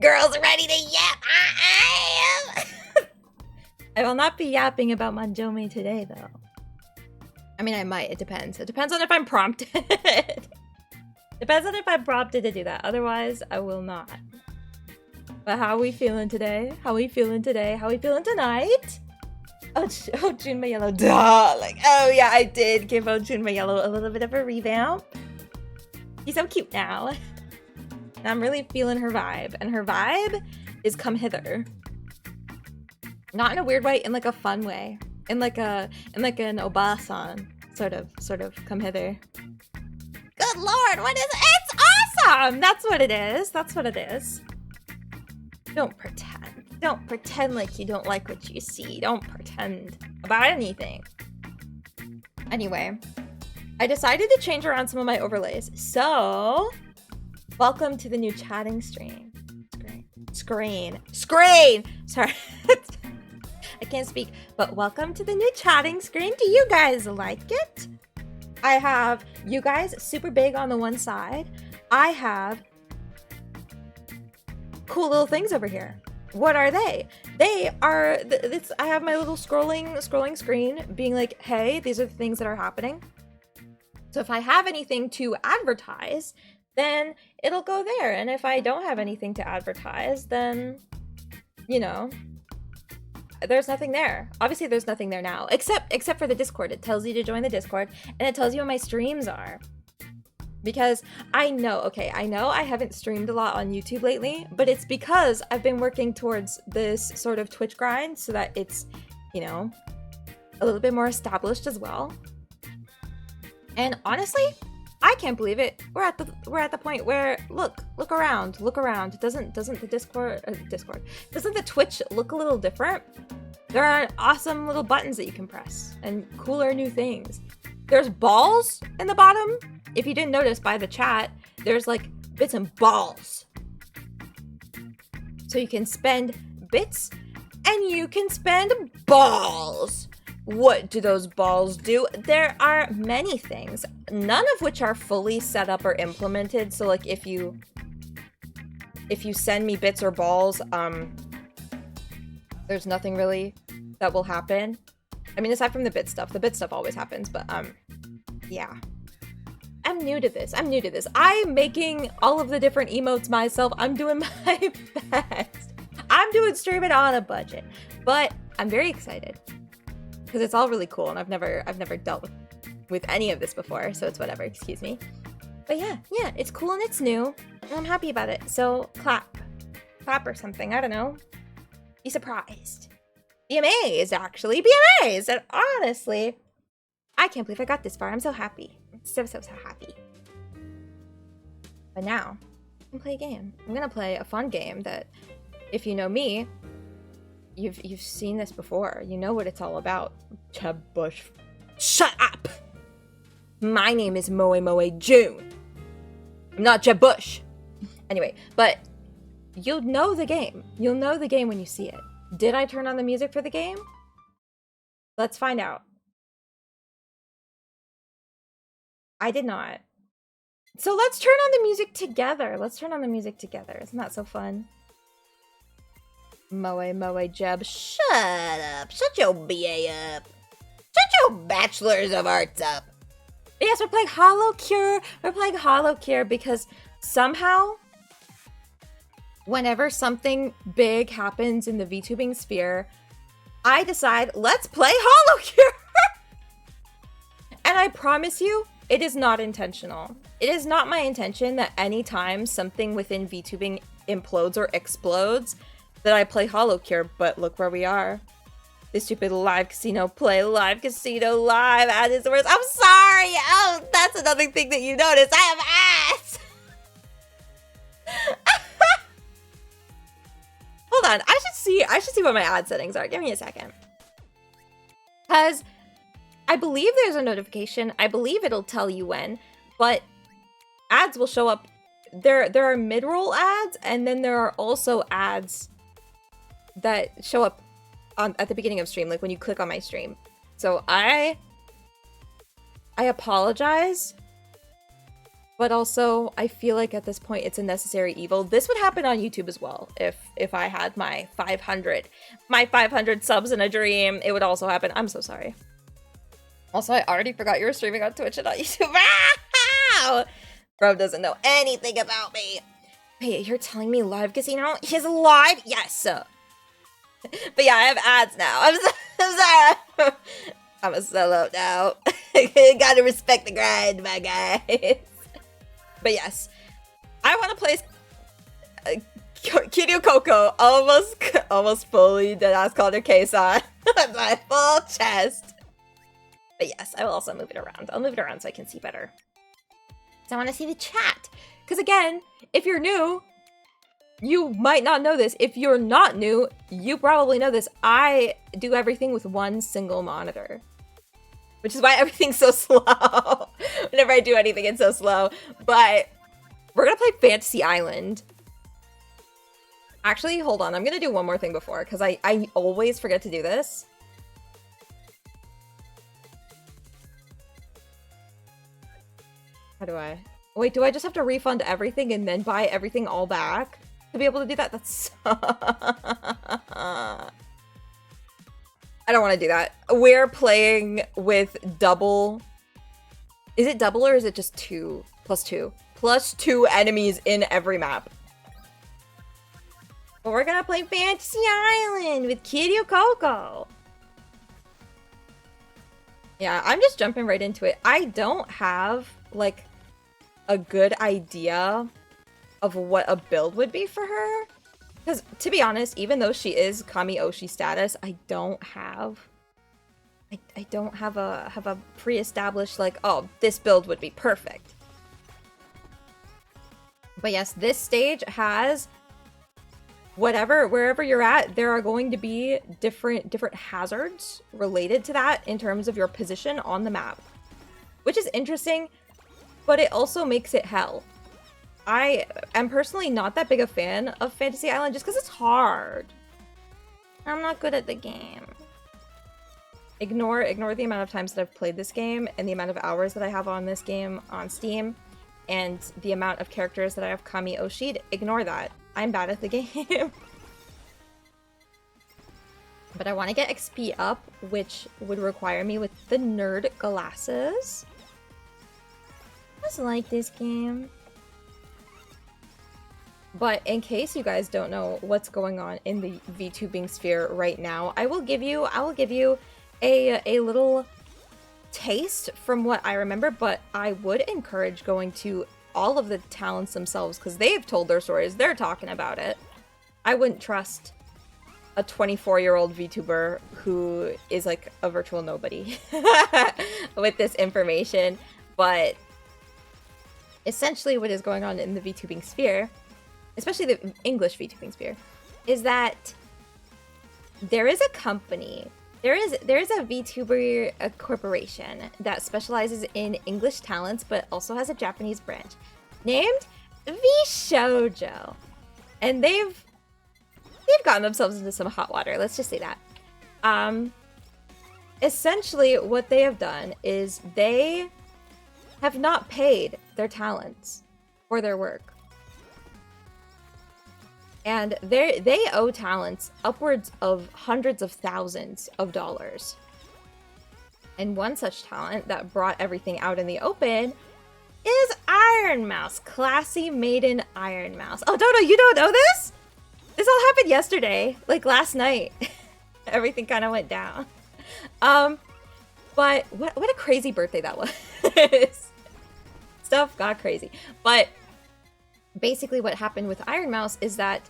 Girls ready to yap. I am. I will not be yapping about Manjome today, though. I mean, I might. It depends. It depends on if I'm prompted. Depends on if I'm prompted to do that. Otherwise, I will not. But how are we feeling today? How are we feeling today? How are we feeling tonight? Oh, Junmei Yellow. Duh. Like, oh yeah, I did give Junmei Yellow a little bit of a revamp. He's so cute now. And I'm really feeling her vibe. And her vibe is come hither. Not in a weird way, in like a fun way. In like an Obasan sort of come hither. Good lord, what is it? It's awesome! That's what it is. That's what it is. Don't pretend. Don't pretend like you don't like what you see. Don't pretend about anything. Anyway, I decided to change around some of my overlays. So, welcome to the new chatting stream. Screen. Sorry. I can't speak, but welcome to the new chatting screen. Do you guys like it? I have you guys super big on the one side. I have cool little things over here. What are they? They are, I have my little scrolling screen being like, hey, these are the things that are happening. So if I have anything to advertise, then it'll go there. And if I don't have anything to advertise, then, you know, there's nothing there. Obviously, there's nothing there now, except for the Discord. It tells you to join the Discord, and it tells you when my streams are. Because I know I haven't streamed a lot on YouTube lately, but it's because I've been working towards this sort of Twitch grind so that it's, you know, a little bit more established as well. And honestly, I can't believe it. We're at the point where look around. Doesn't the doesn't the Twitch look a little different? There are awesome little buttons that you can press and cooler new things. There's balls in the bottom. If you didn't notice by the chat, there's like bits and balls. So you can spend bits and you can spend balls. What do those balls do? There are many things, none of which are fully set up or implemented. So like if you send me bits or balls, there's nothing really that will happen. I mean, aside from the bit stuff always happens, but yeah. I'm new to this. I'm making all of the different emotes myself. I'm doing my best. I'm doing streaming on a budget, but I'm very excited. Because it's all really cool, and I've never dealt with any of this before, so it's whatever, excuse me. But yeah, it's cool and it's new, and I'm happy about it. So clap or something, I don't know. Be surprised. BMAs, actually, BMAs, and honestly, I can't believe I got this far. I'm so happy. So happy. But now, I can play a game. I'm gonna play a fun game that, if you know me, You've seen this before. You know what it's all about. Jeb Bush. Shut up! My name is moemoeJun. I'm not Jeb Bush. Anyway, but you'll know the game. You'll know the game when you see it. Did I turn on the music for the game? Let's find out. I did not. So let's turn on the music together. Isn't that so fun? Moe Jeb, shut up. Shut your BA up. Shut your Bachelors of Arts up. But yes, we're playing HoloCure. We're playing HoloCure because somehow, whenever something big happens in the VTubing sphere, I decide, let's play HoloCure. And I promise you, it is not intentional. It is not my intention that anytime something within VTubing implodes or explodes, that I play HoloCure, but look where we are. This stupid live casino play live casino live ad is the worst. I'm sorry. Oh, that's another thing that you notice. I have ads. Hold on. I should see what my ad settings are. Give me a second. Because I believe there's a notification. I believe it'll tell you when, but ads will show up. There are mid-roll ads, and then there are also ads that show up at the beginning of stream, like when you click on my stream. So I apologize But also, I feel like at this point it's a necessary evil. This would happen on YouTube as well. If I had my 500 subs in a dream, it would also happen. I'm so sorry. Also, I already forgot you were streaming on Twitch and on YouTube. Bro doesn't know anything about me. Wait, you're telling me live casino? He's live? Yes. But yeah, I have ads now. I'm sorry. I'm a sellout now. Gotta respect the grind, my guys. But yes, I want to place Kiryu Coco almost fully deadass called her case on my full chest. But yes, I will also move it around. I'll move it around so I can see better. So I want to see the chat. Because again, if you're new, you might not know this. If you're not new, you probably know this. I do everything with one single monitor. Which is why everything's so slow. Whenever I do anything, it's so slow. But we're gonna play Fantasy Island. Actually, hold on. I'm gonna do one more thing before, because I always forget to do this. How do I? Wait, do I just have to refund everything and then buy everything all back to be able to do that? That's... I don't want to do that. We're playing with double... Is it double or is it just 2? Plus 2. Plus 2 enemies in every map. But we're gonna play Fantasy Island with Kiryu Coco. Yeah, I'm just jumping right into it. I don't have, like, a good idea of what a build would be for her. Because, to be honest, even though she is Kami Oshi status, I don't have a pre-established, like, oh, this build would be perfect. But yes, this stage has wherever you're at, there are going to be different hazards related to that in terms of your position on the map. Which is interesting, but it also makes it hell. I am personally not that big a fan of Fantasy Island just because it's hard. I'm not good at the game. Ignore the amount of times that I've played this game and the amount of hours that I have on this game on Steam and the amount of characters that I have Kami Oshi'd. Ignore that. I'm bad at the game. But I want to get XP up, which would require me with the nerd glasses. I just like this game. But in case you guys don't know what's going on in the VTubing sphere right now, I will give you a little taste from what I remember, but I would encourage going to all of the talents themselves because they've told their stories. They're talking about it. I wouldn't trust a 24-year-old VTuber who is like a virtual nobody with this information, but essentially what is going on in the VTubing sphere, especially the English VTubing sphere, is that there is a company, there is a VTuber corporation that specializes in English talents, but also has a Japanese branch named VShojo, and they've gotten themselves into some hot water. Let's just say that. Essentially, what they have done is they have not paid their talents for their work. And they owe talents upwards of hundreds of thousands of dollars. And one such talent that brought everything out in the open is Iron Mouse. Classy maiden Iron Mouse. Oh, Dodo, you don't know this? This all happened yesterday, like last night. Everything kind of went down. But what a crazy birthday that was. Stuff got crazy. But basically what happened with Iron Mouse is that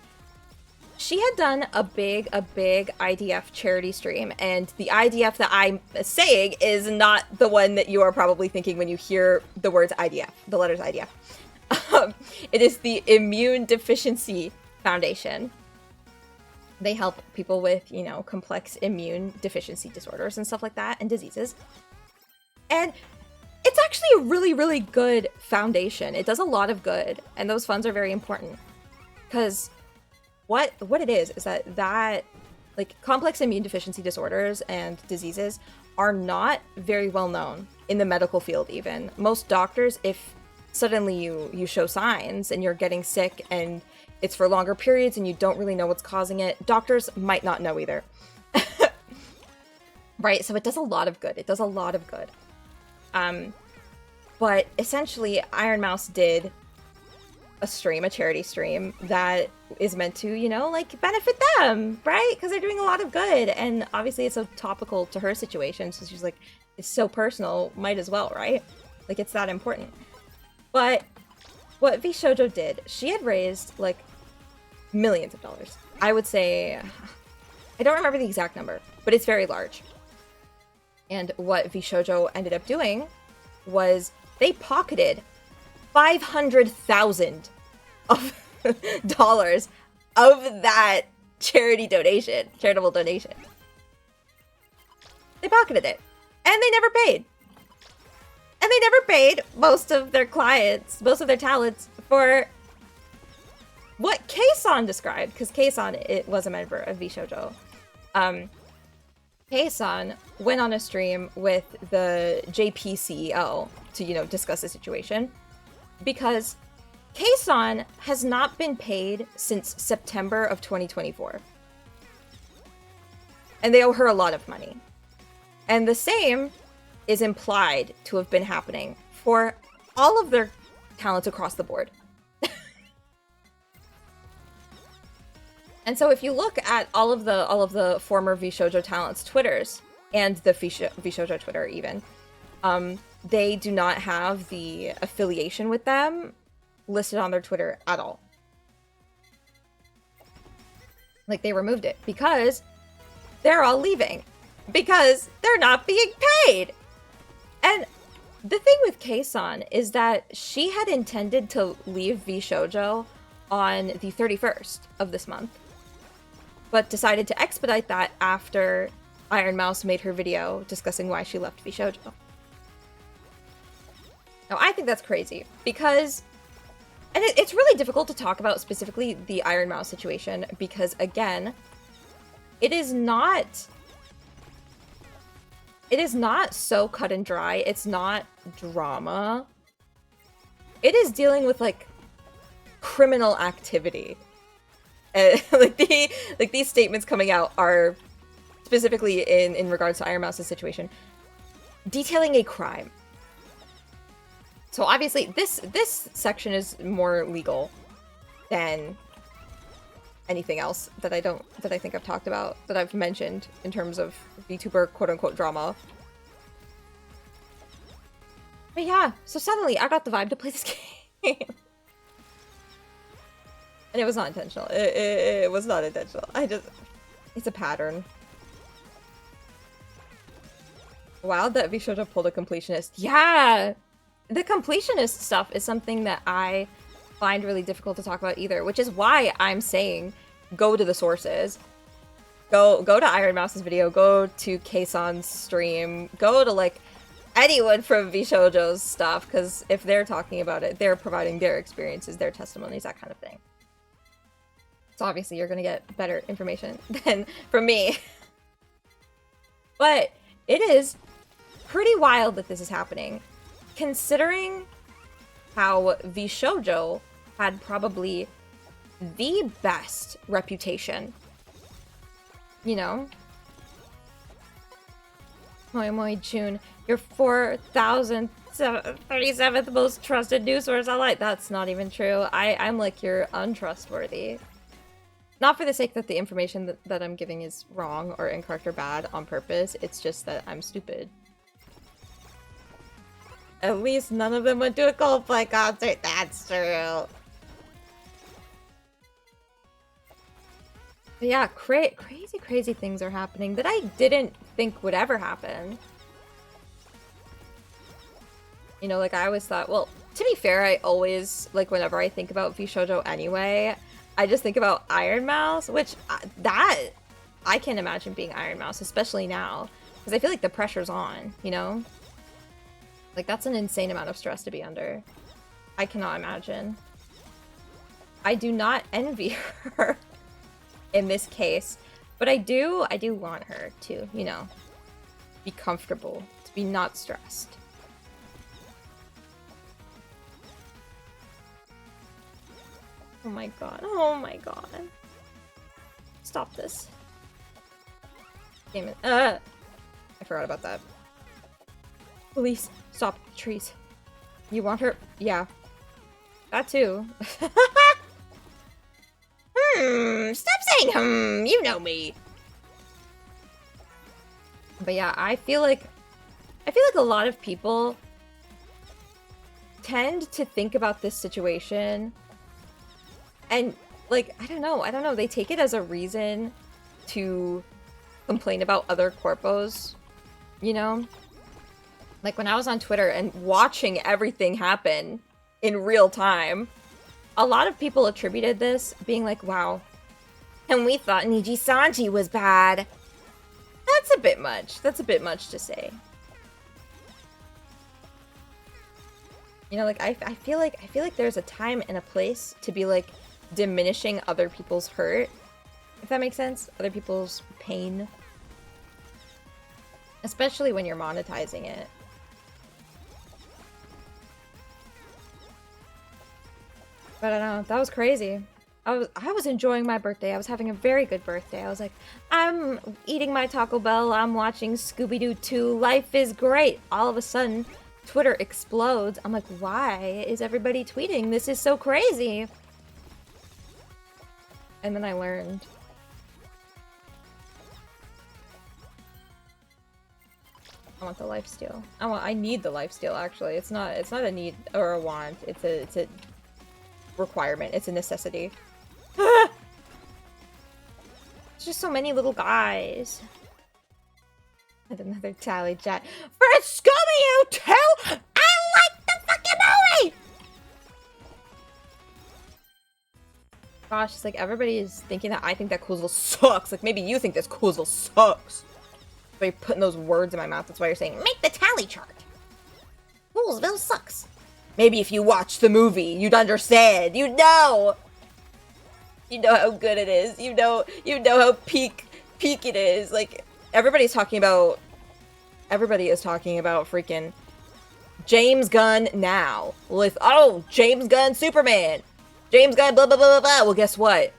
she had done a big IDF charity stream, and the IDF that I'm saying is not the one that you are probably thinking when you hear the words IDF, the letters IDF. It is the Immune Deficiency Foundation. They help people with, you know, complex immune deficiency disorders and stuff like that, and diseases. And it's actually a really good foundation. It does a lot of good, and those funds are very important. Because what it is that like complex immune deficiency disorders and diseases are not very well known in the medical field even. Most doctors, if suddenly you show signs and you're getting sick and it's for longer periods and you don't really know what's causing it, doctors might not know either. Right? So it does a lot of good. It does a lot of good. But essentially, Iron Mouse did a stream, a charity stream, that is meant to, you know, like, benefit them, right? Because they're doing a lot of good. And obviously it's so topical to her situation, so she's like, it's so personal, might as well, right? Like, it's that important. But what vShojo did, she had raised, like, millions of dollars. I would say, I don't remember the exact number, but it's very large. And what vShojo ended up doing was they pocketed $500,000 of dollars of that charitable donation. They pocketed it. And they never paid. And they never paid most of their clients, most of their talents, for what Kei-san described, because Kei-san, it was a member of vShojo. Kei-san went on a stream with the JP CEO to, you know, discuss the situation, because Kei-san has not been paid since September of 2024. And they owe her a lot of money. And the same is implied to have been happening for all of their talents across the board. And so if you look at all of the former vShojo talents' Twitters, and the vShojo Twitter even, they do not have the affiliation with them listed on their Twitter at all. Like, they removed it because they're all leaving. Because they're not being paid! And the thing with Kei-san is that she had intended to leave vShojo on the 31st of this month, but decided to expedite that after Iron Mouse made her video discussing why she left vShojo. Now, I think that's crazy, because... And it's really difficult to talk about specifically the Iron Mouse situation, because, again, it is not so cut and dry. It's not drama. It is dealing with, like, criminal activity. Like these statements coming out are specifically in regards to Iron Mouse's situation, detailing a crime. So obviously this section is more legal than anything else that I think I've talked about, that I've mentioned in terms of VTuber quote-unquote drama. But yeah, so suddenly I got the vibe to play this game. And it was not intentional. It was not intentional. It's a pattern. Wow, that vShojo pulled a completionist. Yeah! The completionist stuff is something that I find really difficult to talk about either, which is why I'm saying go to the sources. Go to Iron Mouse's video, go to Kei-san's stream, go to, like, anyone from vShojo's stuff, because if they're talking about it, they're providing their experiences, their testimonies, that kind of thing. So obviously you're gonna get better information than from me. But it is pretty wild that this is happening, considering how vShojo had probably the best reputation. You know? moemoeJun, your 4,037th most trusted news source online. That's not even true. I'm like, you're untrustworthy. Not for the sake that the information that I'm giving is wrong or incorrect or bad on purpose, it's just that I'm stupid. At least none of them went to a Coldplay concert, that's true. But yeah, crazy things are happening that I didn't think would ever happen. You know, like, I always thought, well, to be fair, I always, like, whenever I think about vShojo anyway, I just think about Iron Mouse, which, I can't imagine being Iron Mouse, especially now. Because I feel like the pressure's on, you know? Like, that's an insane amount of stress to be under. I cannot imagine. I do not envy her in this case, but I do want her to, you know, be comfortable, to be not stressed. Oh my god. Oh my god. Stop this. Damn it. I forgot about that. Please, stop, trees. You want her? Yeah. That too. Stop saying you know me. But yeah, I feel like a lot of people tend to think about this situation and like, I don't know, they take it as a reason to complain about other corpos, you know? Like when I was on Twitter and watching everything happen in real time, a lot of people attributed this being like, wow, and we thought Niji Sanji was bad. That's a bit much. That's a bit much to say. You know, like I feel like there's a time and a place to be like diminishing other people's hurt, if that makes sense. Other people's pain, especially when you're monetizing it. But I don't know, that was crazy. I was enjoying my birthday. I was having a very good birthday. I was like, I'm eating my Taco Bell, I'm watching Scooby-Doo 2, life is great. All of a sudden, Twitter explodes. I'm like, why is everybody tweeting? This is so crazy. And then I learned. I want the lifesteal. I need the lifesteal actually. It's not a need or a want. It's a requirement. It's a necessity. There's just so many little guys. And another tally chat for Scooby-Doo 2. I like the fucking movie. Gosh, it's like everybody is thinking that I think that Coolsville sucks. Like maybe you think this Coolsville sucks. But you're putting those words in my mouth. That's why you're saying make the tally chart. Coolsville sucks. Maybe if you watch the movie, you'd understand. You know how good it is. You know how peak it is. Like everybody is talking about freaking James Gunn now with James Gunn Superman, James Gunn blah blah blah blah blah. Well, guess what?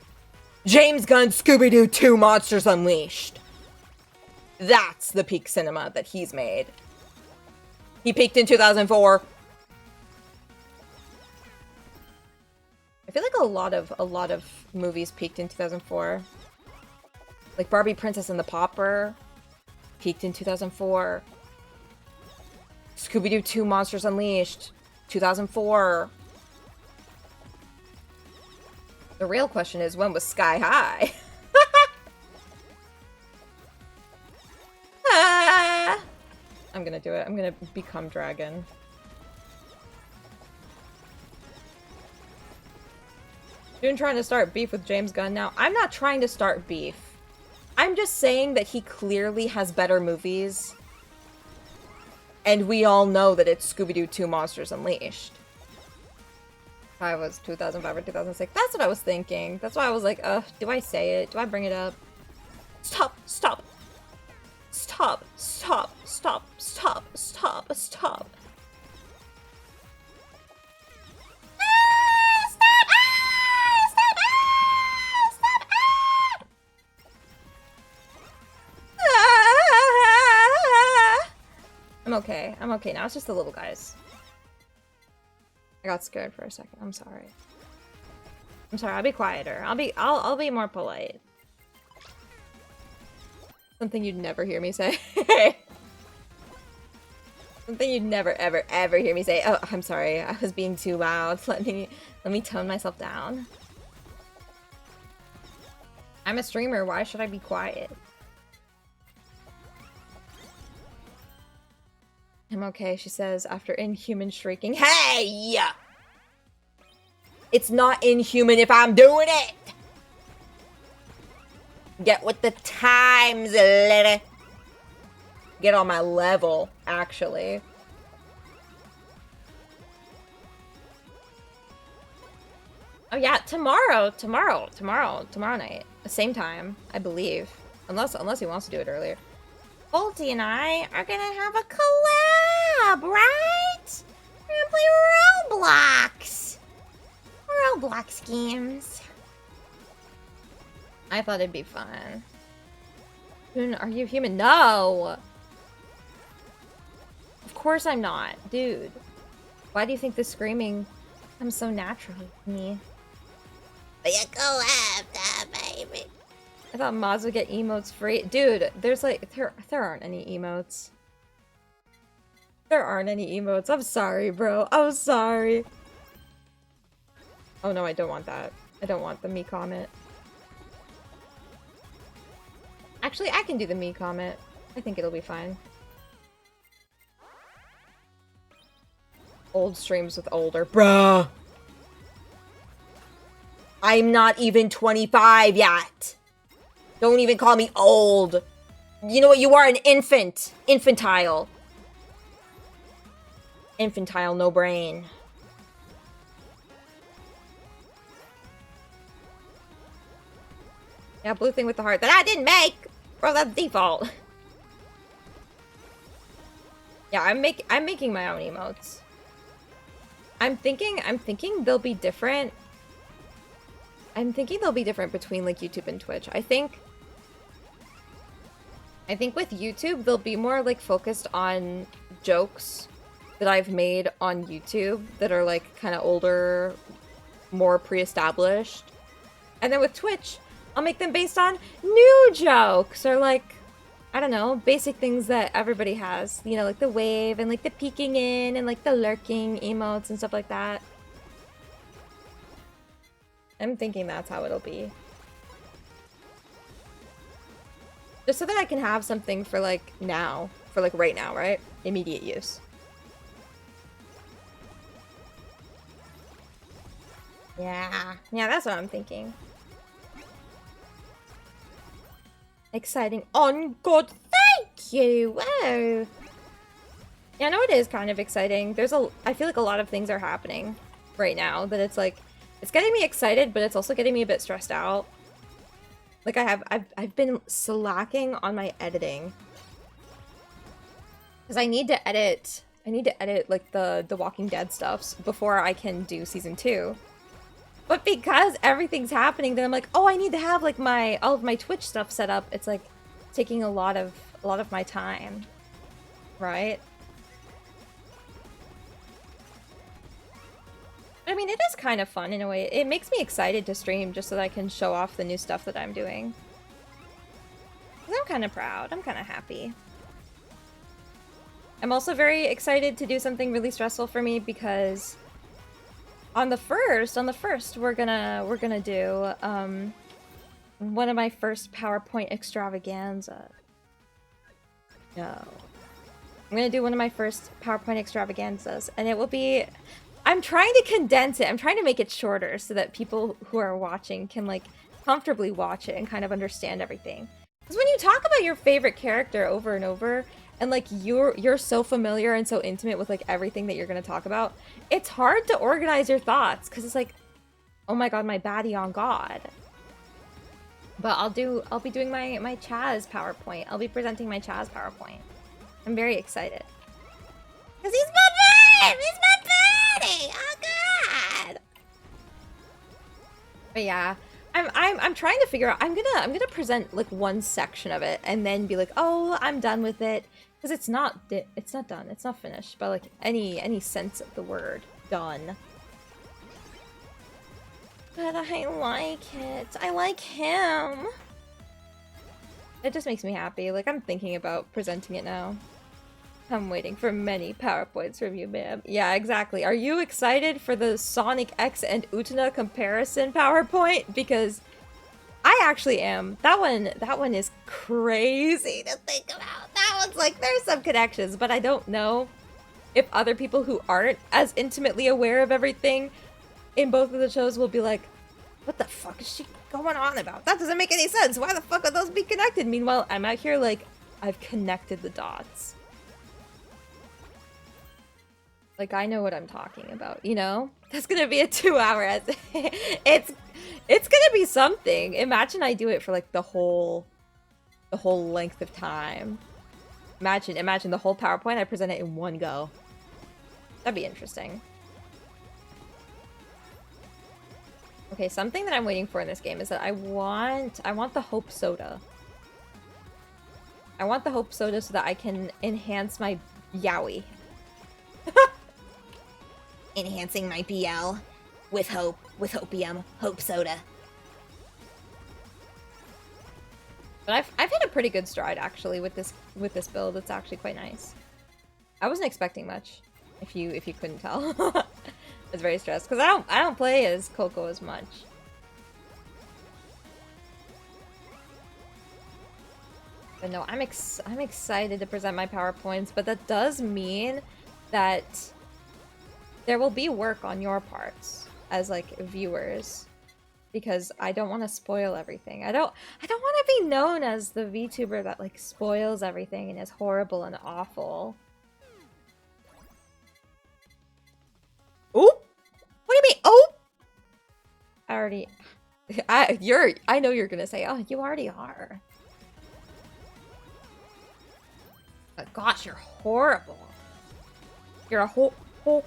James Gunn Scooby-Doo 2 Monsters Unleashed. That's the peak cinema that he's made. He peaked in 2004. I feel like a lot of movies peaked in 2004. Like Barbie Princess and the Pauper peaked in 2004. Scooby-Doo 2 Monsters Unleashed, 2004. The real question is, when was Sky High? I'm gonna do it. I'm gonna become dragon. June trying to start beef with James Gunn now. I'm not trying to start beef. I'm just saying that he clearly has better movies. And we all know that it's Scooby-Doo 2 Monsters Unleashed. I was 2005 or 2006. That's what I was thinking. That's why I was like, do I say it? Do I bring it up? Stop, stop. Stop, stop, stop, stop, stop, stop. I'm okay. I'm okay now. It's just the little guys. I got scared for a second. I'm sorry. I'm sorry. I'll be quieter. I'll be more polite. Something you'd never hear me say. Something you'd never ever hear me say. Oh, I'm sorry. I was being too loud. Let me tone myself down. I'm a streamer. Why should I be quiet? I'm okay, she says, after inhuman shrieking. Hey! It's not inhuman if I'm doing it! Get with the times, lady. Get on my level, actually. Oh yeah, tomorrow night. Same time, I believe. Unless he wants to do it earlier. Volty and I are gonna have a collab, right? We're gonna play Roblox. Roblox games. I thought it'd be fun. Are you human? No! Of course I'm not, dude. Why do you think the screaming comes so naturally to me? But you go after, baby. I thought mods would get emotes free. Dude, there's like, there aren't any emotes. There aren't any emotes. I'm sorry, bro. I'm sorry. Oh no, I don't want that. I don't want the me comment. Actually, I can do the me comment. I think it'll be fine. Old streams with older. Bruh! I'm not even 25 yet! Don't even call me old! You know what? You are an infant! Infantile. Infantile, no brain. Yeah, blue thing with the heart that I didn't make! Bro, that's default. Yeah, I'm making my own emotes. I'm thinking they'll be different. I'm thinking they'll be different between like YouTube and Twitch. I think with YouTube they'll be more like focused on jokes that I've made on YouTube that are like kind of older, more pre-established. And then with Twitch, I'll make them based on new jokes or like, I don't know, basic things that everybody has. You know, like the wave and like the peeking in and like the lurking emotes and stuff like that. I'm thinking that's how it'll be. Just so that I can have something for like now. For like right now, right? Immediate use. Yeah. Yeah, that's what I'm thinking. Exciting. On God, thank you! Wow! Yeah, no, it is kind of exciting. I feel like a lot of things are happening right now that it's like, it's getting me excited, but it's also getting me a bit stressed out. Like I've been slacking on my editing. Because I need to edit like the Walking Dead stuffs before I can do season 2. But because everything's happening, then I'm like, oh, I need to have like all of my Twitch stuff set up. It's like taking a lot of my time, right? I mean, it is kind of fun in a way. It makes me excited to stream just so that I can show off the new stuff that I'm doing. 'Cause I'm kind of proud. I'm kind of happy. I'm also very excited to do something really stressful for me because on the first, we're gonna do one of my first PowerPoint extravaganza. No. I'm gonna do one of my first PowerPoint extravaganzas, and it will be... I'm trying to condense it. I'm trying to make it shorter so that people who are watching can, like, comfortably watch it and kind of understand everything. Because when you talk about your favorite character over and over, and, like, you're so familiar and so intimate with, like, everything that you're gonna talk about, it's hard to organize your thoughts, because it's like, oh my god, my baddie on God. But I'll be doing my Chaz PowerPoint. I'll be presenting my Chaz PowerPoint. I'm very excited. Because he's my babe! He's my baddie! Oh god! But yeah, I'm trying to figure out, I'm gonna present like one section of it and then be like, oh, I'm done with it. Because it's not done, it's not finished, but like any sense of the word done. But I like it. I like him. It just makes me happy. Like, I'm thinking about presenting it now. I'm waiting for many PowerPoints from you, ma'am. Yeah, exactly. Are you excited for the Sonic X and Utena comparison PowerPoint? Because I actually am. That one is crazy to think about. That one's like, there's some connections, but I don't know if other people who aren't as intimately aware of everything in both of the shows will be like, what the fuck is she going on about? That doesn't make any sense. Why the fuck would those be connected? Meanwhile, I'm out here like, I've connected the dots. Like, I know what I'm talking about, you know? That's gonna be a 2-hour essay. It's gonna be something. Imagine I do it for like the whole length of time. Imagine the whole PowerPoint, I present it in one go. That'd be interesting. Okay, something that I'm waiting for in this game is that I want the Hope Soda. I want the Hope Soda so that I can enhance my Yowie. Enhancing my BL with hope, with hopium, hope soda. But I've hit a pretty good stride actually with this build. It's actually quite nice. I wasn't expecting much, if you couldn't tell. I was very stressed because I don't play as Coco as much. But no, I'm excited to present my PowerPoints, but that does mean that there will be work on your parts as like viewers, because I don't want to spoil everything. I don't want to be known as the VTuber that like spoils everything and is horrible and awful. Oh, what do you mean? Oh, I already. I know you're gonna say, oh, you already are. But gosh, you're horrible. You're a ho. But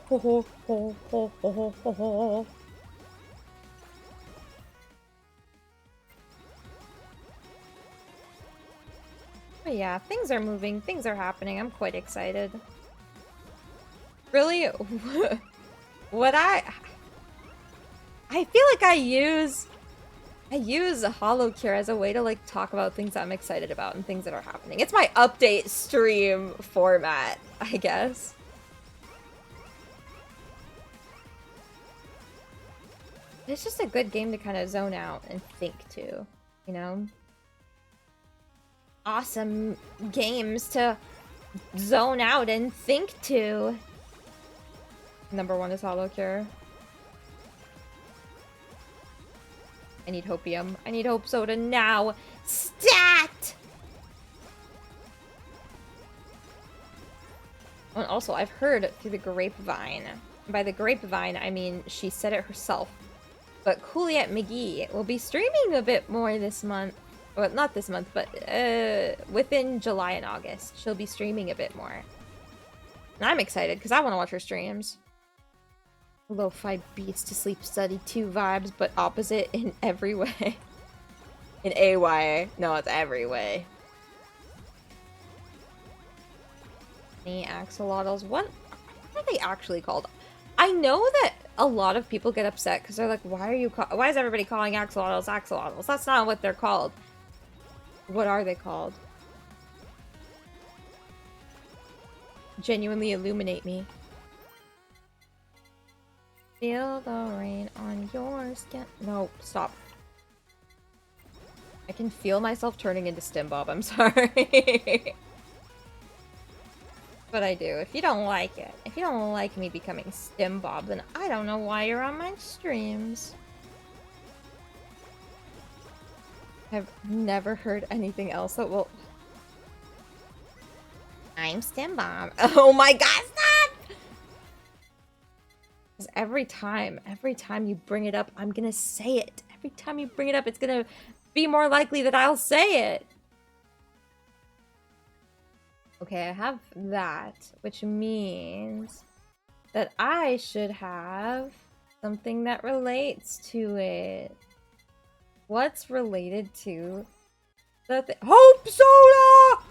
yeah, things are moving, things are happening. I'm quite excited. Really, what I feel like I use HoloCure as a way to like talk about things that I'm excited about and things that are happening. It's my update stream format, I guess. It's just a good game to kind of zone out and think to, you know? Awesome games to zone out and think to. Number 1 is HoloCure. I need hopium. I need hope soda now. Stat! And also, I've heard through the grapevine. By the grapevine, I mean she said it herself. But Juliet McGee will be streaming a bit more this month. Well, not this month, but within July and August. She'll be streaming a bit more. And I'm excited, because I want to watch her streams. Lo-fi beats to sleep study 2 vibes, but opposite in every way. In a way. No, it's every way. Any axolotls? What are they actually called? I know that a lot of people get upset because they're like, why is everybody calling axolotls axolotls? That's not what they're called. What are they called? Genuinely illuminate me. Feel the rain on your skin. No, stop. I can feel myself turning into Stimbob. I'm sorry. But I do. If you don't like it, if you don't like me becoming Stimbob, then I don't know why you're on my streams. I've never heard anything else that will... I'm Stimbob. Oh my god, stop! Because every time you bring it up, I'm gonna say it. Every time you bring it up, it's gonna be more likely that I'll say it. Okay, I have that, which means that I should have something that relates to it. What's related to the Hope Soda?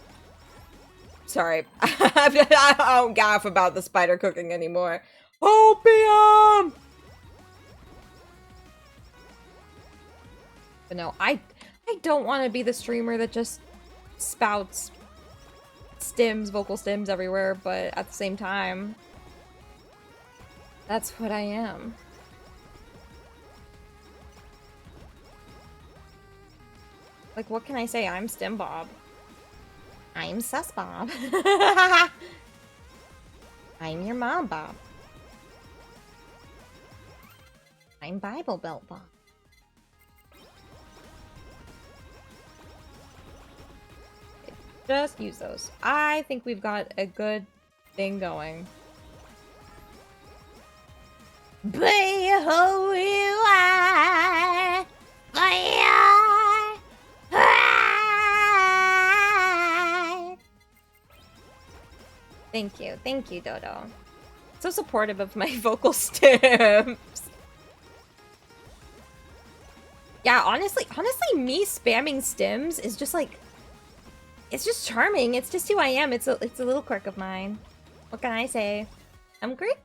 Sorry, I don't gaff about the spider cooking anymore. Hopium! But no, I don't want to be the streamer that just spouts stims, vocal stims everywhere, but at the same time, that's what I am. Like, what can I say? I'm Stimbob. I'm Sus Bob. I'm your mom, Bob. I'm Bible Belt Bob. Just use those. I think we've got a good thing going. Be who you are. Thank you, Dodo. So supportive of my vocal stems. Yeah, honestly, me spamming stims is just like, it's just charming. It's just who I am. It's a little quirk of mine. What can I say? I'm quirky.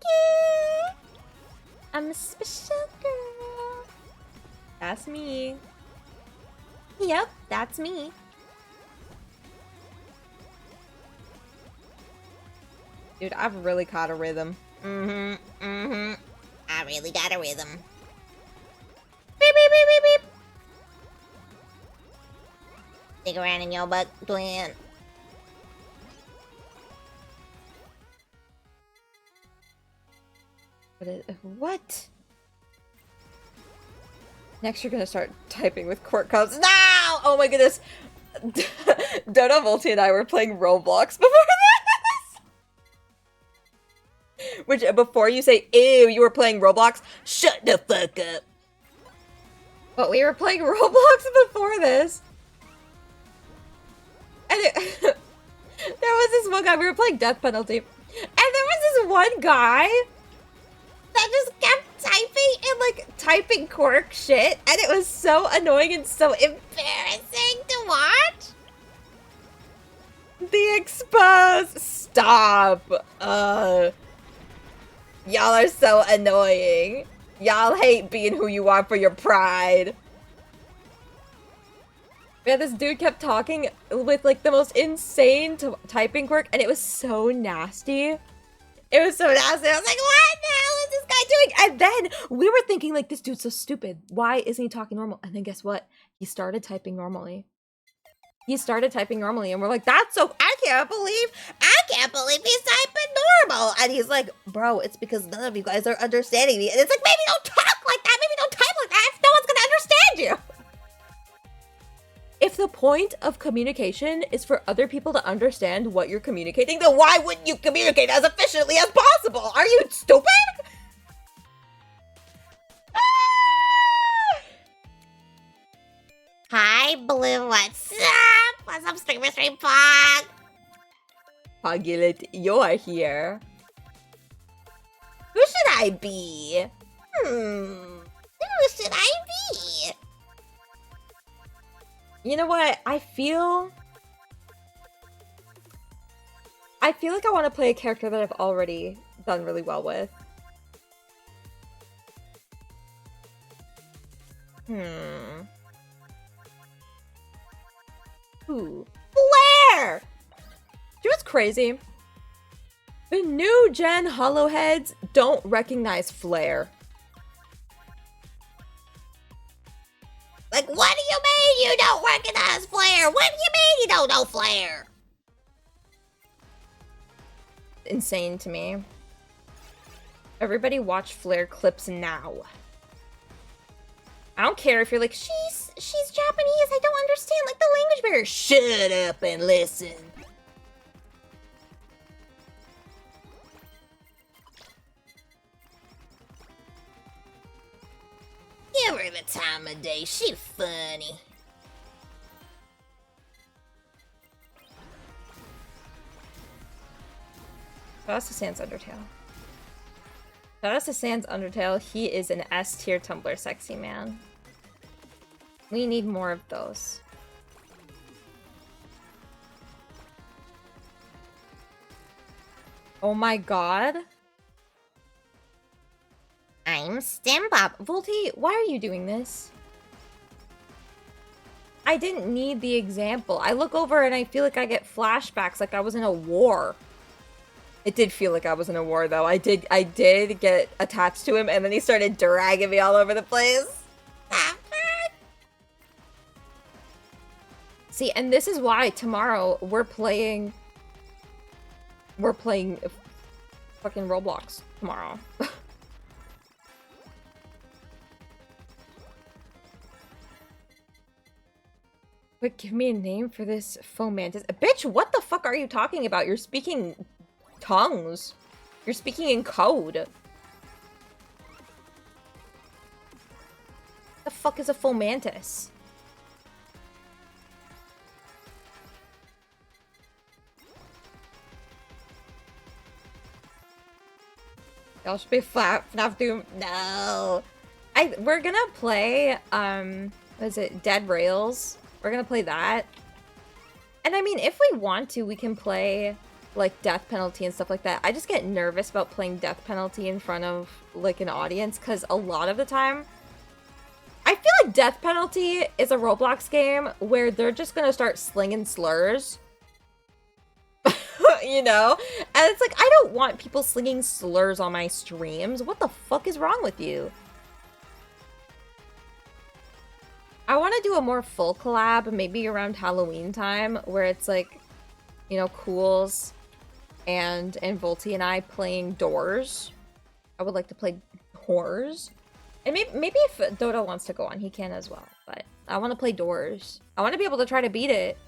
I'm a special girl. That's me. Yep, that's me. Dude, I've really caught a rhythm. I really got a rhythm. Beep, beep, beep, beep, beep. Stick around in your butt, twin. What? Next, you're gonna start typing with quirk codes. No! Oh my goodness. Dota, Volty, and I were playing Roblox before this. Which, before you say, ew, you were playing Roblox, shut the fuck up. But we were playing Roblox before this. And there was this one guy, we were playing Death Penalty. And there was this one guy that just kept typing and like typing quirk shit. And it was so annoying and so embarrassing to watch. The expose. Stop. Y'all are so annoying. Y'all hate being who you are for your pride. Yeah, this dude kept talking with like the most insane typing quirk, and it was so nasty. It was so nasty. I was like, what the hell is this guy doing? And then we were thinking like, this dude's so stupid. Why isn't he talking normal? And then guess what? He started typing normally. He started typing normally, and we're like, that's so, I can't believe he's typing normal. And he's like, bro, it's because none of you guys are understanding me. And it's like, maybe don't talk like that. Maybe don't type like that if no one's gonna understand you. If the point of communication is for other people to understand what you're communicating, then why wouldn't you communicate as efficiently as possible? Are you stupid? Hi, Blue. What's up? What's up, Streamer Stream Pog? Pogulate, you're here. Who should I be? Who should I be? You know what? I feel like I want to play a character that I've already done really well with. Ooh. Flare! Do you know what's crazy? The new gen Hollow Heads don't recognize Flare. Like, what do you mean you don't recognize Flare? What do you mean you don't know Flare? Insane to me. Everybody watch Flare clips now. I don't care if you're like, she's Japanese, I don't understand, like the language barrier. Shut up and listen. Give her the time of day, she funny. Shout out to Sans Undertale. Shout out to Sans Undertale, he is an S tier Tumblr sexy man. We need more of those. Oh my god. I'm Stimbop. Volty, why are you doing this? I didn't need the example. I look over and I feel like I get flashbacks like I was in a war. It did feel like I was in a war though. I did get attached to him and then he started dragging me all over the place. See, and this is why tomorrow we're playing fucking Roblox tomorrow. But give me a name for this fomantis. Bitch, what the fuck are you talking about? You're speaking tongues. You're speaking in code. What the fuck is a fomantis? Y'all should be FNAF Doom. No. We're gonna play what is it? Dead Rails. We're gonna play that. And I mean, if we want to, we can play like Death Penalty and stuff like that. I just get nervous about playing Death Penalty in front of like an audience because a lot of the time, I feel like Death Penalty is a Roblox game where they're just gonna start slinging slurs. You know? And it's like, I don't want people slinging slurs on my streams. What the fuck is wrong with you? I want to do a more full collab, maybe around Halloween time, where it's like, you know, Cools and Volty and I playing Doors. I would like to play Doors. And maybe if Dodo wants to go on, he can as well. But I want to play Doors. I want to be able to try to beat it.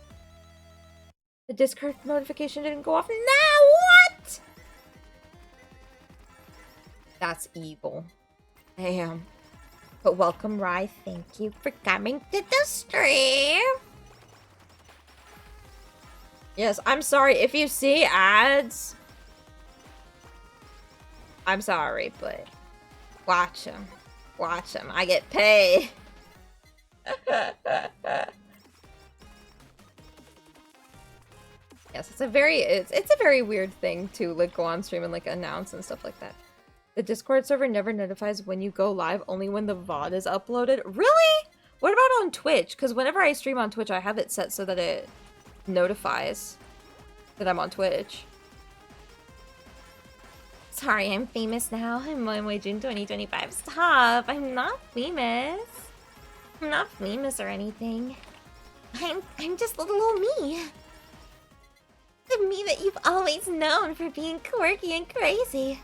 The Discord notification didn't go off. Now what? That's evil. Damn. But welcome, Rye. Thank you for coming to the stream. Yes, I'm sorry if you see ads. I'm sorry, but watch them. Watch them. I get paid. Yes, it's a very weird thing to like go on stream and like announce and stuff like that. The Discord server never notifies when you go live, only when the VOD is uploaded. Really? What about on Twitch? Because whenever I stream on Twitch, I have it set so that it notifies that I'm on Twitch. Sorry, I'm famous now. I'm moemoeJun 2025. Stop! I'm not famous. I'm not famous or anything. I'm just little old me. The me that you've always known for being quirky and crazy.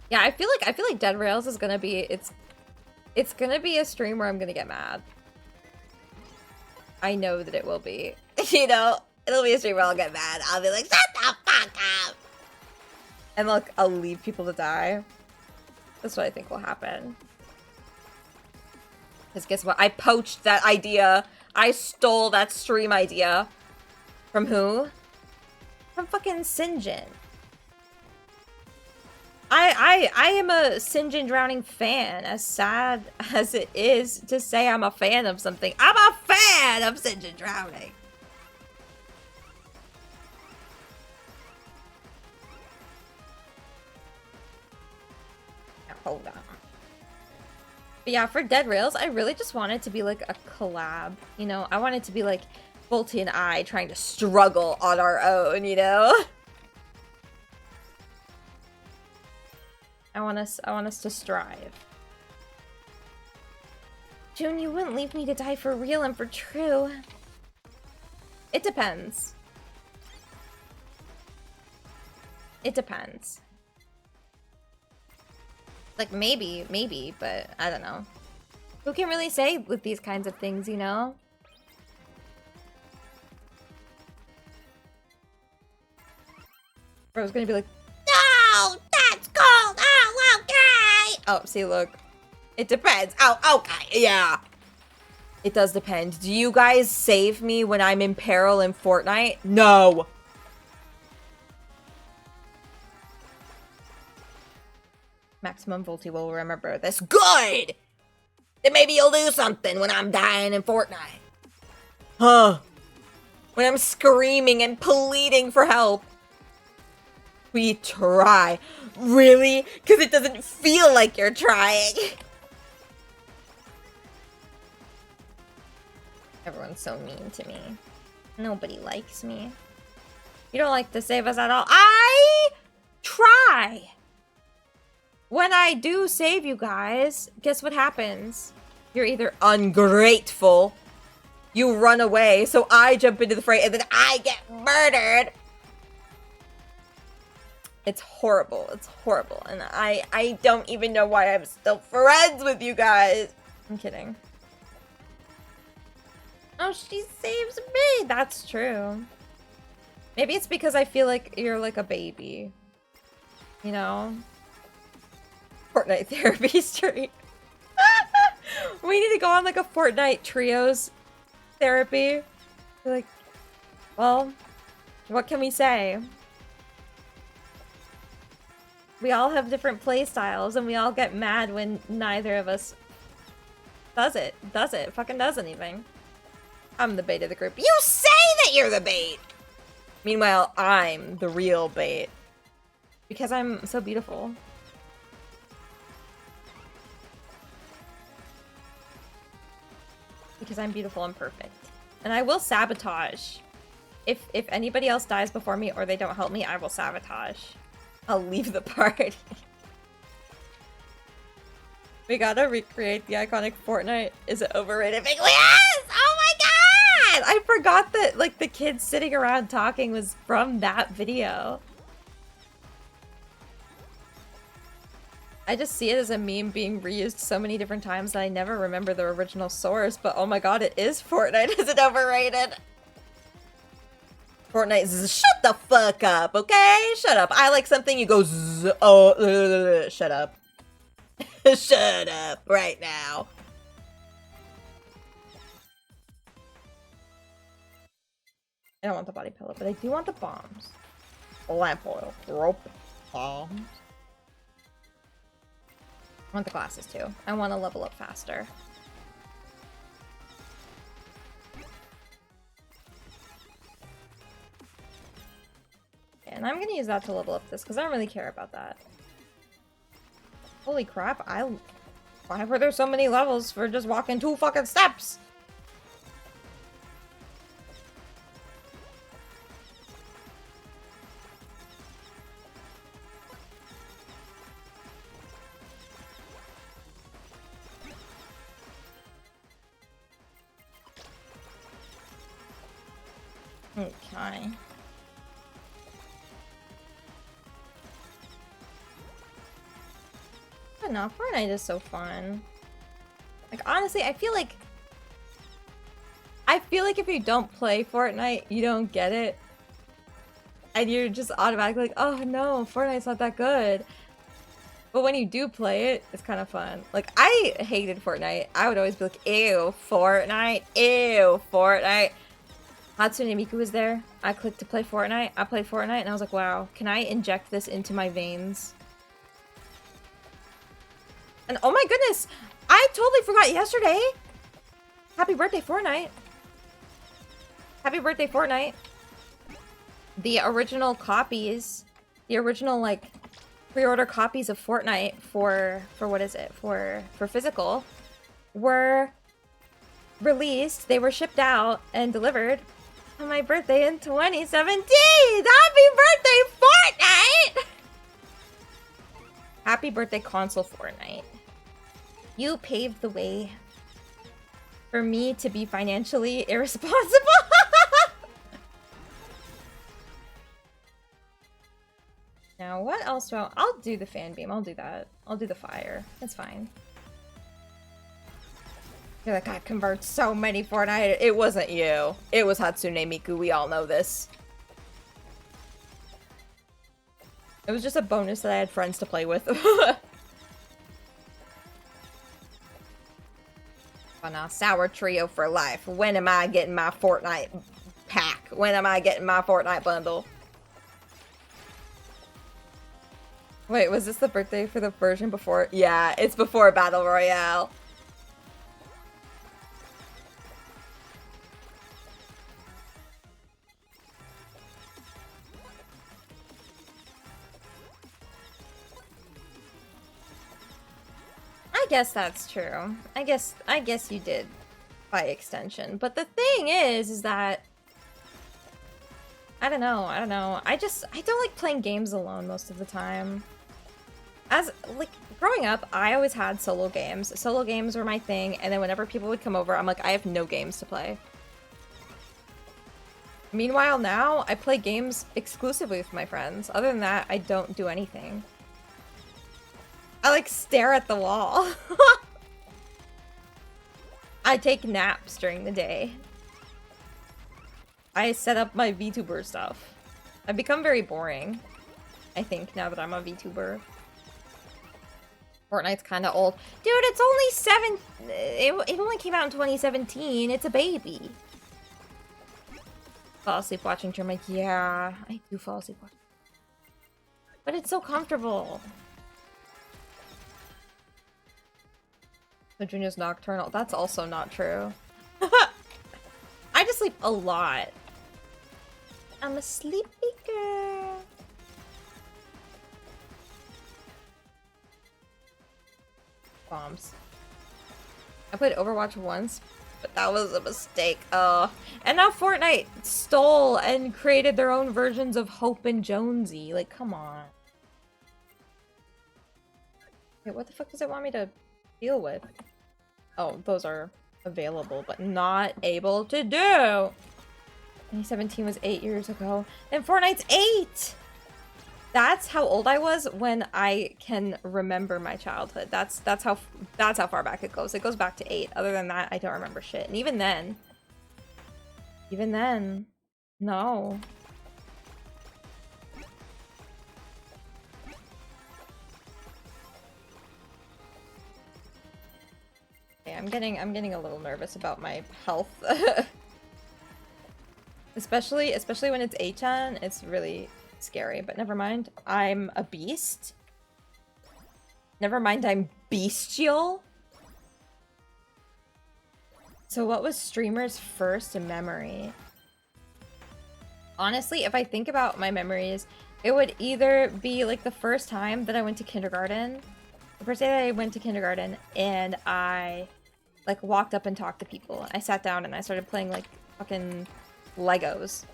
Yeah, I feel like Dead Rails is gonna be it's gonna be a stream where I'm gonna get mad. I know that it will be. You know, it'll be a stream where I'll get mad. I'll be like, shut the fuck up! And look, I'll leave people to die. That's what I think will happen. Because guess what? I poached that idea. I stole that stream idea. From who? From fucking Sinjin. I am a Sinjin Drowning fan, as sad as it is to say I'm a fan of something. I'm a fan of Sinjin Drowning! Now, hold on. But yeah, for Dead Rails, I really just want it to be like a collab, you know? I want it to be like Volty and I trying to struggle on our own, you know? I want us to strive. June, you wouldn't leave me to die for real and for true. It depends. It depends. Like, maybe, but I don't know. Who can really say with these kinds of things, you know? Bro's gonna be like, No, that's cold. Oh, okay. oh, see, look. It depends. Oh, okay, yeah. It does depend. Do you guys save me when I'm in peril in Fortnite? No. Maximum Volty will remember this. Good. Then maybe you'll do something when I'm dying in Fortnite. Huh. When I'm screaming and pleading for help. We try. Really? Because it doesn't feel like you're trying. Everyone's so mean to me. Nobody likes me. You don't like to save us at all. I try. When I do save you guys, guess what happens? You're either ungrateful, you run away, so I jump into the fray, and then I get murdered. It's horrible. It's horrible. And I don't even know why I'm still friends with you guys. I'm kidding. Oh, she saves me. That's true. Maybe it's because I feel like you're like a baby. You know? Fortnite therapy stream. We need to go on like a Fortnite trios therapy. Like, well, what can we say? We all have different play styles, and we all get mad when neither of us does it. Fucking does anything. I'm the bait of the group. You say that you're the bait! Meanwhile, I'm the real bait. Because I'm so beautiful. Because I'm beautiful and perfect. And I will sabotage. If anybody else dies before me or they don't help me, I will sabotage. I'll leave the party. We gotta recreate the iconic Fortnite. Is it overrated? Yes! Oh my god! I forgot that, like, the kids sitting around talking was from that video. I just see it as a meme being reused so many different times that I never remember the original source, but oh my god, it is Fortnite. Is it overrated? Fortnite shut the fuck up, okay? Shut up. I like something, you go zzz. Oh, shut up. Shut up right now. I don't want the body pillow, but I do want the bombs. Lamp oil. Rope. Bombs. I want the glasses too. I want to level up faster. And I'm gonna use that to level up this because I don't really care about that. Holy crap, why were there so many levels for just walking 2 fucking steps? Okay. But no, Fortnite is so fun. Like, honestly, I feel like if you don't play Fortnite, you don't get it. And you're just automatically like, oh no, Fortnite's not that good. But when you do play it, it's kind of fun. Like, I hated Fortnite. I would always be like, ew, Fortnite, ew, Fortnite. Hatsune Miku was there. I clicked to play Fortnite. I played Fortnite and I was like, wow, can I inject this into my veins? And oh my goodness, I totally forgot yesterday. Happy birthday, Fortnite. Happy birthday, Fortnite. The original copies, the original, like, pre-order copies of Fortnite for what is it? For physical, were released. They were shipped out and delivered on my birthday in 2017. Happy birthday, Fortnite! Happy birthday, console Fortnite. You paved the way for me to be financially irresponsible. Now, what else do I'll do the fan beam. I'll do that. I'll do the fire. It's fine. You're like, I convert so many Fortnite. It wasn't you. It was Hatsune Miku. We all know this. It was just a bonus that I had friends to play with. Oh no, Sour Trio for life. When am I getting my Fortnite pack? When am I getting my Fortnite bundle? Wait, was this the birthday for the version before? Yeah, it's before Battle Royale. I guess that's true. I guess you did by extension. But the thing is that I don't know. I don't like playing games alone most of the time. As, like, growing up, I always had solo games. Solo games were my thing, and then whenever people would come over, I'm like, I have no games to play. Meanwhile, now, I play games exclusively with my friends. Other than that, I don't do anything. I, like, stare at the wall. I take naps during the day. I set up my VTuber stuff. I've become very boring, I think, now that I'm a VTuber. Fortnite's kind of old. Dude, it's only it only came out in 2017. It's a baby. Fall asleep watching stream. Like, yeah, I do fall asleep watching. But it's so comfortable. So Junior's nocturnal. That's also not true. I just sleep a lot. I'm a sleepy girl. Bombs. I played Overwatch once, but that was a mistake. And now Fortnite stole and created their own versions of Hope and Jonesy. Like, come on. Wait, what the fuck does it want me to deal with? Oh, those are available, but not able to do. 2017 was 8 years ago. Then Fortnite's 8! That's how old I was when I can remember my childhood. That's how far back it goes. It goes back to 8. Other than that, I don't remember shit. And even then, no. Okay, I'm getting a little nervous about my health. especially when it's 8chan, it's really scary, but never mind. I'm a beast. Never mind, I'm bestial. So what was streamer's first memory? Honestly, if I think about my memories, it would either be like the first time that I went to kindergarten. The first day that I went to kindergarten and I like walked up and talked to people. I sat down and I started playing like fucking Legos.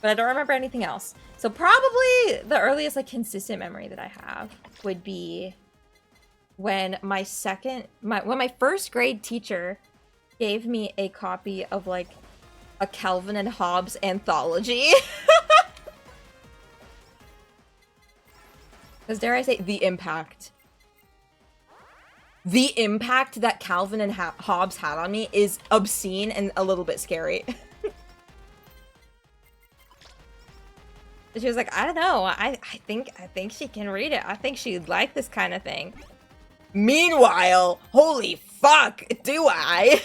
But I don't remember anything else. So probably the earliest like consistent memory that I have would be when my first grade teacher gave me a copy of like a Calvin and Hobbes anthology. Because dare I say, the impact. The impact that Calvin and Hobbes had on me is obscene and a little bit scary. She was like, I don't know, I think she can read it. I think she'd like this kind of thing. Meanwhile, holy fuck, do I?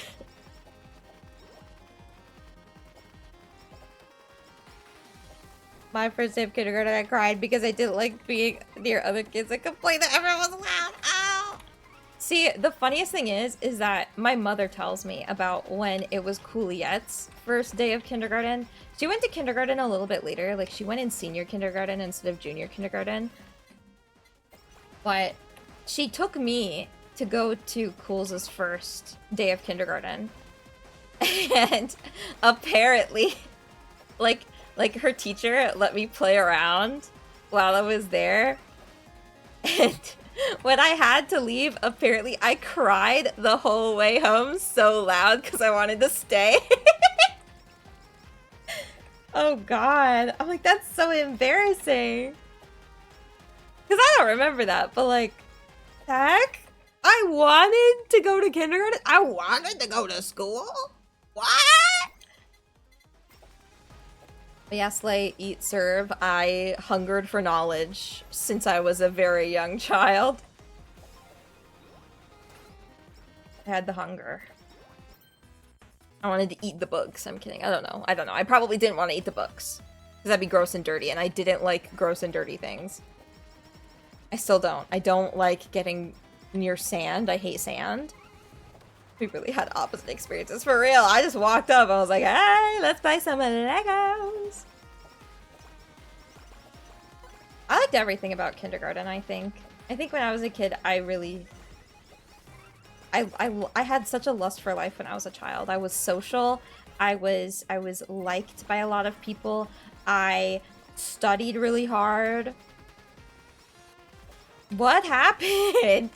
My first day of kindergarten, I cried because I didn't like being near other kids that complained that everyone was loud. Oh! See, the funniest thing is that my mother tells me about when it was Cooleyette's first day of kindergarten. She went to kindergarten a little bit later. Like, she went in senior kindergarten instead of junior kindergarten. But she took me to go to Cool's first day of kindergarten. And apparently, like her teacher let me play around while I was there. And when I had to leave, apparently I cried the whole way home so loud because I wanted to stay. Oh god. I'm like, that's so embarrassing. Because I don't remember that, but like, heck? I wanted to go to kindergarten? I wanted to go to school? What? But yeah, slay, eat, serve. I hungered for knowledge since I was a very young child. I had the hunger. I wanted to eat the books. I'm kidding. I don't know. I probably didn't want to eat the books. Because that'd be gross and dirty, and I didn't like gross and dirty things. I still don't. I don't like getting near sand. I hate sand. We really had opposite experiences, for real. I just walked up, I was like, hey, let's buy some Legos. I liked everything about kindergarten, I think. I think when I was a kid, I really... I had such a lust for life when I was a child. I was social. I was liked by a lot of people. I studied really hard. What happened?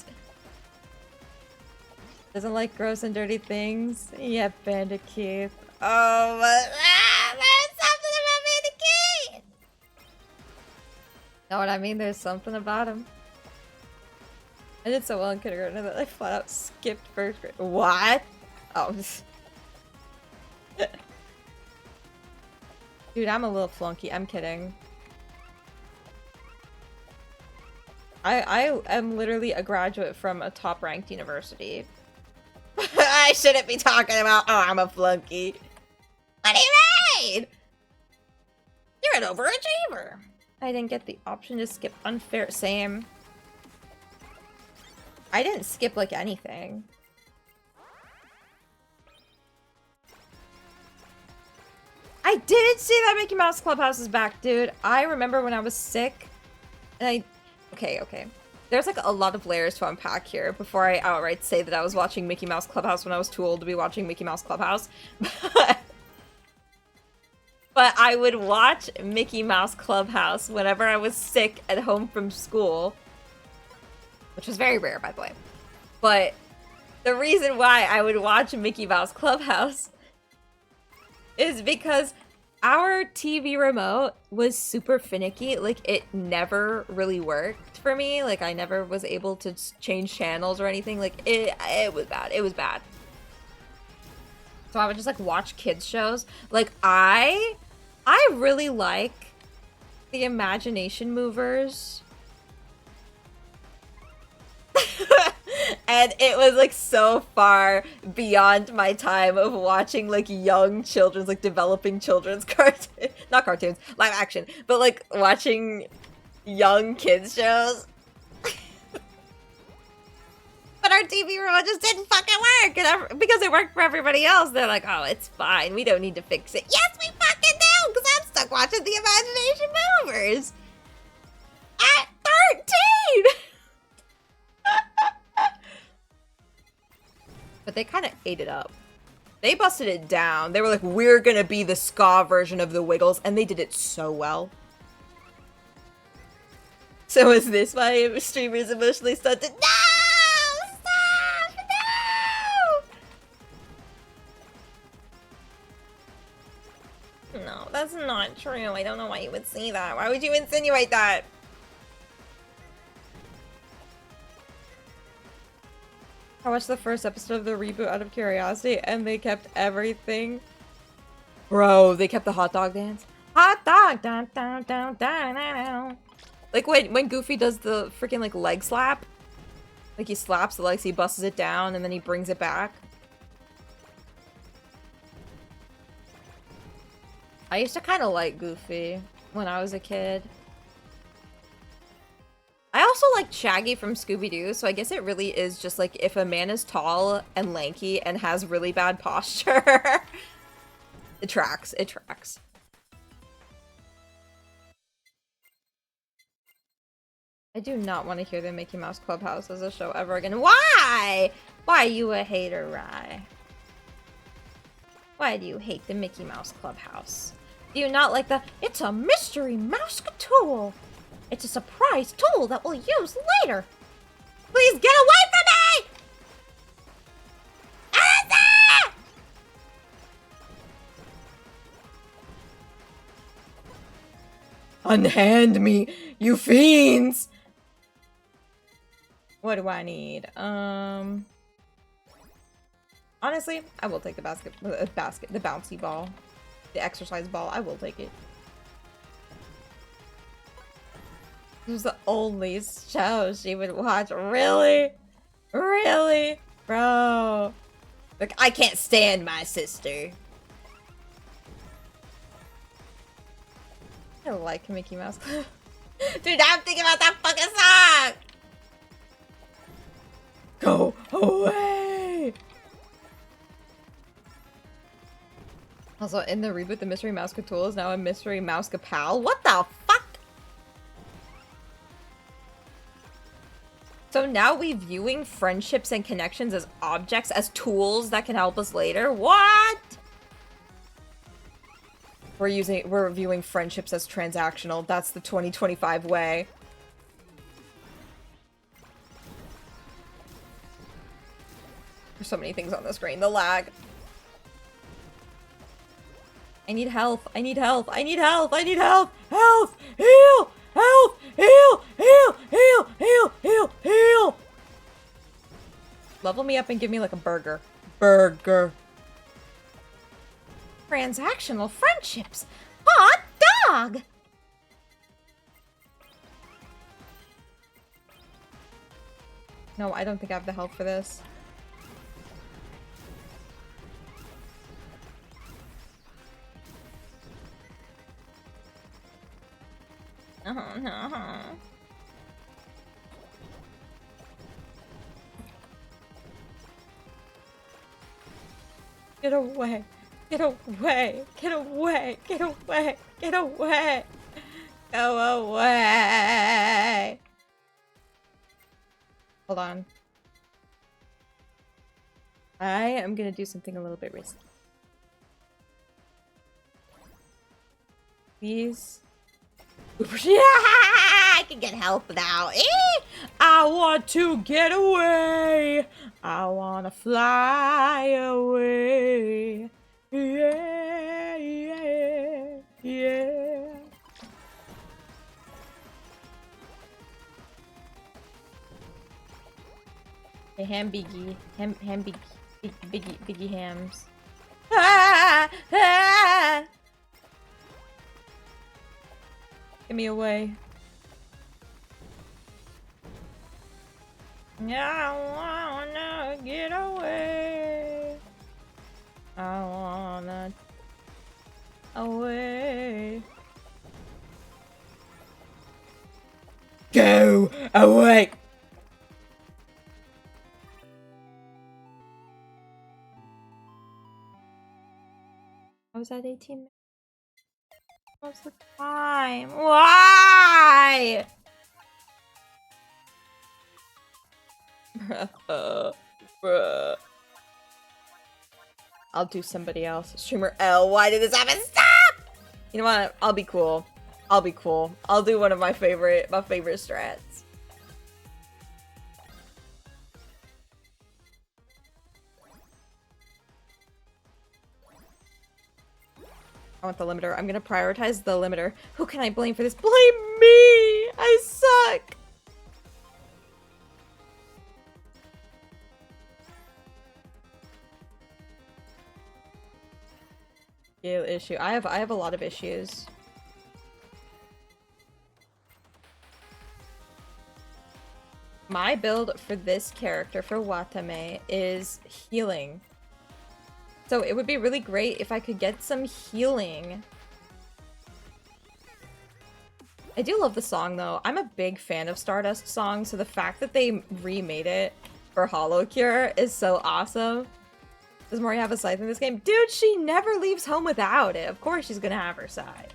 Doesn't like gross and dirty things? Yeah, Bandicoot. Oh, but there's something about Bandicoot! Know what I mean? There's something about him. I did so well in kindergarten that I flat out skipped first grade. What? Oh. Dude, I'm a little flunky. I'm kidding. I am literally a graduate from a top-ranked university. I shouldn't be talking about, oh, I'm a flunky. What do you mean? You're an overachiever. I didn't get the option to skip unfair. Same. I didn't skip like anything. I didn't see that Mickey Mouse Clubhouse is back, dude. I remember when I was sick. And okay. There's like a lot of layers to unpack here before I outright say that I was watching Mickey Mouse Clubhouse when I was too old to be watching Mickey Mouse Clubhouse. But I would watch Mickey Mouse Clubhouse whenever I was sick at home from school. Which was very rare, by the way. But the reason why I would watch Mickey Mouse Clubhouse is because our TV remote was super finicky. Like, it never really worked for me. Like, I never was able to change channels or anything. Like, it was bad. It was bad. So I would just, like, watch kids shows. Like, I really like the Imagination Movers. And it was like so far beyond my time of watching like young children's, like developing children's cartoons, not cartoons, live action, but like watching young kids shows. But our TV remote just didn't fucking work, and because it worked for everybody else, they're like, oh, it's fine, we don't need to fix it. Yes, we fucking do, because I'm stuck watching the Imagination Movers at 13. But they kind of ate it up. They busted it down. They were like, we're gonna be the ska version of the Wiggles, and they did it so well. So is this why streamers emotionally stunted? No! Stop! No! No, that's not true. I don't know why you would say that. Why would you insinuate that? I watched the first episode of the reboot out of curiosity, and they kept everything. Bro, they kept the hot dog dance. Hot dog, down, down, down, down, down. Like when Goofy does the freaking like leg slap, like he slaps the legs, he busts it down, and then he brings it back. I used to kind of like Goofy when I was a kid. I also like Shaggy from Scooby-Doo, so I guess it really is just like if a man is tall and lanky and has really bad posture. It tracks. It tracks. I do not want to hear the Mickey Mouse Clubhouse as a show ever again. Why? Why are you a hater, Rye? Why do you hate the Mickey Mouse Clubhouse? Do you not like the "It's a mystery mouse tool. It's a surprise tool that we'll use later. Please get away from me! Alyssa! Unhand me, you fiends! What do I need? Honestly, I will take the the bouncy ball. The exercise ball, I will take it. This was the only show she would watch. Really? Really? Bro. Like, I can't stand my sister. I like Mickey Mouse. Dude, I'm thinking about that fucking song! Go away! Also, in the reboot, the Mystery Mouse tool is now a Mystery Mouse pal. What the fuck? So now we viewing friendships and connections as objects, as tools that can help us later? What? We're viewing friendships as transactional. That's the 2025 way. There's so many things on the screen. The lag. I need health. I need health. I need health. I need health. Health! Heal! Health! Heal! Heal! Heal! Heal! Heal! Heal! Level me up and give me like a burger. Burger. Transactional friendships. Hot dog! No, I don't think I have the health for this. Get away! Get away! Get away! Get away! Get away! Go away! Hold on. I am gonna do something a little bit risky. Please. Yeah, I can get help now. I want to get away. I want to fly away. Yeah, yeah, yeah. Hey, ham biggie. Ham biggie hams. Ah, ah. Get me away. I wanna get away. I wanna away. Go away. I was at 18 minutes. What's the time? Why? Bruh. I'll do somebody else. Streamer L, why did this happen? Stop! You know what? I'll be cool. I'll be cool. I'll do one of my favorite strats. I want the limiter. I'm gonna prioritize the limiter. Who can I blame for this? Blame me! I suck! Scale issue. I have a lot of issues. My build for this character, for Watame, is healing. So it would be really great if I could get some healing. I do love the song though. I'm a big fan of Stardust songs, so the fact that they remade it for HoloCure is so awesome. Does Mori have a scythe in this game? Dude, she never leaves home without it. Of course she's gonna have her scythe.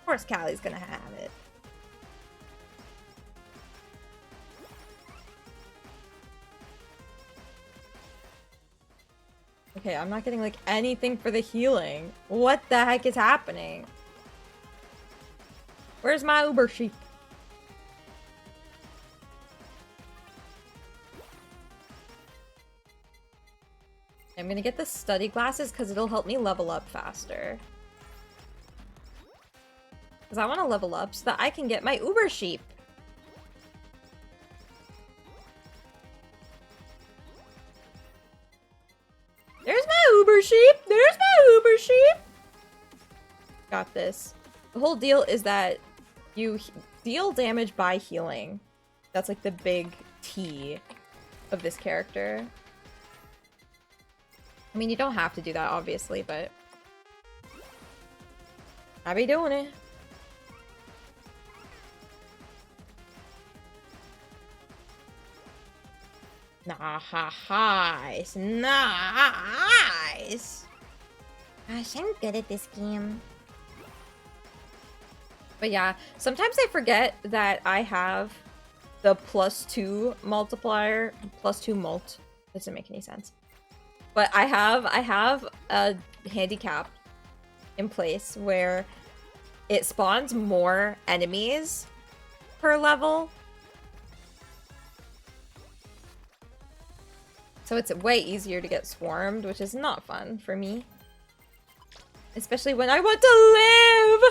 Of course Callie's gonna have it. Okay, I'm not getting like anything for the healing. What the heck is happening? Where's my Uber sheep? I'm gonna get the study glasses because it'll help me level up faster. Because I want to level up so that I can get my Uber sheep. There's my Uber sheep! There's my Uber sheep! Got this. The whole deal is that you deal damage by healing. That's like the big T of this character. I mean, you don't have to do that, obviously, but I be doing it. Nice. Nice. Gosh, I'm good at this game. But yeah, sometimes I forget that I have the +2 multiplier, +2 mult. Doesn't make any sense. But I have a handicap in place where it spawns more enemies per level. So it's way easier to get swarmed, which is not fun for me. Especially when I want to live!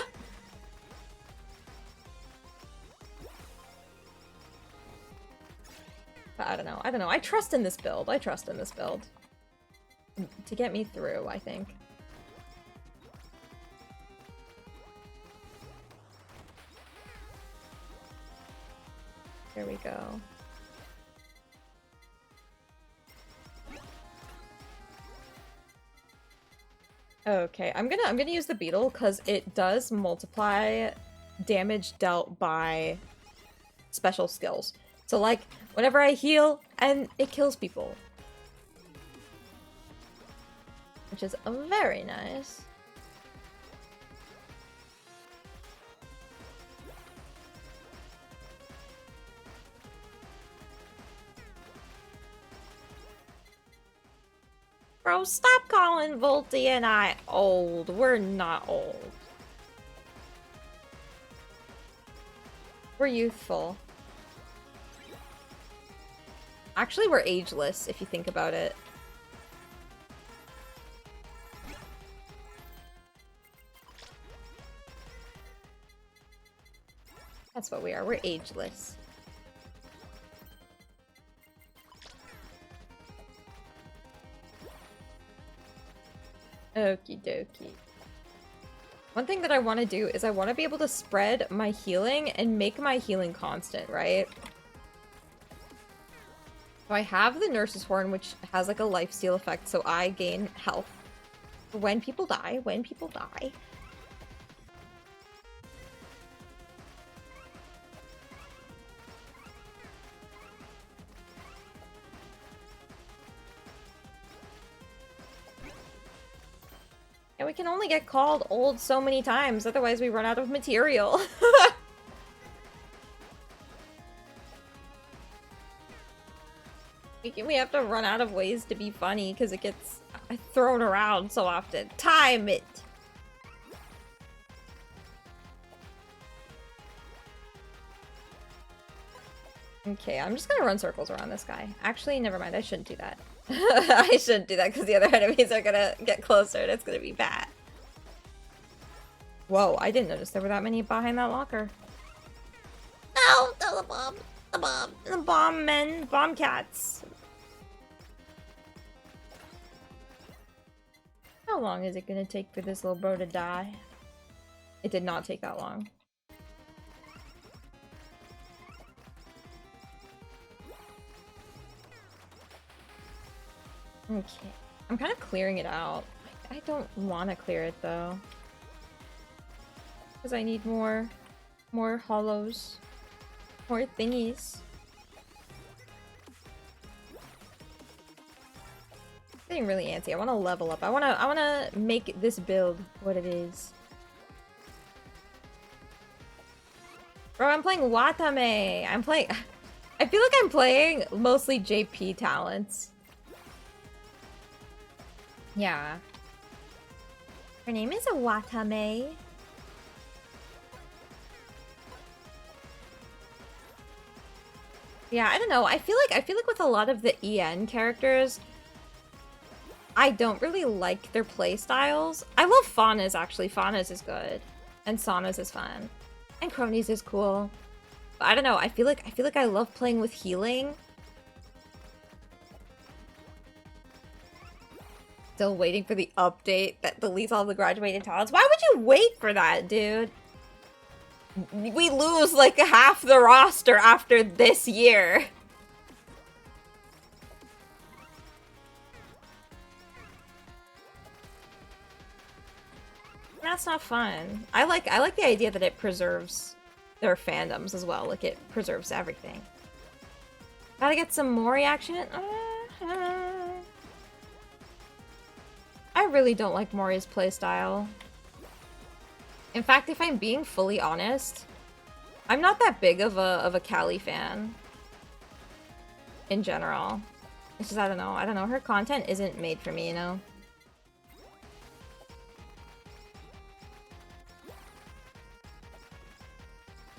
But I don't know. I trust in this build. To get me through, I think. There we go. Okay, I'm gonna use the beetle because it does multiply damage dealt by special skills. So like, whenever I heal, and it kills people. Which is very nice. Bro, stop calling Volty and I old. We're not old. We're youthful. Actually, we're ageless, if you think about it. That's what we are. We're ageless. Okie dokie. One thing that I want to do is I want to be able to spread my healing and make my healing constant, right? So I have the Nurse's Horn, which has like a lifesteal effect, so I gain health when people die, And we can only get called old so many times, otherwise we run out of material. We have to run out of ways to be funny because it gets thrown around so often. Time it! Okay, I'm just gonna run circles around this guy. Actually, never mind, I shouldn't do that. I shouldn't do that because the other enemies are gonna get closer and it's gonna be bad. Whoa, I didn't notice there were that many behind that locker. No, the bomb. The bomb. The bomb men, bomb cats. How long is it gonna take for this little bro to die? It did not take that long. Okay. I'm kind of clearing it out. I don't want to clear it though. Because I need more hollows. More thingies. Getting really antsy. I want to level up. I want to make this build what it is. Bro, I'm playing Watame. I feel like I'm playing mostly JP talents. Yeah. Her name is Watame. Yeah, I don't know. I feel like with a lot of the EN characters, I don't really like their playstyles. I love Fauna's actually. Fauna's is good. And Sauna's is fun. And Cronies is cool. But I don't know. I feel like I love playing with healing. Still waiting for the update that deletes all the graduated talents. Why would you wait for that, dude? We lose like half the roster after this year. That's not fun. I like the idea that it preserves their fandoms as well. Like it preserves everything. Gotta get some more reaction. I really don't like Mori's playstyle. In fact, if I'm being fully honest, I'm not that big of a Callie fan. In general. It's just, I don't know. Her content isn't made for me, you know?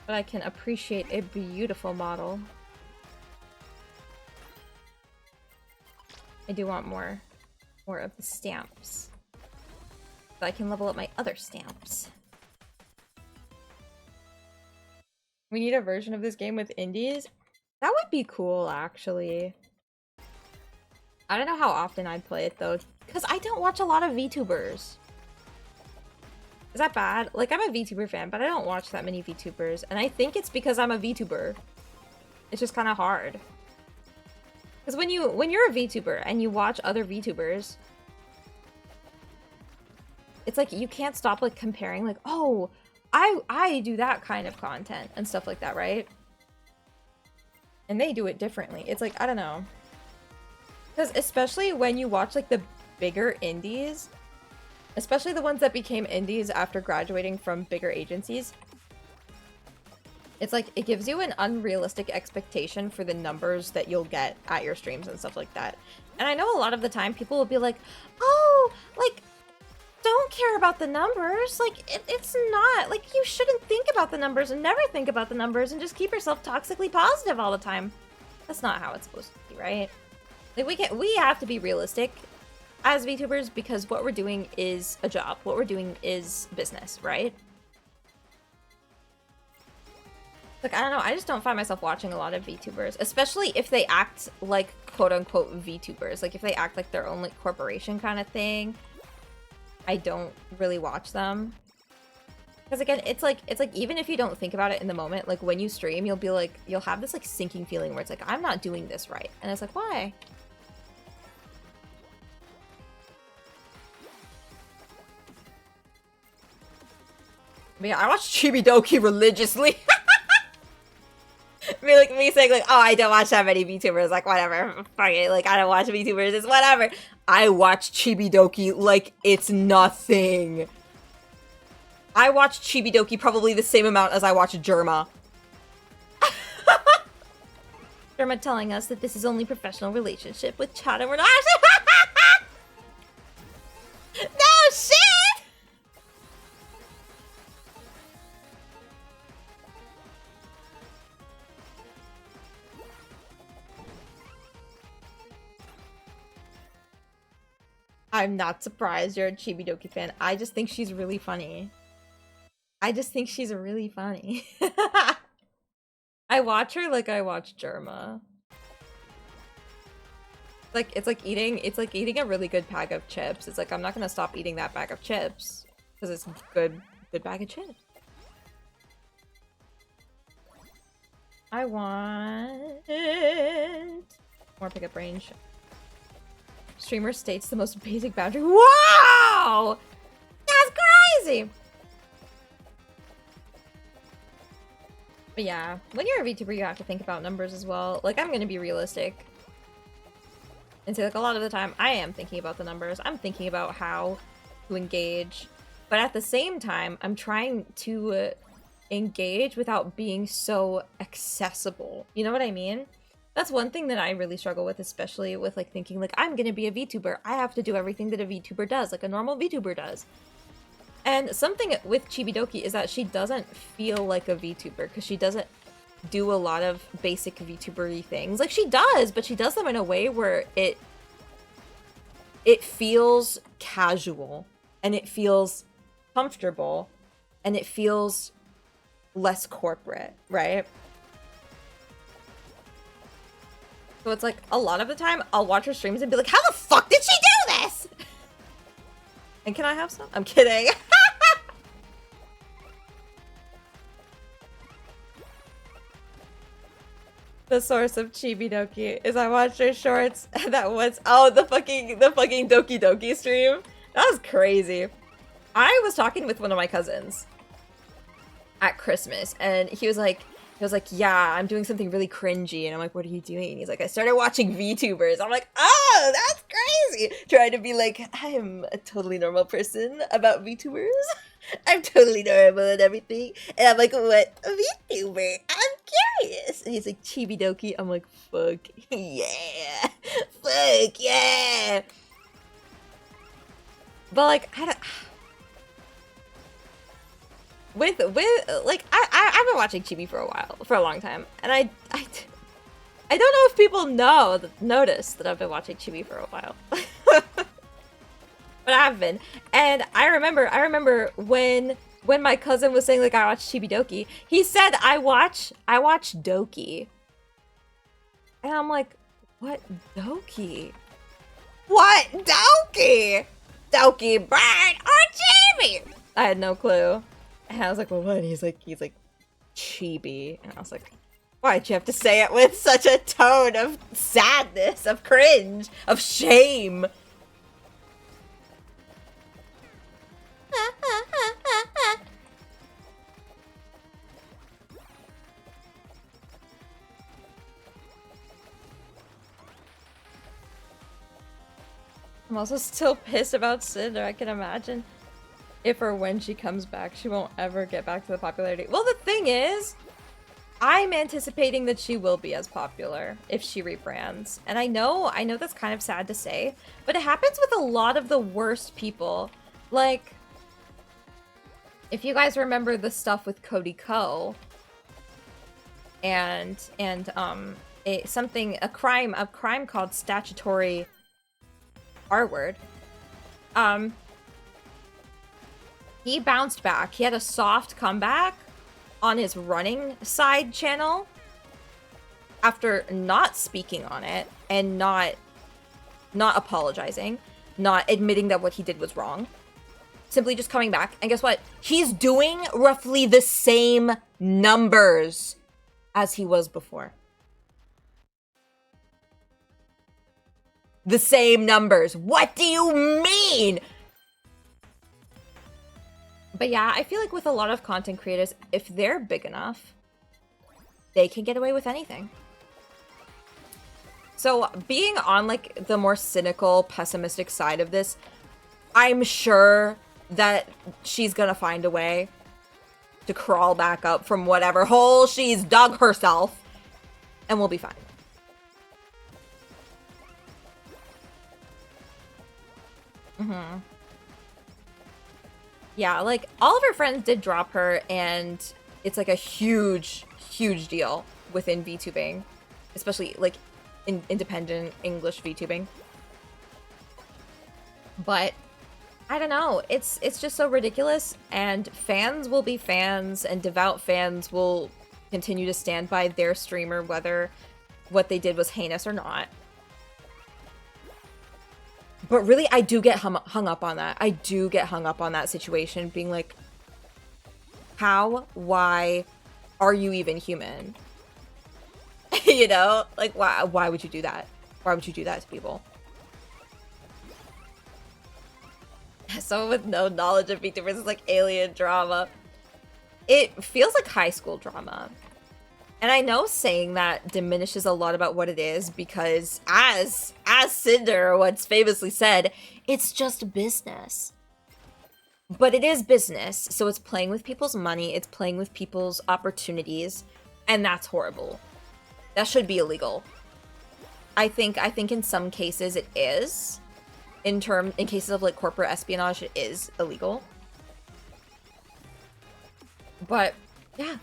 But I can appreciate a beautiful model. I do want more of the stamps. So I can level up my other stamps. We need a version of this game with indies? That would be cool, actually. I don't know how often I'd play it, though, because I don't watch a lot of VTubers. Is that bad? Like, I'm a VTuber fan, but I don't watch that many VTubers, and I think it's because I'm a VTuber. It's just kind of hard. Because when you're a VTuber and you watch other VTubers, it's like you can't stop like comparing like, oh, I do that kind of content and stuff like that, right? And they do it differently. It's like, I don't know. Because especially when you watch like the bigger indies, especially the ones that became indies after graduating from bigger agencies, it's like, it gives you an unrealistic expectation for the numbers that you'll get at your streams and stuff like that. And I know a lot of the time people will be like, oh, like, don't care about the numbers. Like, it's not, like, you shouldn't think about the numbers and never think about the numbers and just keep yourself toxically positive all the time. That's not how it's supposed to be, right? Like, we have to be realistic as VTubers because what we're doing is a job. What we're doing is business, right? Like, I don't know, I just don't find myself watching a lot of VTubers, especially if they act like quote-unquote VTubers. Like, if they act like their own, like, corporation kind of thing, I don't really watch them. Because again, it's like, even if you don't think about it in the moment, like, when you stream, you'll be like, you'll have this, like, sinking feeling where it's like, I'm not doing this right. And it's like, why? But yeah, I watch Chibi religiously. Me saying like, oh, I don't watch that many VTubers, like, whatever, fuck it, like, I don't watch VTubers, it's whatever. I watch Chibi like it's nothing. I watch Chibi probably the same amount as I watch Germa. Germa telling us that this is only professional relationship with Chad and we're not. No shit! I'm not surprised you're a Chibi fan. I just think she's really funny. I just think she's really funny. I watch her like I watch Germa. Like, it's like eating a really good bag of chips. It's like, I'm not gonna stop eating that bag of chips because it's good bag of chips. I want more pickup range. Streamer states the most basic boundary. Wow! That's crazy! But yeah, when you're a VTuber, you have to think about numbers as well. Like, I'm gonna be realistic. And say, like, a lot of the time, I am thinking about the numbers. I'm thinking about how to engage. But at the same time, I'm trying to engage without being so accessible. You know what I mean? That's one thing that I really struggle with, especially with, like, thinking, like, I'm gonna be a VTuber. I have to do everything that a VTuber does, like a normal VTuber does. And something with Chibi is that she doesn't feel like a VTuber, because she doesn't do a lot of basic VTuber-y things. Like, she does, but she does them in a way where it feels casual, and it feels comfortable, and it feels less corporate, right? So it's like, a lot of the time, I'll watch her streams and be like, how the fuck did she do this? And can I have some? I'm kidding. The source of Chibi is I watched her shorts that was, oh, the fucking Doki Doki stream. That was crazy. I was talking with one of my cousins at Christmas, and he was like, yeah, I'm doing something really cringy. And I'm like, what are you doing? He's like, I started watching VTubers. I'm like, oh, that's crazy. Trying to be like, I'm a totally normal person about VTubers. I'm totally normal and everything. And I'm like, what? A VTuber? I'm curious. And he's like, Chibi. I'm like, fuck yeah. Fuck yeah. But like, I don't... With like, I've been watching Chibi for a long time, and I don't know if people notice that I've been watching Chibi for a while, but I have been. And I remember when my cousin was saying like I watch Chibi he said I watch Doki, and I'm like, what Doki? What Doki? Doki Bird or Chibi? I had no clue. And I was like, well, what? He's like, Chibi. And I was like, why'd you have to say it with such a tone of sadness, of cringe, of shame? I'm also still pissed about Cinder. I can imagine if or when she comes back, she won't ever get back to the popularity. Well, the thing is, I'm anticipating that she will be as popular if she rebrands. And I know that's kind of sad to say, but it happens with a lot of the worst people. Like, if you guys remember the stuff with Cody Ko and a crime called statutory R-word. He bounced back. He had a soft comeback on his running side channel after not speaking on it and not apologizing, not admitting that what he did was wrong. Simply just coming back. And guess what? He's doing roughly the same numbers as he was before. The same numbers. What do you mean? But yeah, I feel like with a lot of content creators, if they're big enough, they can get away with anything. So being on like the more cynical, pessimistic side of this, I'm sure that she's gonna find a way to crawl back up from whatever hole she's dug herself, and we'll be fine. Mm-hmm. Yeah, like, all of her friends did drop her, and it's, like, a huge, huge deal within VTubing. Especially, like, in independent English VTubing. But, I don't know. It's just so ridiculous, and fans will be fans, and devout fans will continue to stand by their streamer, whether what they did was heinous or not. But really, I do get hung up on that. I do get hung up on that situation, being like, how? Why are you even human? You know? Like, why would you do that? Why would you do that to people? Someone with no knowledge of VTubers is like alien drama. It feels like high school drama. And I know saying that diminishes a lot about what it is because as Cinder once famously said, it's just business. But it is business, so it's playing with people's money, it's playing with people's opportunities, and that's horrible. That should be illegal. I think in some cases it is. In cases of like corporate espionage, it is illegal. But yeah.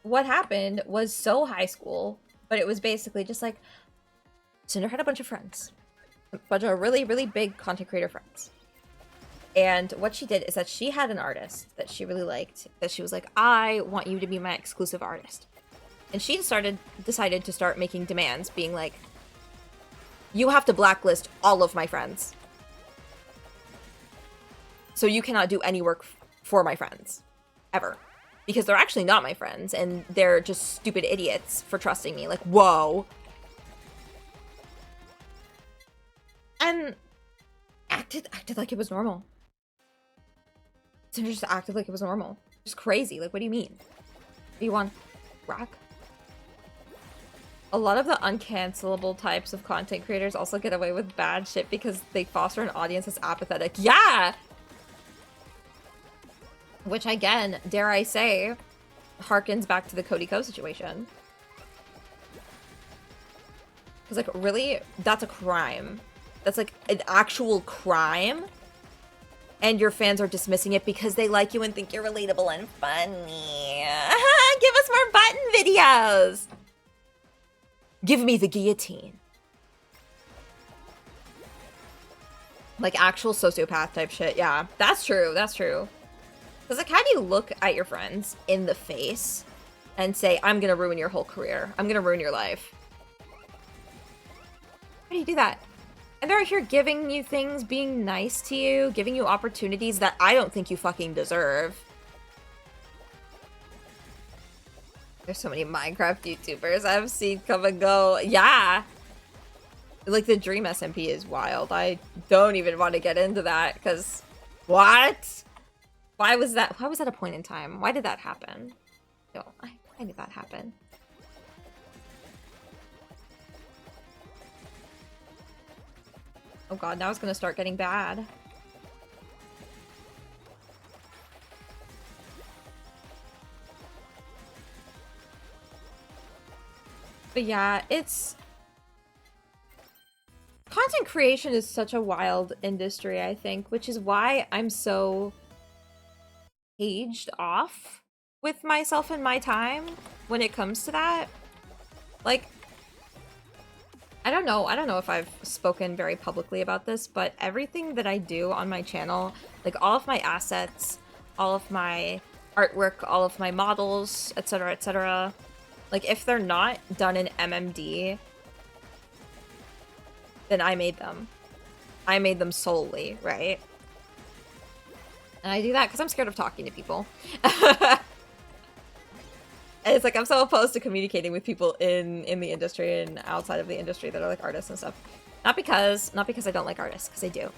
What happened was so high school, but it was basically just like Cinder had a bunch of friends. A bunch of really, really big content creator friends. And what she did is that she had an artist that she really liked, that she was like, I want you to be my exclusive artist. And she decided to start making demands, being like, you have to blacklist all of my friends. So you cannot do any work for my friends. Ever. Because they're actually not my friends, and they're just stupid idiots for trusting me. Like, whoa. And acted like it was normal. Cinder just acted like it was normal. Just crazy. Like, what do you mean? Do you want rock? A lot of the uncancelable types of content creators also get away with bad shit because they foster an audience that's apathetic. Yeah! Which, again, dare I say, harkens back to the Cody Ko situation. Because, like, really? That's a crime. That's, like, an actual crime. And your fans are dismissing it because they like you and think you're relatable and funny. Give us more button videos! Give me the guillotine. Like, actual sociopath type shit. Yeah, that's true. That's true. Because, like, how do you look at your friends in the face and say, I'm gonna ruin your whole career. I'm gonna ruin your life. How do you do that? And they're here giving you things, being nice to you, giving you opportunities that I don't think you fucking deserve. There's so many Minecraft YouTubers I've seen come and go. Yeah! Like, the Dream SMP is wild. I don't even want to get into that, because... What? Why was that a point in time? Why did that happen? No, why did that happen? Oh god, now it's gonna start getting bad. But yeah, it's... Content creation is such a wild industry, I think, which is why I'm so caged off with myself and my time when it comes to that. Like, I don't know if I've spoken very publicly about this, but everything that I do on my channel, like all of my assets, all of my artwork, all of my models, etc., like if they're not done in MMD, then I made them. I made them solely, right? And I do that because I'm scared of talking to people. And it's like I'm so opposed to communicating with people in the industry and outside of the industry that are like artists and stuff. Not because I don't like artists, because I do.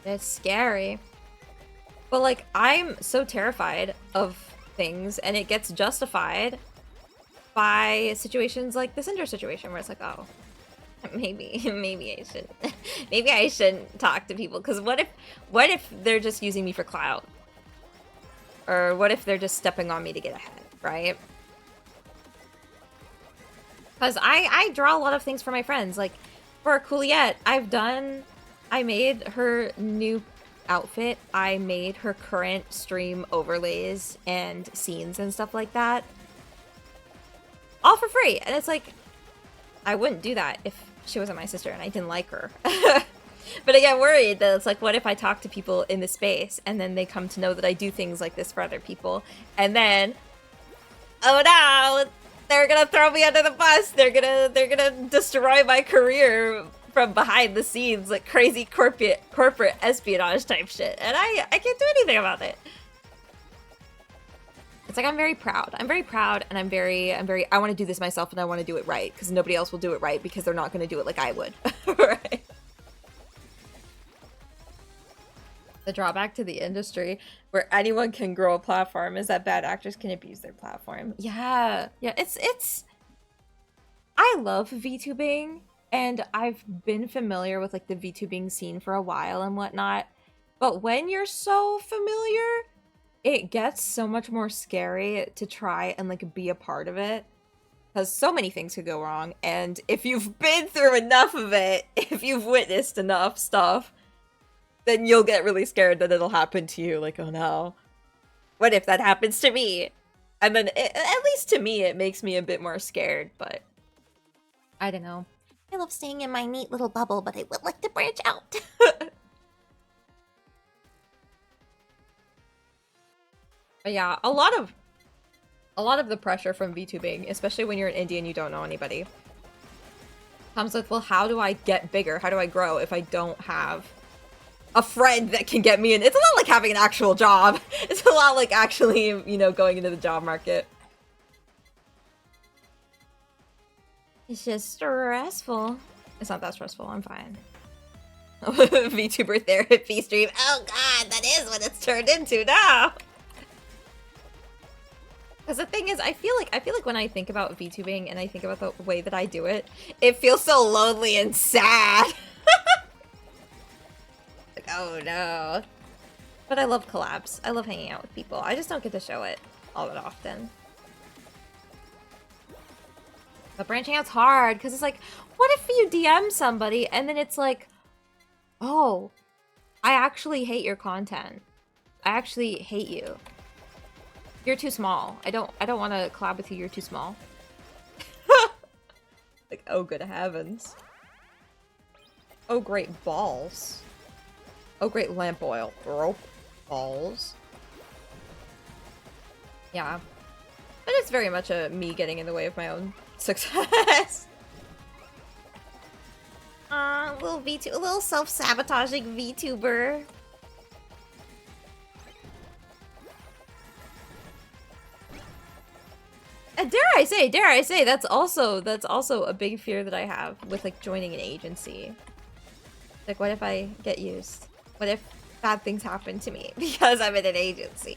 It's scary. But like I'm so terrified of things, and it gets justified by situations like the Cinder situation where it's like, oh, maybe I shouldn't talk to people, because what if they're just using me for clout? Or what if they're just stepping on me to get ahead, right? Because I draw a lot of things for my friends. Like, for Cooliette, I made her new outfit. I made her current stream overlays and scenes and stuff like that. All for free. And it's like, I wouldn't do that if she wasn't my sister and I didn't like her. But I get worried that it's like, what if I talk to people in the space and then they come to know that I do things like this for other people, and then, oh no, they're gonna throw me under the bus. They're gonna destroy my career from behind the scenes, like crazy corporate espionage type shit, and I can't do anything about it. It's like I'm very proud, and I want to do this myself, and I want to do it right, because nobody else will do it right because they're not going to do it like I would. Right? The drawback to the industry where anyone can grow a platform is that bad actors can abuse their platform. Yeah, it's I love VTubing, and I've been familiar with like the VTubing scene for a while and whatnot, but when you're so familiar, it gets so much more scary to try and like be a part of it, because so many things could go wrong, and if you've been through enough of it, if you've witnessed enough stuff, then you'll get really scared that it'll happen to you. Like, oh no, what if that happens to me? And then at least to me, it makes me a bit more scared, but I don't know. I love staying in my neat little bubble, but I would like to branch out. But yeah, a lot of the pressure from VTubing, especially when you're an indie and you don't know anybody, comes with, well, how do I get bigger? How do I grow if I don't have a friend that can get me in? It's a lot like having an actual job. It's a lot like actually, you know, going into the job market. It's just stressful. It's not that stressful. I'm fine. VTuber therapy stream. Oh god, that is what it's turned into now. Because the thing is, I feel like when I think about VTubing and I think about the way that I do it, it feels so lonely and sad. Like, oh no. But I love collabs. I love hanging out with people. I just don't get to show it all that often. But branching out's hard, because it's like, what if you DM somebody and then it's like, oh, I actually hate your content. I actually hate you. You're too small. I don't want to collab with you. You're too small. Like, oh good heavens. Oh great balls. Oh great lamp oil. Bro. Balls. Yeah. But it's very much a me getting in the way of my own success. A little self-sabotaging VTuber. And dare I say, that's also a big fear that I have with like joining an agency. Like, what if I get used? What if bad things happen to me because I'm in an agency?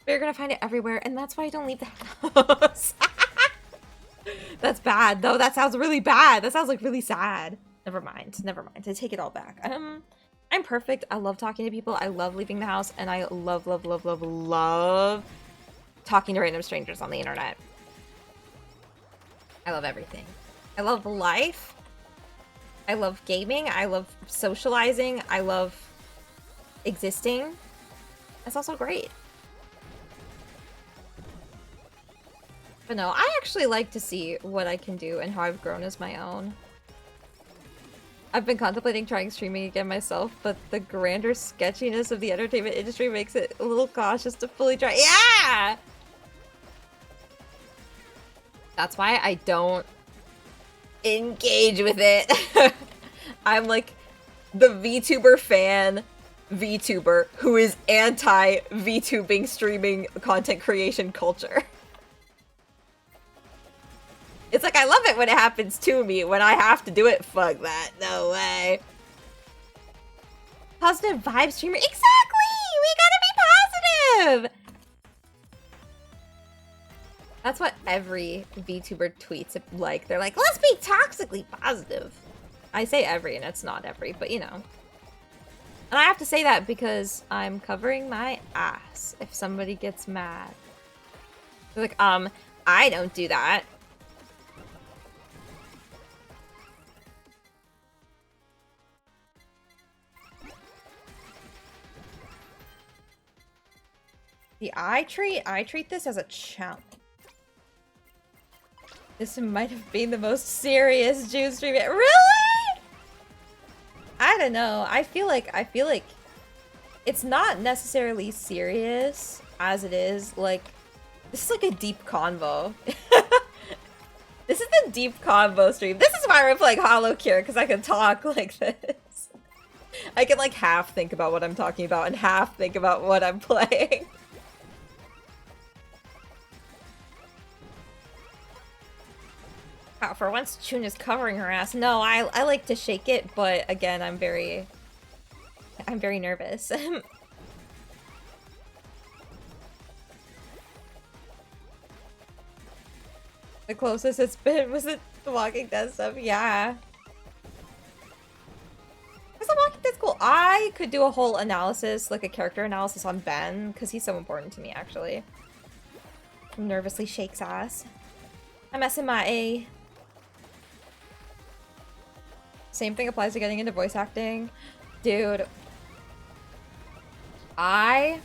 But you're gonna find it everywhere, and that's why I don't leave the house. That's bad, though. That sounds really bad. That sounds like really sad. Never mind. Never mind. I take it all back. I'm perfect. I love talking to people. I love leaving the house, and I love, love, love, love, love talking to random strangers on the internet. I love everything. I love life. I love gaming. I love socializing. I love existing. That's also great. But no, I actually like to see what I can do and how I've grown as my own. I've been contemplating trying streaming again myself, but the grander sketchiness of the entertainment industry makes it a little cautious to fully try. Yeah! That's why I don't engage with it. I'm like the VTuber fan VTuber who is anti-VTubing streaming content creation culture. It's like, I love it when it happens to me. When I have to do it, fuck that. No way. Positive vibe streamer. Exactly! We gotta be positive! That's what every VTuber tweets like. They're like, let's be toxically positive. I say every, and it's not every, but you know. And I have to say that because I'm covering my ass if somebody gets mad. They're like, I don't do that. See, I treat this as a challenge. This might have been the most serious June stream. Really? I don't know. I feel like it's not necessarily serious as it is. Like, this is like a deep convo. This is the deep convo stream. This is why we're playing HoloCure, because I can talk like this. I can like half think about what I'm talking about and half think about what I'm playing. For once, Chun is covering her ass. No, I like to shake it, but again, I'm very nervous. The closest it's been was it the Walking Dead stuff. Yeah. Because the Walking Dead's cool. I could do a whole analysis, like a character analysis on Ben, because he's so important to me, actually. Nervously shakes ass. I'm SMA. Same thing applies to getting into voice acting. Dude, I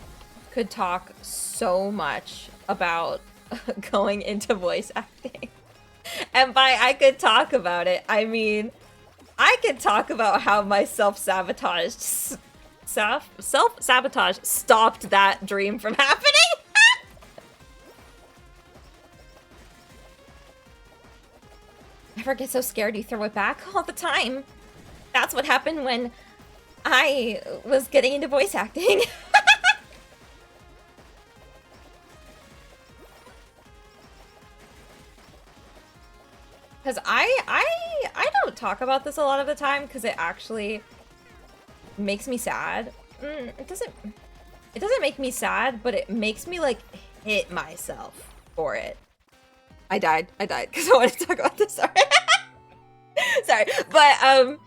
could talk so much about going into voice acting. And by I could talk about it, I mean, I could talk about how my self-sabotage stopped that dream from happening. Never get so scared you throw it back all the time. That's what happened when I was getting into voice acting. Because I don't talk about this a lot of the time because it actually makes me sad. It doesn't make me sad, but it makes me like hit myself for it. I died because I wanted to talk about this. Sorry. Sorry, but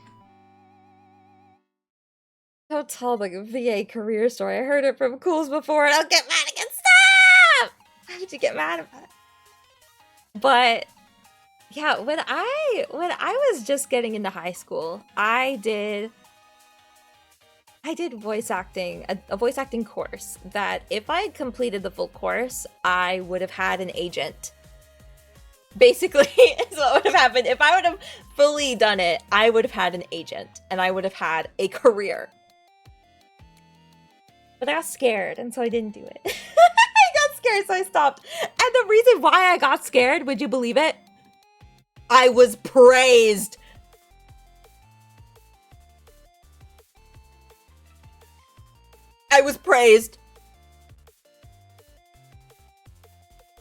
don't tell the VA career story. I heard it from Cools before, and I'll get mad again. Stop! Why did you get mad about it? But yeah, when I was just getting into high school, I did voice acting, a voice acting course that if I had completed the full course, I would have had an agent. Basically, is what would have happened. If I would have fully done it, I would have had an agent, and I would have had a career. But I got scared, and so I didn't do it. I got scared, so I stopped. And the reason why I got scared, would you believe it? I was praised. I was praised.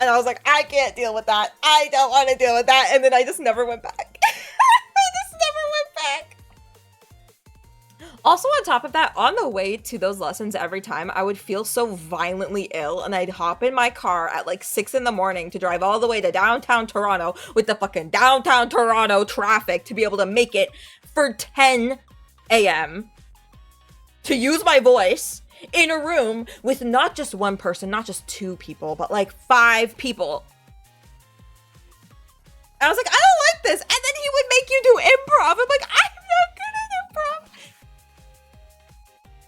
And I was like, I can't deal with that. I don't want to deal with that. And then I just never went back. I just never went back. Also, on top of that, on the way to those lessons every time, I would feel so violently ill, and I'd hop in my car at like 6 in the morning to drive all the way to downtown Toronto with the fucking downtown Toronto traffic to be able to make it for 10 a.m. to use my voice in a room with not just one person, not just 2 people, but like 5 people. I was like, I don't like this. And then he would make you do improv. I'm like, I'm not good at improv.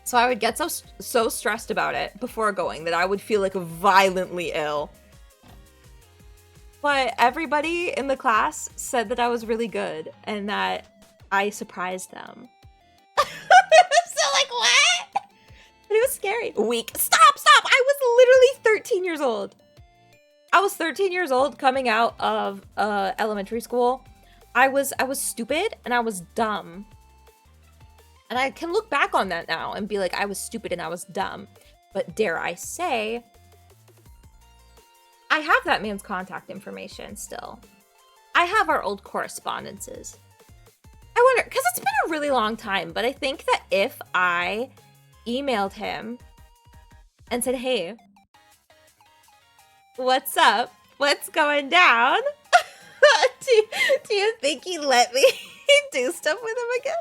So I would get so stressed about it before going that I would feel like violently ill. But everybody in the class said that I was really good and that I surprised them. So like what? But it was scary. Weak. Stop! I was literally 13 years old. I was 13 years old coming out of elementary school. I was stupid and I was dumb. And I can look back on that now and be like, I was stupid and I was dumb. But dare I say, I have that man's contact information still. I have our old correspondences. I wonder, because it's been a really long time, but I think that if I emailed him and said, hey, what's up? What's going down? do you think he'd let me do stuff with him again?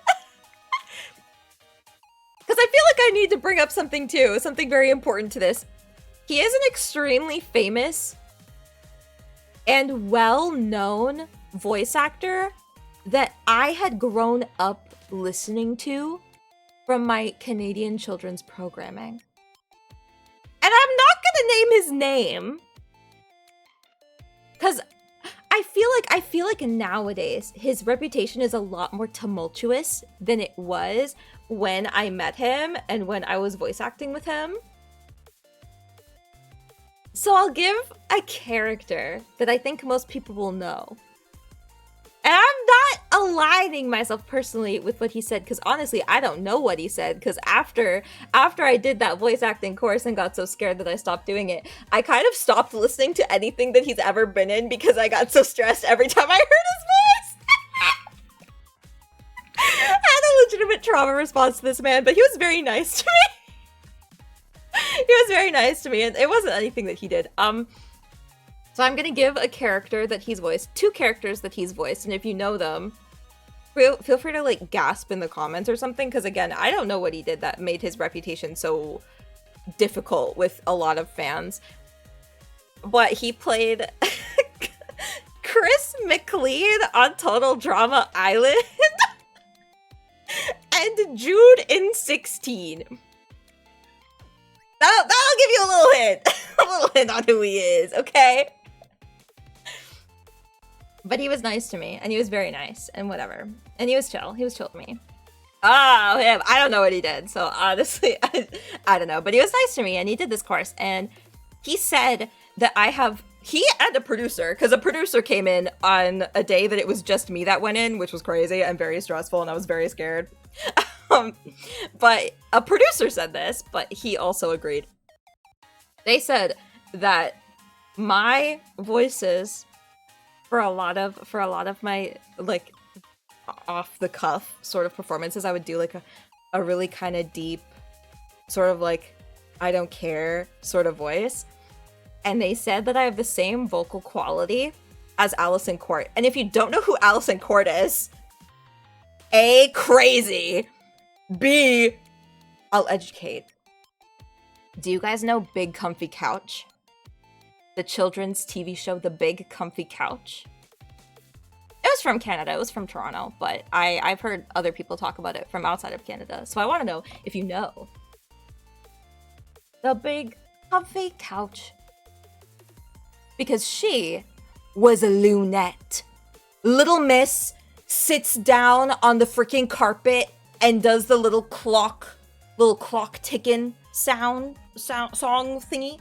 Because I feel like I need to bring up something too, something very important to this. He is an extremely famous and well-known voice actor that I had grown up listening to from my Canadian children's programming. And I'm not gonna name his name, because I feel like nowadays his reputation is a lot more tumultuous than it was when I met him and when I was voice acting with him. So I'll give a character that I think most people will know. And I'm not aligning myself personally with what he said, because honestly, I don't know what he said, because after I did that voice acting course and got so scared that I stopped doing it, I kind of stopped listening to anything that he's ever been in because I got so stressed every time I heard his voice. I had a legitimate trauma response to this man, but he was very nice to me. He was very nice to me, and it wasn't anything that he did. So I'm gonna give a character that he's voiced, 2 characters that he's voiced, and if you know them, feel free to like gasp in the comments or something, because again, I don't know what he did that made his reputation so difficult with a lot of fans. But he played Chris McLean on Total Drama Island and Jude in 16. That'll give you a little hint. A little hint on who he is, okay? But he was nice to me, and he was very nice, and whatever. And he was chill. He was chill to me. Oh, him. I don't know what he did, so honestly, I don't know. But he was nice to me, and he did this course, and he said that he and a producer, because a producer came in on a day that it was just me that went in, which was crazy and very stressful, and I was very scared. But a producer said this, but he also agreed. They said that my voices for a lot of my like off the cuff sort of performances, I would do like a really kind of deep sort of like I don't care sort of voice. And they said that I have the same vocal quality as Alison Court. And if you don't know who Alison Court is, A, crazy, B, I'll educate. Do you guys know Big Comfy Couch? The children's TV show, The Big Comfy Couch? It was from Canada, it was from Toronto, but I've heard other people talk about it from outside of Canada. So I want to know if you know. The Big Comfy Couch. Because she was a lunette. Little Miss sits down on the freaking carpet and does the little clock ticking song thingy.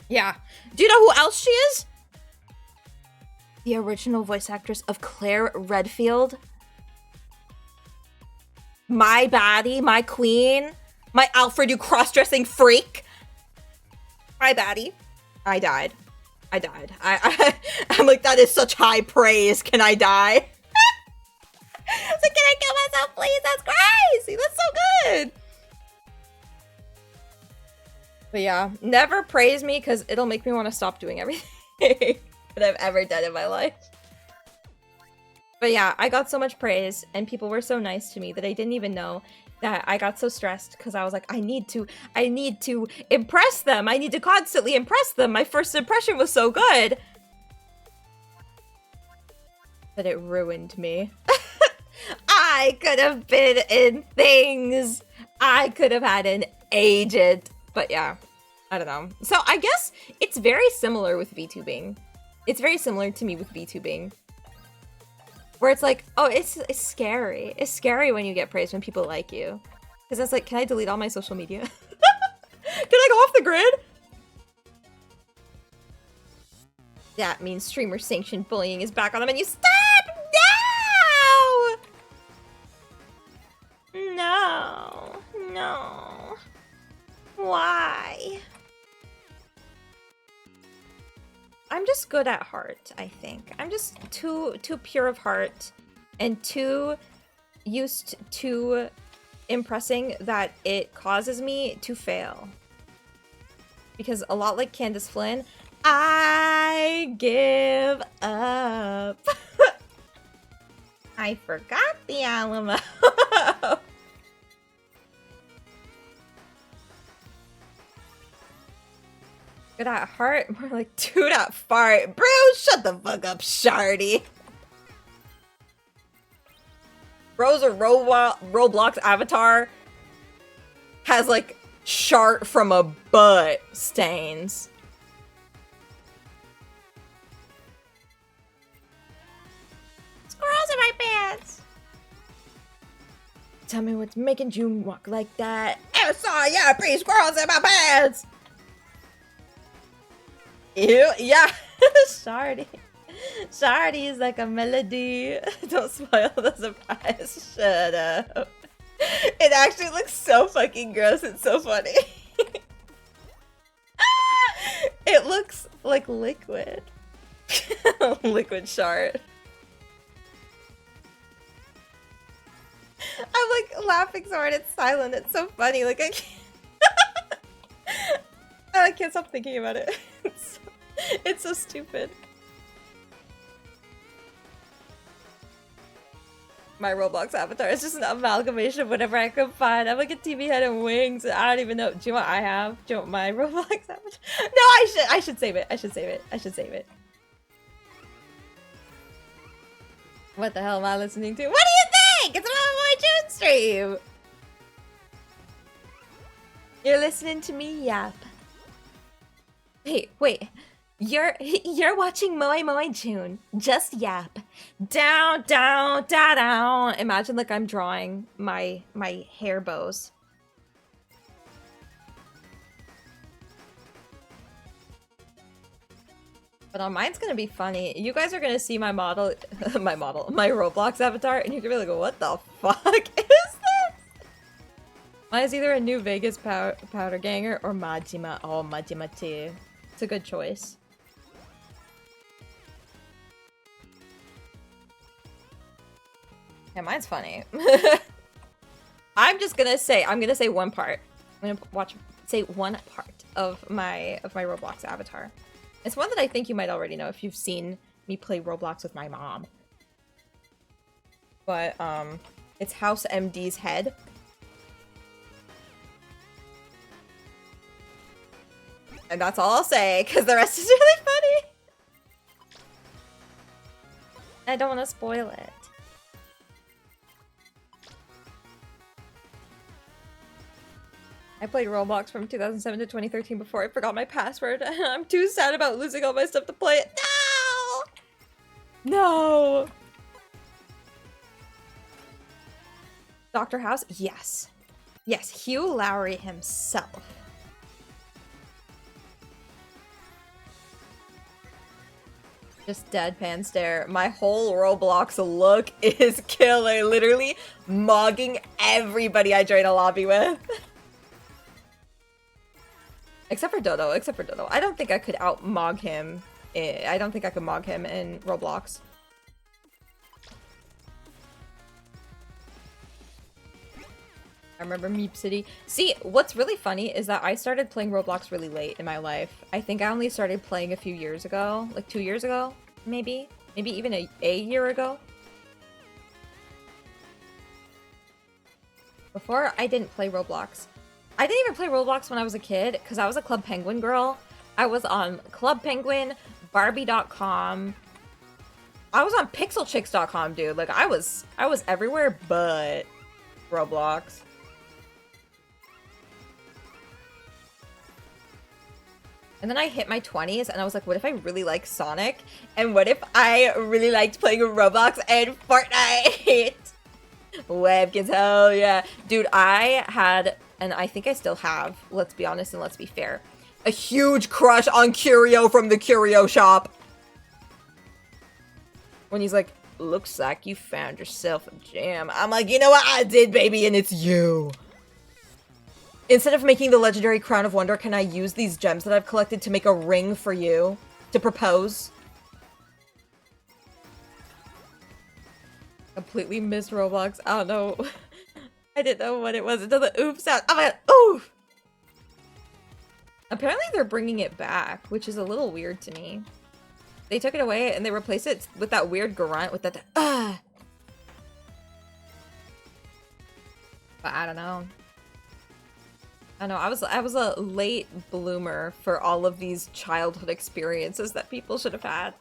Yeah. Do you know who else she is? The original voice actress of Claire Redfield. My baddie, my queen, my Alfred, you cross-dressing freak. My baddie. I died. I'm like, that is such high praise. Can I die? I was like, can I kill myself, please? That's crazy. That's so good. But yeah, never praise me because it'll make me want to stop doing everything that I've ever done in my life. But yeah, I got so much praise and people were so nice to me that I didn't even know that I got so stressed because I was like, I need to impress them. I need to constantly impress them. My first impression was so good. But it ruined me. I could have been in things. I could have had an agent. But yeah, I don't know. So I guess it's very similar with VTubing. It's very similar to me with VTubing. Where it's like, oh, it's scary. It's scary when you get praised when people like you. Because it's like, can I delete all my social media? Can I go off the grid? That means streamer sanctioned bullying is back on the menu. Stop! No! No. No. Why? I'm just good at heart, I think. I'm just too pure of heart and too used to impressing that it causes me to fail. Because a lot like Candace Flynn, I give up. I forgot the LMAO. Good at heart, more like dude at fart. Bro, shut the fuck up, Shardy. Bro's a Roblox avatar has like shart from a butt stains. Squirrels in my pants. Tell me what's making June walk like that. I saw ya, pretty squirrels in my pants. Ew, yeah. Shardy. Shardy is like a melody. Don't spoil the surprise. Shut up. It actually looks so fucking gross. It's so funny. It looks like liquid. Liquid shard. I'm like laughing so hard it's silent. It's so funny. Like I can't stop thinking about it. It's so stupid. My Roblox avatar is just an amalgamation of whatever I could find. I'm like a TV head and wings. I don't even know. Do you know what I have? Do you know what my Roblox avatar? No, I should save it. I should save it. I should save it. What the hell am I listening to? What do you think? It's a moemoeJun stream. You're listening to me yap. Wait. You're watching moemoeJun. Just yap. Down, down, da down. Imagine like I'm drawing my hair bows. But mine's gonna be funny. You guys are gonna see my model, my Roblox avatar, and you're gonna be like, what the fuck is this? Mine is either a new Vegas powder ganger or Majima. Oh, Majima too. It's a good choice. Yeah, mine's funny. I'm gonna say one part. I'm gonna say one part of my Roblox avatar. It's one that I think you might already know if you've seen me play Roblox with my mom. But it's House MD's head. And that's all I'll say, because the rest is really funny. I don't want to spoil it. I played Roblox from 2007 to 2013 before I forgot my password. I'm too sad about losing all my stuff to play it. No! No! Dr. House? Yes. Yes, Hugh Lowry himself. Just deadpan stare. My whole Roblox look is killer. Literally mogging everybody I join a lobby with. Except for Dodo. I don't think I could out-mog him. I don't think I could mog him in Roblox. I remember Meep City. See, what's really funny is that I started playing Roblox really late in my life. I think I only started playing a few years ago. Like 2 years ago, maybe? Maybe even a year ago? Before, I didn't play Roblox. I didn't even play Roblox when I was a kid, because I was a Club Penguin girl. I was on Club Penguin, Barbie.com. I was on PixelChicks.com, dude. Like, I was everywhere but Roblox. And then I hit my 20s, and I was like, what if I really like Sonic? And what if I really liked playing Roblox and Fortnite? Webkins, hell yeah. Dude, I had, and I think I still have, let's be honest and let's be fair, a huge crush on Curio from the Curio shop. When he's like, looks like you found yourself a jam. I'm like, you know what? I did, baby, and it's you. Instead of making the legendary Crown of Wonder, can I use these gems that I've collected to make a ring for you? To propose? Completely missed Roblox. I don't know. I didn't know what it was until the oof sound. Oh my god, oof! Apparently they're bringing it back, which is a little weird to me. They took it away and they replaced it with that weird grunt with that But I don't know. I know, I was a late bloomer for all of these childhood experiences that people should have had.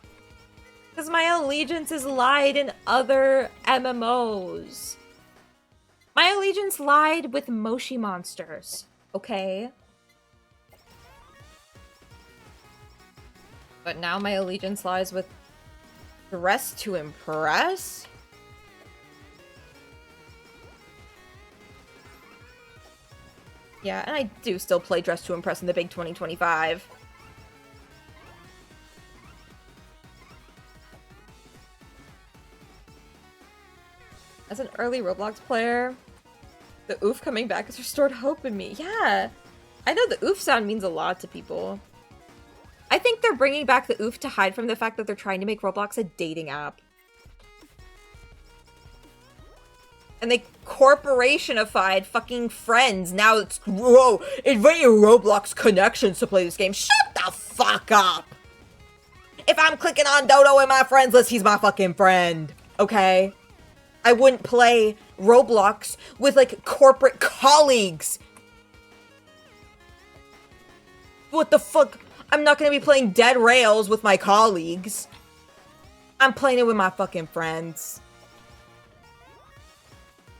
Because my allegiances lied in other MMOs. My allegiance lied with Moshi monsters, okay? But now my allegiance lies with Dress to Impress? Yeah, and I do still play Dress to Impress in the big 2025. As an early Roblox player, the oof coming back has restored hope in me. Yeah, I know the oof sound means a lot to people. I think they're bringing back the oof to hide from the fact that they're trying to make Roblox a dating app. And they corporationified fucking friends. Now it's, whoa, invite your Roblox connections to play this game. Shut the fuck up! If I'm clicking on Dodo in my friends list, he's my fucking friend. Okay? I wouldn't play Roblox with, like, corporate colleagues. What the fuck? I'm not gonna be playing Dead Rails with my colleagues. I'm playing it with my fucking friends.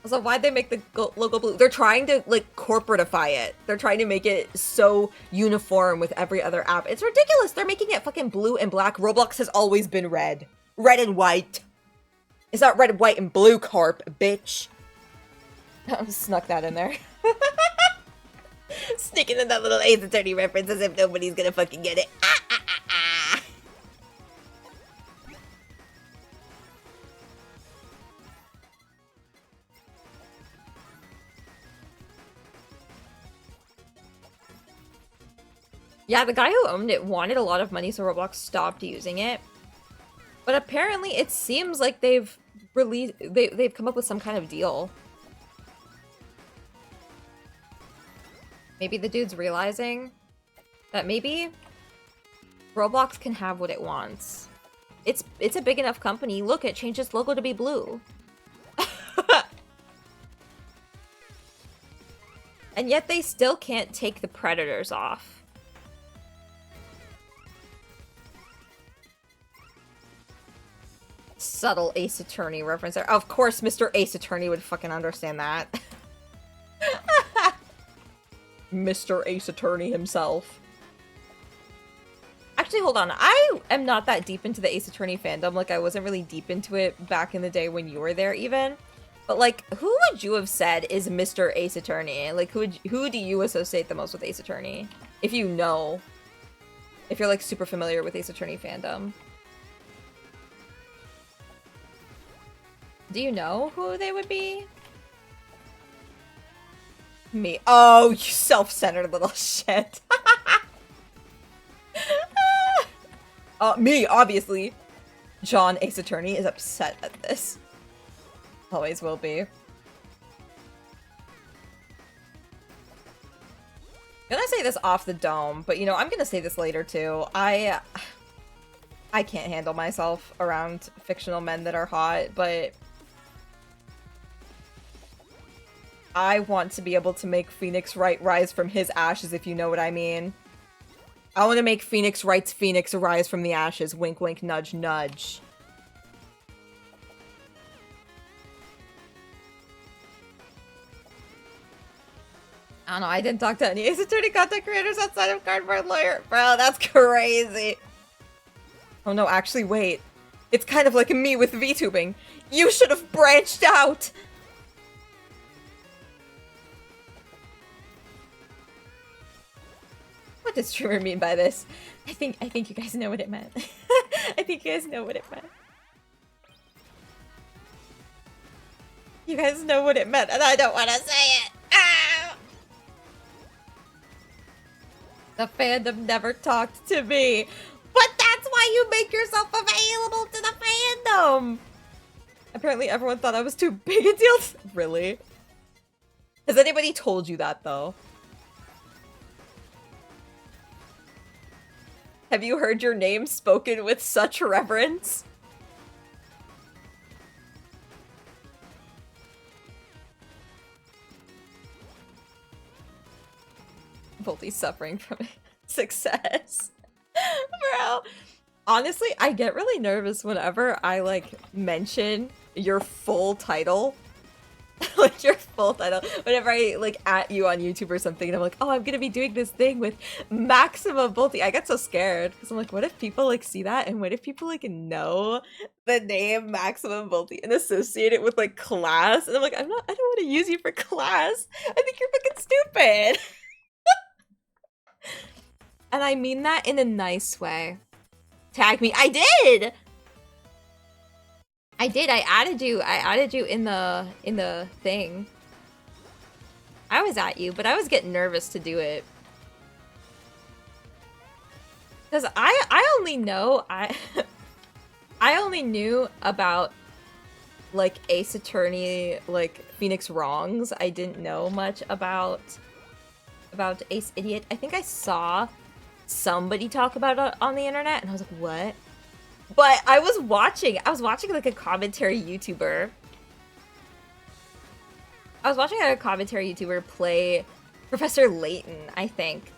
Also, why'd they make the logo blue? They're trying to, like, corporatify it. They're trying to make it so uniform with every other app. It's ridiculous. They're making it fucking blue and black. Roblox has always been red. Red and white. It's not red, white, and blue, Corp, bitch. I snuck that in there. Sneaking in that little Ace Attorney reference as if nobody's gonna fucking get it. Ah, ah, ah, ah. Yeah, the guy who owned it wanted a lot of money, so Roblox stopped using it. But apparently it seems like they've come up with some kind of deal. Maybe the dude's realizing that maybe Roblox can have what it wants. It's a big enough company. Look, it changed its logo to be blue. And yet they still can't take the predators off. Subtle Ace Attorney reference there. Of course Mr. Ace Attorney would fucking understand that. Mr. Ace Attorney himself. Actually, hold on. I am not that deep into the Ace Attorney fandom. Like, I wasn't really deep into it back in the day when you were there, even. But, like, who would you have said is Mr. Ace Attorney? Like, who do you associate the most with Ace Attorney? If you know. If you're, like, super familiar with Ace Attorney fandom. Do you know who they would be? Me. Oh, you self-centered little shit. Me, obviously. John Ace Attorney is upset at this. Always will be. gonna say this off the dome, but you know, I'm gonna say this later too. I can't handle myself around fictional men that are hot, but I want to be able to make Phoenix Wright rise from his ashes, if you know what I mean. I want to make Phoenix Wright's Phoenix arise from the ashes. Wink, wink, nudge, nudge. I don't know, I didn't talk to any Ace Attorney content creators outside of Cardboard Lawyer. Bro, that's crazy. Oh no, actually, wait. It's kind of like me with VTubing. You should have branched out! What does streamer mean by this? I think you guys know what it meant. I think you guys know what it meant. You guys know what it meant, and I don't want to say it! Ah! The fandom never talked to me. But that's why you make yourself available to the fandom! Apparently everyone thought I was too big a deal. Really? Has anybody told you that, though? Have you heard your name spoken with such reverence? Volty's suffering from success. Bro. Honestly, I get really nervous whenever I, like, mention your full title. Like, your full title. Whenever I, like, at you on YouTube or something, and I'm like, oh, I'm gonna be doing this thing with Maximum Volty. I get so scared, because I'm like, what if people, like, see that? And what if people, like, know the name Maximum Volty and associate it with, like, class? And I'm like, I don't want to use you for class. I think you're fucking stupid. And I mean that in a nice way. Tag me. I did! I added you in the thing. I was at you, but I was getting nervous to do it. Cause I only know I only knew about like Ace Attorney, like Phoenix Wrongs. I didn't know much about Ace Idiot. I think I saw somebody talk about it on the internet, and I was like, what? But I was watching like a commentary YouTuber. I was watching a commentary YouTuber play Professor Layton, I think.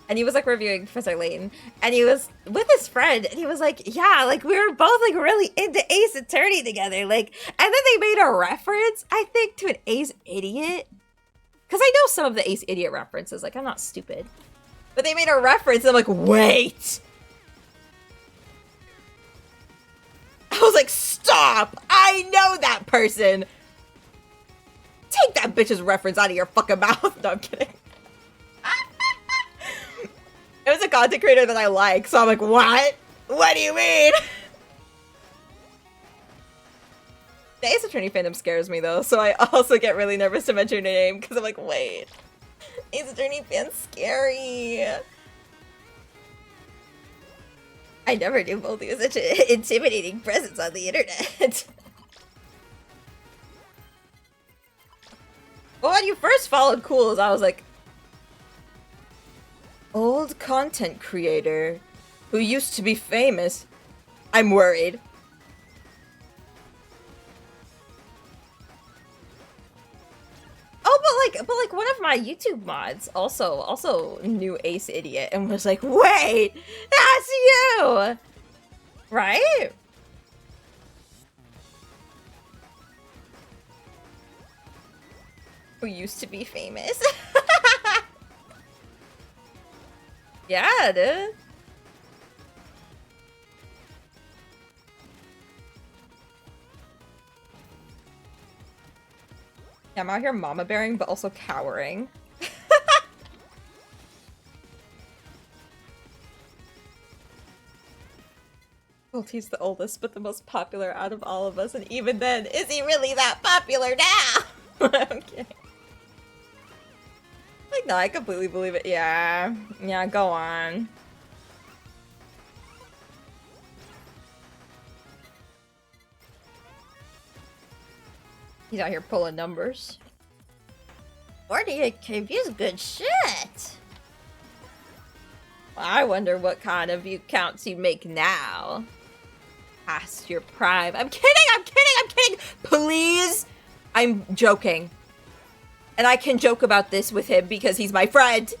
And he was like reviewing Professor Layton, and he was with his friend, and he was like, yeah, like we were both like really into Ace Attorney together, like, and then they made a reference, I think, to an Ace Idiot. Because I know some of the Ace Idiot references, like, I'm not stupid. But they made a reference, and I'm like, wait! I was like, stop! I know that person! Take that bitch's reference out of your fucking mouth! No, I'm kidding. It was a content creator that I like, so I'm like, what? What do you mean? The Ace Attorney fandom scares me, though, so I also get really nervous to mention your name, because I'm like, wait. Ace Attorney fan's scary. I never knew Volty was such an intimidating presence on the internet. Well, when you first followed Cools, I was like, old content creator who used to be famous. I'm worried. Oh, but like one of my YouTube mods also knew Ace Idiot and was like, wait, that's you! Right? Who used to be famous. Yeah, dude. Yeah, I'm out here mama bearing, but also cowering. Well, he's the oldest, but the most popular out of all of us, and even then, is he really that popular now? I'm kidding. Like, no, I completely believe it. Yeah. Yeah, go on. He's out here pulling numbers. 40 views, good shit. I wonder what kind of view counts you make now. Past your prime. I'm kidding! Please! I'm joking. And I can joke about this with him because he's my friend.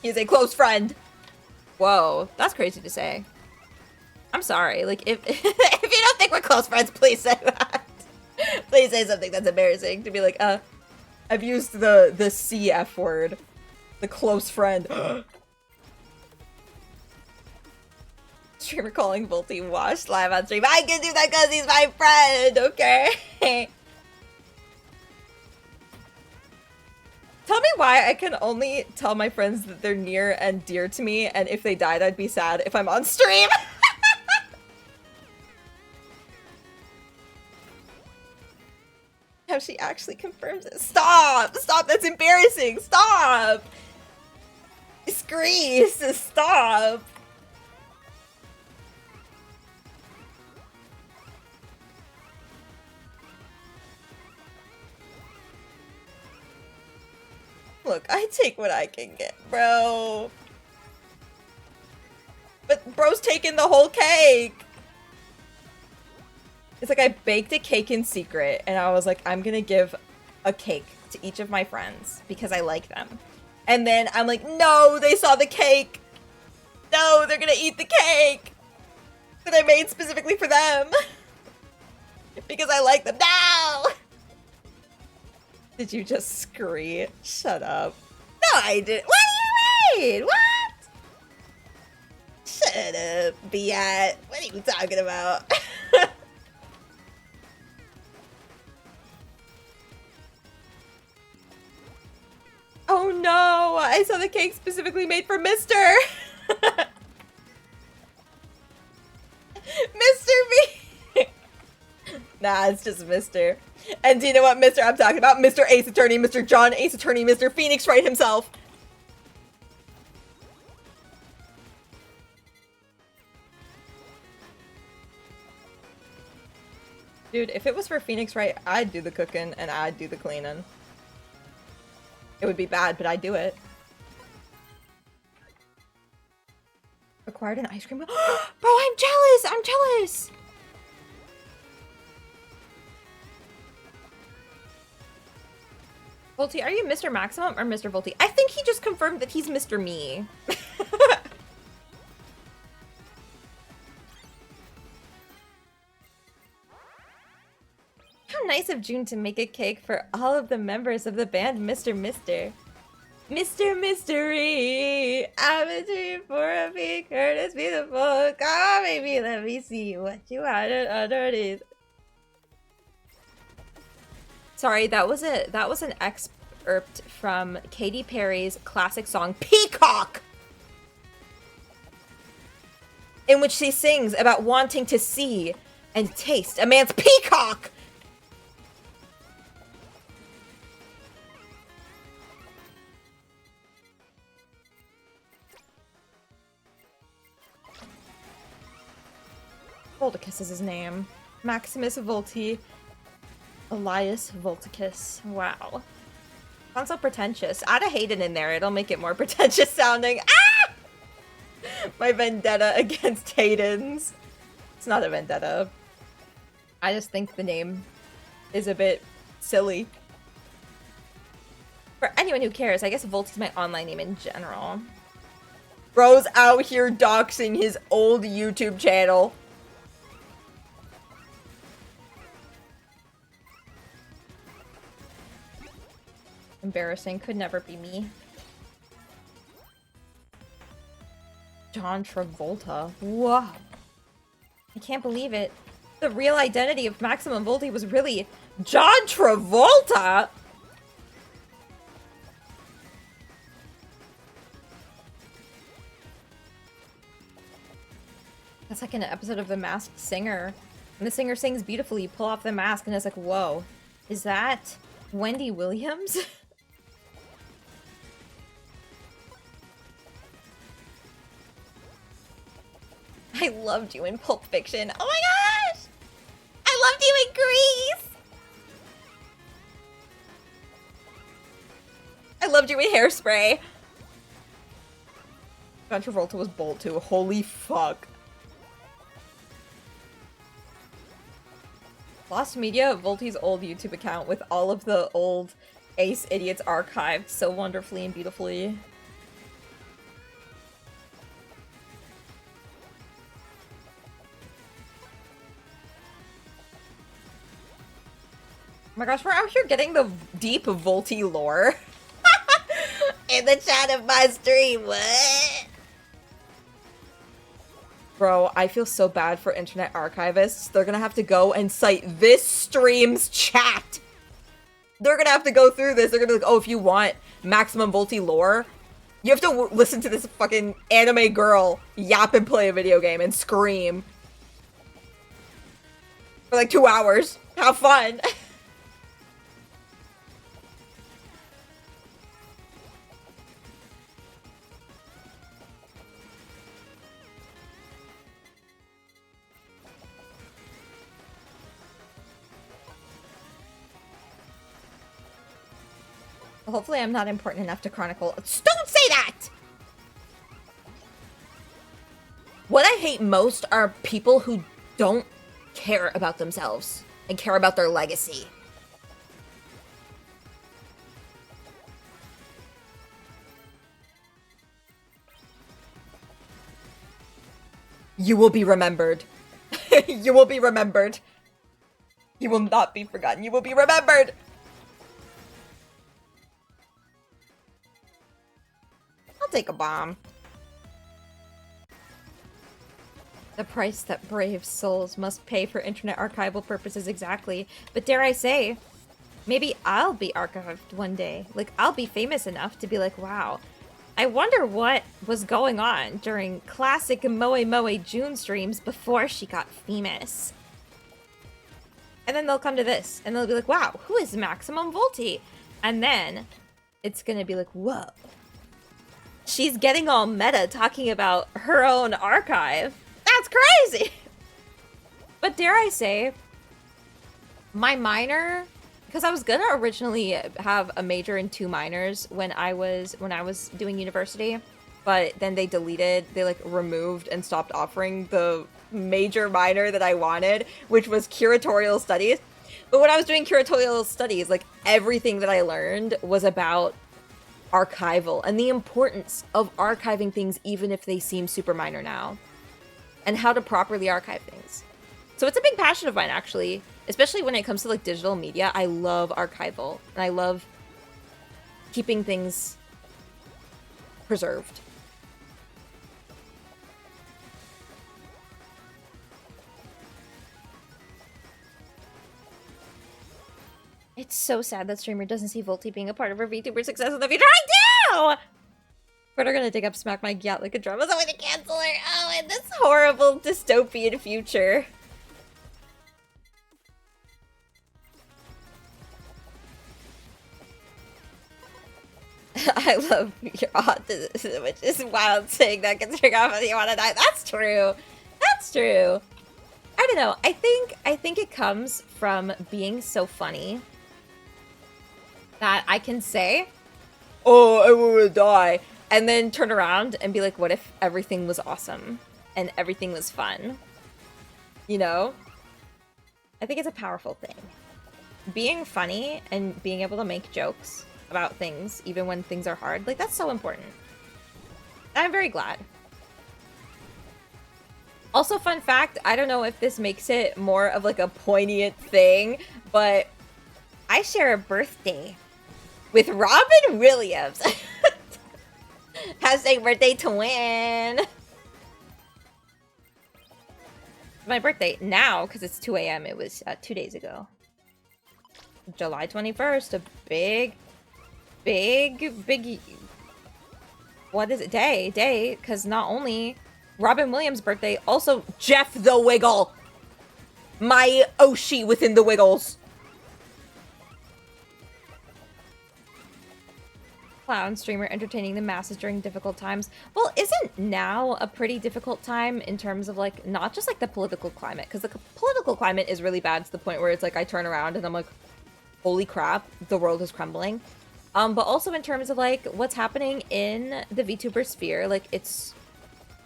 He's a close friend. Whoa, that's crazy to say. I'm sorry. Like, if if you don't think we're close friends, please say that. Please say something that's embarrassing to be like, I've used the CF word. The close friend. Streamer calling Volty washed live on stream. I can do that because he's my friend, okay? Tell me why I can only tell my friends that they're near and dear to me, and if they died, I'd be sad if I'm on stream. How she actually confirms it. Stop! Stop! That's embarrassing! Stop! Screech! Stop! Look, I take what I can get, bro. But bro's taking the whole cake! It's like I baked a cake in secret, and I was like, I'm gonna give a cake to each of my friends because I like them. And then I'm like, no, they saw the cake! No, they're gonna eat the cake! That I made specifically for them! Because I like them. No! Did you just scream? Shut up. No, I didn't. What do you mean? What? Shut up, Biat. What are you talking about? Oh no! I saw the cake specifically made for Mr. Mr. B! Nah, it's just Mr. And do you know what Mr. I'm talking about? Mr. Ace Attorney, Mr. John Ace Attorney, Mr. Phoenix Wright himself. Dude, if it was for Phoenix Wright, I'd do the cooking and I'd do the cleaning. It would be bad, but I'd do it. Acquired an ice cream. Bro, I'm jealous! I'm jealous! Volty, are you Mr. Maximum or Mr. Volty? I think he just confirmed that he's Mr. Me. How nice of June to make a cake for all of the members of the band Mr. Mister. Mr. Mystery, I'm a dream for a big Curtis beautiful. Come on, baby, let me see what you had underneath. Sorry, that was an excerpt from Katy Perry's classic song Peacock, in which she sings about wanting to see and taste a man's peacock. Volticus is his name. Maximus Volti. Elias Volticus. Wow. Sounds so pretentious. Add a Hayden in there. It'll make it more pretentious sounding. Ah! My vendetta against Haydens. It's not a vendetta. I just think the name is a bit silly. For anyone who cares, I guess Volti's my online name in general. Bro's out here doxing his old YouTube channel. Embarrassing. Could never be me. John Travolta. Whoa. I can't believe it. The real identity of Maximum Volti was really John Travolta! That's like an episode of The Masked Singer. When the singer sings beautifully, you pull off the mask and it's like, whoa. Is that Wendy Williams? I loved you in Pulp Fiction. Oh my gosh! I loved you in Grease! I loved you with Hairspray. John Travolta was bold too. Holy fuck. Lost Media, Volty's old YouTube account with all of the old Ace Idiots archived so wonderfully and beautifully. Oh my gosh, we're out here getting the deep Volty lore. In the chat of my stream, what? Bro, I feel so bad for internet archivists. They're gonna have to go and cite this stream's chat. They're gonna have to go through this. They're gonna be like, oh, if you want maximum Volty lore, you have to listen to this fucking anime girl yap and play a video game and scream. For like 2 hours. Have fun. Hopefully I'm not important enough to chronicle. Don't say that! What I hate most are people who don't care about themselves and care about their legacy. You will be remembered. You will be remembered. You will not be forgotten. You will be remembered. I'll take a bomb. The price that brave souls must pay for internet archival purposes, exactly. But dare I say, maybe I'll be archived one day. Like, I'll be famous enough to be like, wow, I wonder what was going on during classic moemoeJun streams before she got famous. And then they'll come to this, and they'll be like, wow, who is Maximum Volty? And then it's gonna be like, whoa. She's getting all meta talking about her own archive. That's crazy! But dare I say, my minor, because I was gonna originally have a major and 2 minors when I was doing university, but then they like removed and stopped offering the major minor that I wanted, which was curatorial studies. But when I was doing curatorial studies, like everything that I learned was about archival and the importance of archiving things even if they seem super minor now, and how to properly archive things. So it's a big passion of mine, actually, especially when it comes to like digital media. I love archival and I love keeping things preserved. It's so sad that streamer doesn't see Volty being a part of her VTuber success in the future. I do! But are gonna dig up smack my gat like a drum as a way to cancel her. Oh, in this horrible dystopian future. I love your autism, which is wild saying that gets triggered off and you wanna die. That's true. That's true. I don't know. I think it comes from being so funny that I can say, oh, I wanna die, and then turn around and be like, what if everything was awesome and everything was fun? You know? I think it's a powerful thing. Being funny and being able to make jokes about things, even when things are hard, like, that's so important. I'm very glad. Also, fun fact, I don't know if this makes it more of like a poignant thing, but I share a birthday with Robin Williams. Happy birthday, twin! My birthday now, because it's 2 a.m. It was 2 days ago. July 21st, a big, what is it? Day, because not only Robin Williams' birthday, also Jeff the Wiggle! My Oshi within the Wiggles. Clown streamer entertaining the masses during difficult times. Well, isn't now a pretty difficult time in terms of like, not just like the political climate, because the political climate is really bad to the point where it's like I turn around and I'm like, holy crap, the world is crumbling. But also in terms of like what's happening in the VTuber sphere, like it's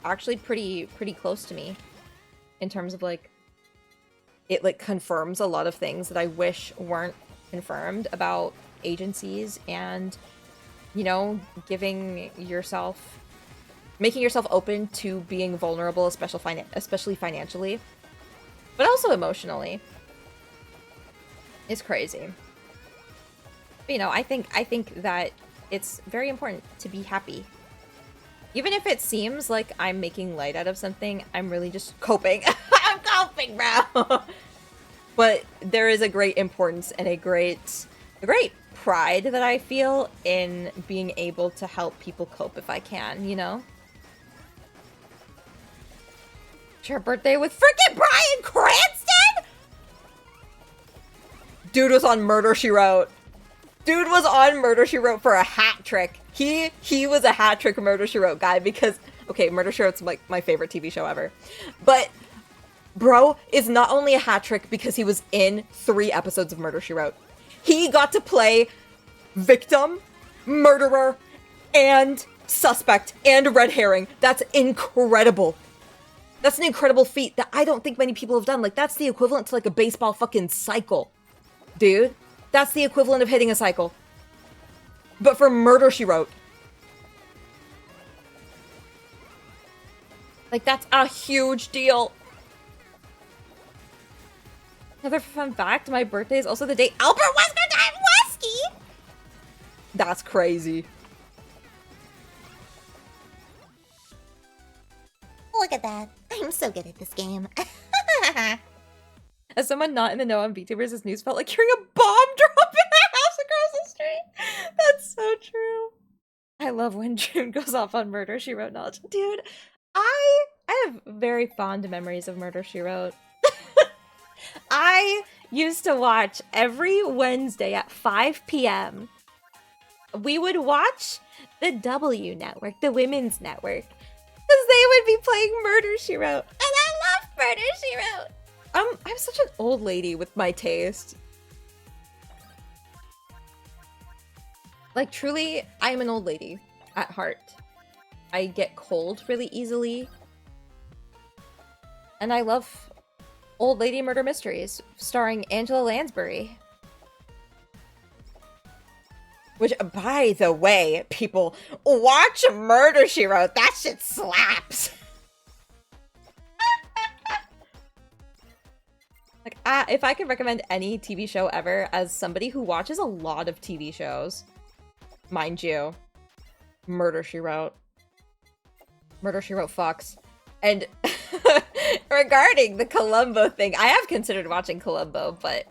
actually pretty close to me in terms of like it like confirms a lot of things that I wish weren't confirmed about agencies and, you know, making yourself open to being vulnerable, especially financially, but also emotionally. It's crazy. But, you know, I think that it's very important to be happy. Even if it seems like I'm making light out of something, I'm really just coping. I'm coping, bro! But there is a great importance and a great pride that I feel in being able to help people cope if I can, you know? Share a birthday with freaking Bryan Cranston?! Dude was on Murder, She Wrote. Dude was on Murder, She Wrote for a hat trick. He was a hat trick Murder, She Wrote guy because, okay, Murder, She Wrote's like my favorite TV show ever. But bro is not only a hat trick because he was in 3 episodes of Murder, She Wrote. He got to play victim, murderer, and suspect, and red herring. That's incredible. That's an incredible feat that I don't think many people have done. Like, that's the equivalent to like a baseball fucking cycle. Dude, that's the equivalent of hitting a cycle. But for Murder, She Wrote. Like, that's a huge deal. Another fun fact, my birthday is also the day Albert Wesker died Wesky! That's crazy. Look at that. I'm so good at this game. As someone not in the know on VTubers, this news felt like hearing a bomb drop in a house across the street. That's so true. I love when June goes off on Murder, She Wrote knowledge. Dude, I have very fond memories of Murder, She Wrote. I used to watch every Wednesday at 5 p.m. We would watch the W Network, the Women's Network, because they would be playing Murder, She Wrote. And I love Murder, She Wrote. I'm such an old lady with my taste. Like, truly, I am an old lady at heart. I get cold really easily. And I love old lady murder mysteries starring Angela Lansbury. Which, by the way, people, watch Murder, She Wrote. That shit slaps. Like, if I could recommend any TV show ever as somebody who watches a lot of TV shows, mind you, Murder, She Wrote. Murder, She Wrote fucks. And regarding the Columbo thing, I have considered watching Columbo, but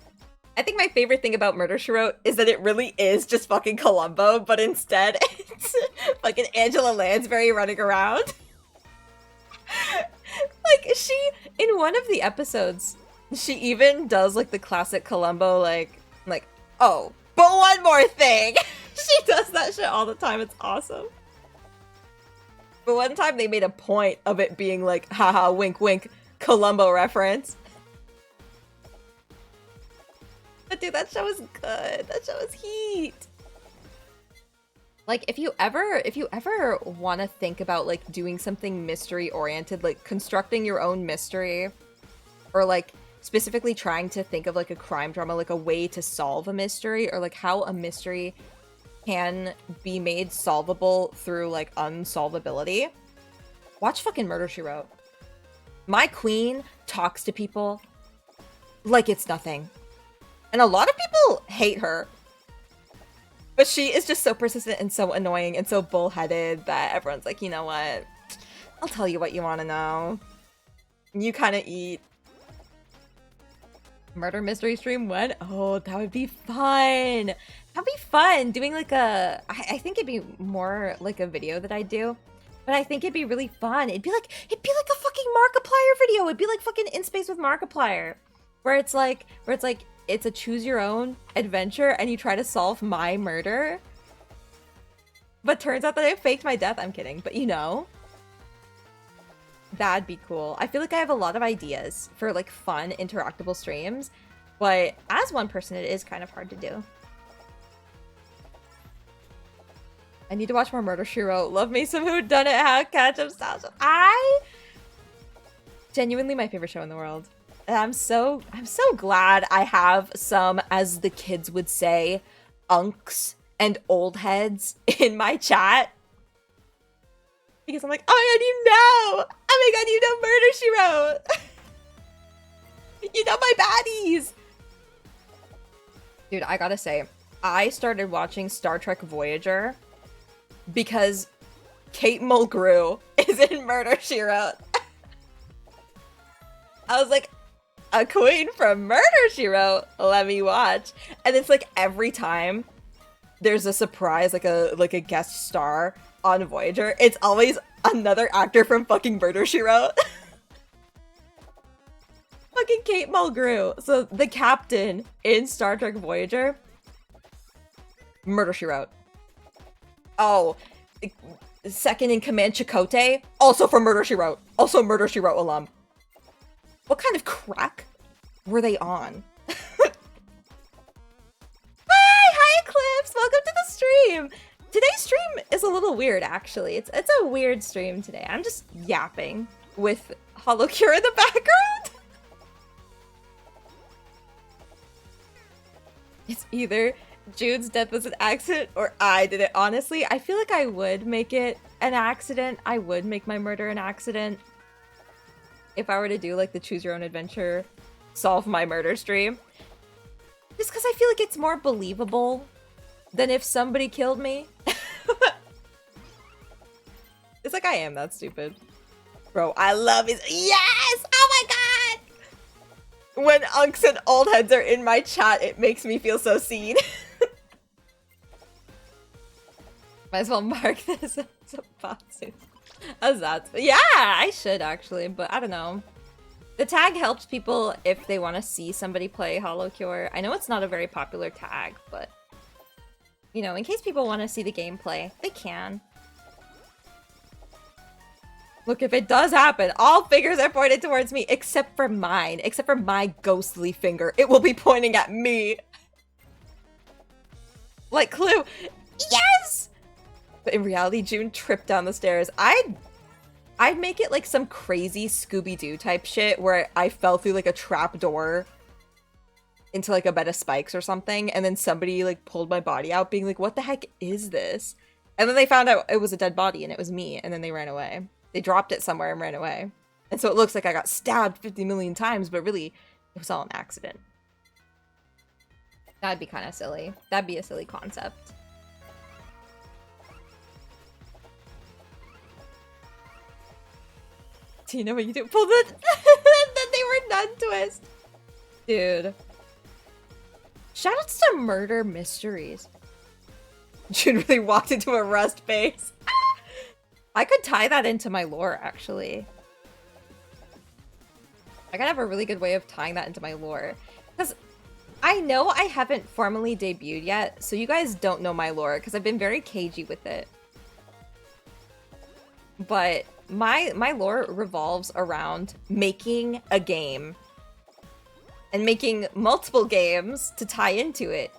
I think my favorite thing about Murder, She Wrote is that it really is just fucking Columbo, but instead it's fucking Angela Lansbury running around. Like, in one of the episodes, she even does like the classic Columbo, like, oh, but one more thing. She does that shit all the time. It's awesome. But one time they made a point of it being like, haha, wink, wink, Columbo reference. But dude, that show is good. That show is heat. Like, if you ever want to think about like doing something mystery oriented, like constructing your own mystery, or like specifically trying to think of like a crime drama, like a way to solve a mystery, or like how a mystery can be made solvable through like unsolvability, watch fucking Murder, She Wrote. My queen talks to people like it's nothing. And a lot of people hate her. But she is just so persistent and so annoying and so bullheaded that everyone's like, you know what? I'll tell you what you want to know. You kind of eat. Murder Mystery Stream 1? Oh, that would be fun. That'd be fun. Doing like I think it'd be more like a video that I do. But I think it'd be really fun. It'd be like a fucking Markiplier video. It'd be like fucking In Space with Markiplier. Where it's like it's a choose your own adventure and you try to solve my murder. But turns out that I faked my death. I'm kidding. But you know. That'd be cool. I feel like I have a lot of ideas for like fun interactable streams, but as one person it is kind of hard to do. I need to watch more Murder, She Wrote. Love me some whodunit how catch-up style. Genuinely my favorite show in the world. And I'm so glad I have some, as the kids would say, unks and old heads in my chat. Because I'm like, oh my god, you know! Oh my god, you know Murder, She Wrote! You know my baddies! Dude, I gotta say, I started watching Star Trek Voyager because Kate Mulgrew is in Murder, She Wrote. I was like, a queen from Murder, She Wrote, let me watch. And it's like every time there's a surprise, like a guest star on Voyager, it's always another actor from fucking Murder, She Wrote. Fucking Kate Mulgrew. So the captain in Star Trek Voyager, Murder, She Wrote. Oh, second in command Chakotay, also from Murder, She Wrote. Also Murder, She Wrote alum. What kind of crack were they on? Hi Eclipse! Welcome to the stream! Today's stream is a little weird, actually. It's a weird stream today. I'm just yapping with HoloCure in the background. It's either Jude's death was an accident or I did it. Honestly, I feel like I would make it an accident. I would make my murder an accident. If I were to do like the choose your own adventure, solve my murder stream. Just because I feel like it's more believable than if somebody killed me. It's like I am that stupid. Bro, I love his— yes! Oh my god! When unks and old heads are in my chat, it makes me feel so seen. Might as well mark this as a botsuit. As that. Yeah, I should actually, but I don't know. The tag helps people if they want to see somebody play HoloCure. I know it's not a very popular tag, but you know, in case people want to see the gameplay, they can. Look, if it does happen, all fingers are pointed towards me, except for mine. Except for my ghostly finger. It will be pointing at me. Like Clue. Yes! But in reality, June tripped down the stairs. I'd make it like some crazy Scooby-Doo type shit where I fell through like a trap door into like a bed of spikes or something, and then somebody like pulled my body out being like, what the heck is this? And then they found out it was a dead body and it was me, and then they ran away. They dropped it somewhere and ran away. And so it looks like I got stabbed 50 million times, but really it was all an accident. That'd be kind of silly. That'd be a silly concept. Do you know what you do? Pull the— then they were nun twist. Dude. Shoutouts to Murder Mysteries. June really walked into a rust base. I could tie that into my lore, actually. I gotta have a really good way of tying that into my lore. Because I know I haven't formally debuted yet, so you guys don't know my lore, because I've been very cagey with it. But my lore revolves around making a game. And making multiple games to tie into it.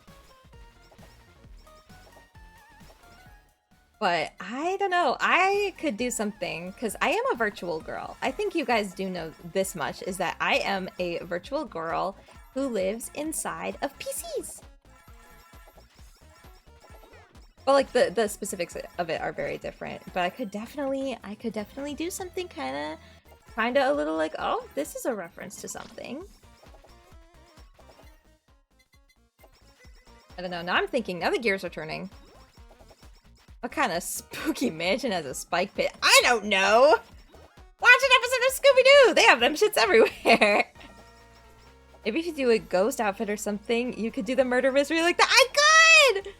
But I don't know, I could do something, because I am a virtual girl. I think you guys do know this much, is that I am a virtual girl who lives inside of PCs. Well, like the specifics of it are very different, but I could definitely do something kind of a little like, oh, this is a reference to something. I don't know, now I'm thinking, now the gears are turning. What kind of spooky mansion has a spike pit? I don't know! Watch an episode of Scooby-Doo! They have them shits everywhere! Maybe if you do a ghost outfit or something, you could do the murder mystery like that. I could!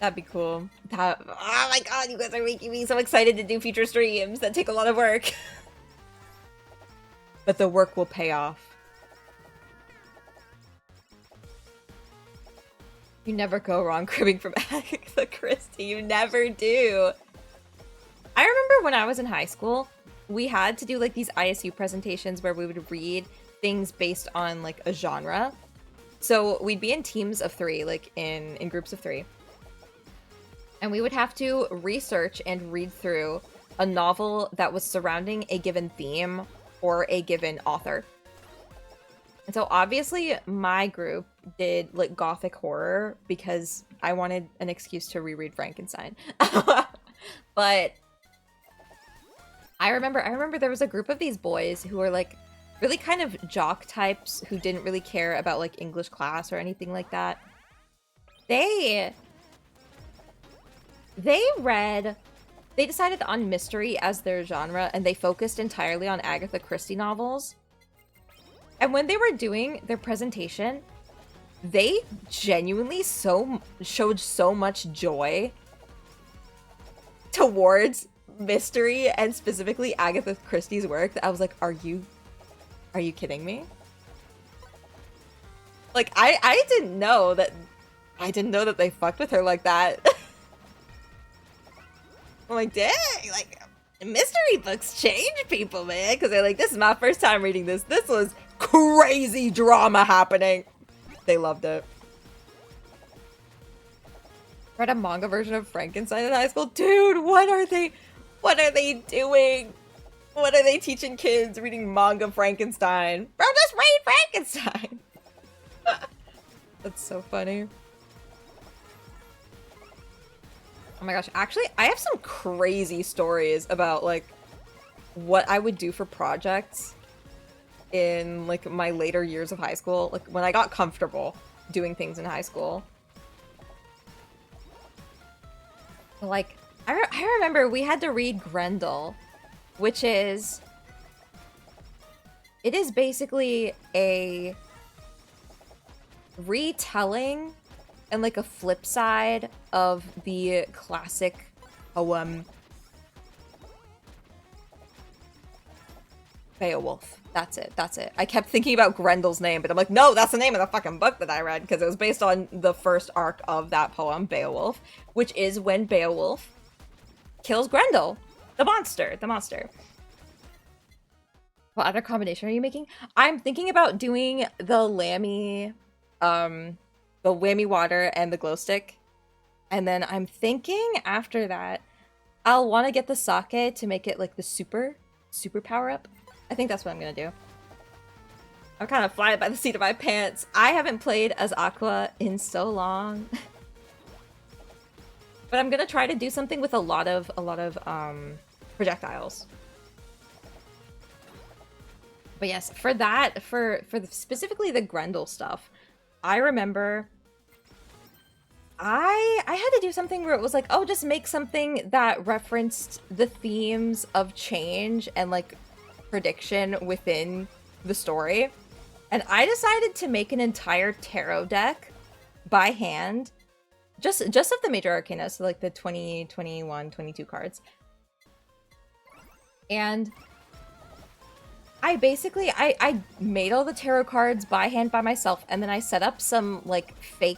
That'd be cool. Oh my god, you guys are making me so excited to do future streams that take a lot of work. But the work will pay off. You never go wrong cribbing from Agatha Christie. You never do. I remember when I was in high school, we had to do like these ISU presentations where we would read things based on like a genre. So we'd be in teams of 3, like in groups of 3. And we would have to research and read through a novel that was surrounding a given theme or a given author. And so obviously my group did like gothic horror because I wanted an excuse to reread Frankenstein. But I remember there was a group of these boys who were like really kind of jock types who didn't really care about like English class or anything like that. They decided on mystery as their genre, and they focused entirely on Agatha Christie novels. And when they were doing their presentation, they genuinely showed so much joy towards mystery and specifically Agatha Christie's work that I was like, are you kidding me? Like, I didn't know that they fucked with her like that. I'm like, dang, like, mystery books change people, man. Because they're like, this is my first time reading this. This was crazy drama happening. They loved it. Read a manga version of Frankenstein in high school. Dude, what are they doing? What are they teaching kids reading manga Frankenstein? Bro, just read Frankenstein. That's so funny. Oh my gosh, actually, I have some crazy stories about, like, what I would do for projects in, like, my later years of high school. Like, when I got comfortable doing things in high school. Like, I remember we had to read Grendel, which is... It is basically a retelling and like a flip side of the classic poem Beowulf. That's it. I kept thinking about Grendel's name, but I'm like, no, that's the name of the fucking book that I read, because it was based on the first arc of that poem, Beowulf, which is when Beowulf kills Grendel, the monster. What other combination are you making? I'm thinking about doing the Lammy, the whammy water and the glow stick. And then I'm thinking after that, I'll want to get the sake to make it like the super power up. I think that's what I'm gonna do. I'm kind of flying by the seat of my pants. I haven't played as Aqua in so long. But I'm gonna try to do something with a lot of projectiles. But yes, for that, for specifically the Grendel stuff, I remember I had to do something where it was like, oh, just make something that referenced the themes of change and like prediction within the story. And I decided to make an entire tarot deck by hand, just of the major arcana, so like the 20, 21, 22 cards. And I basically, I made all the tarot cards by hand by myself, and then I set up some like fake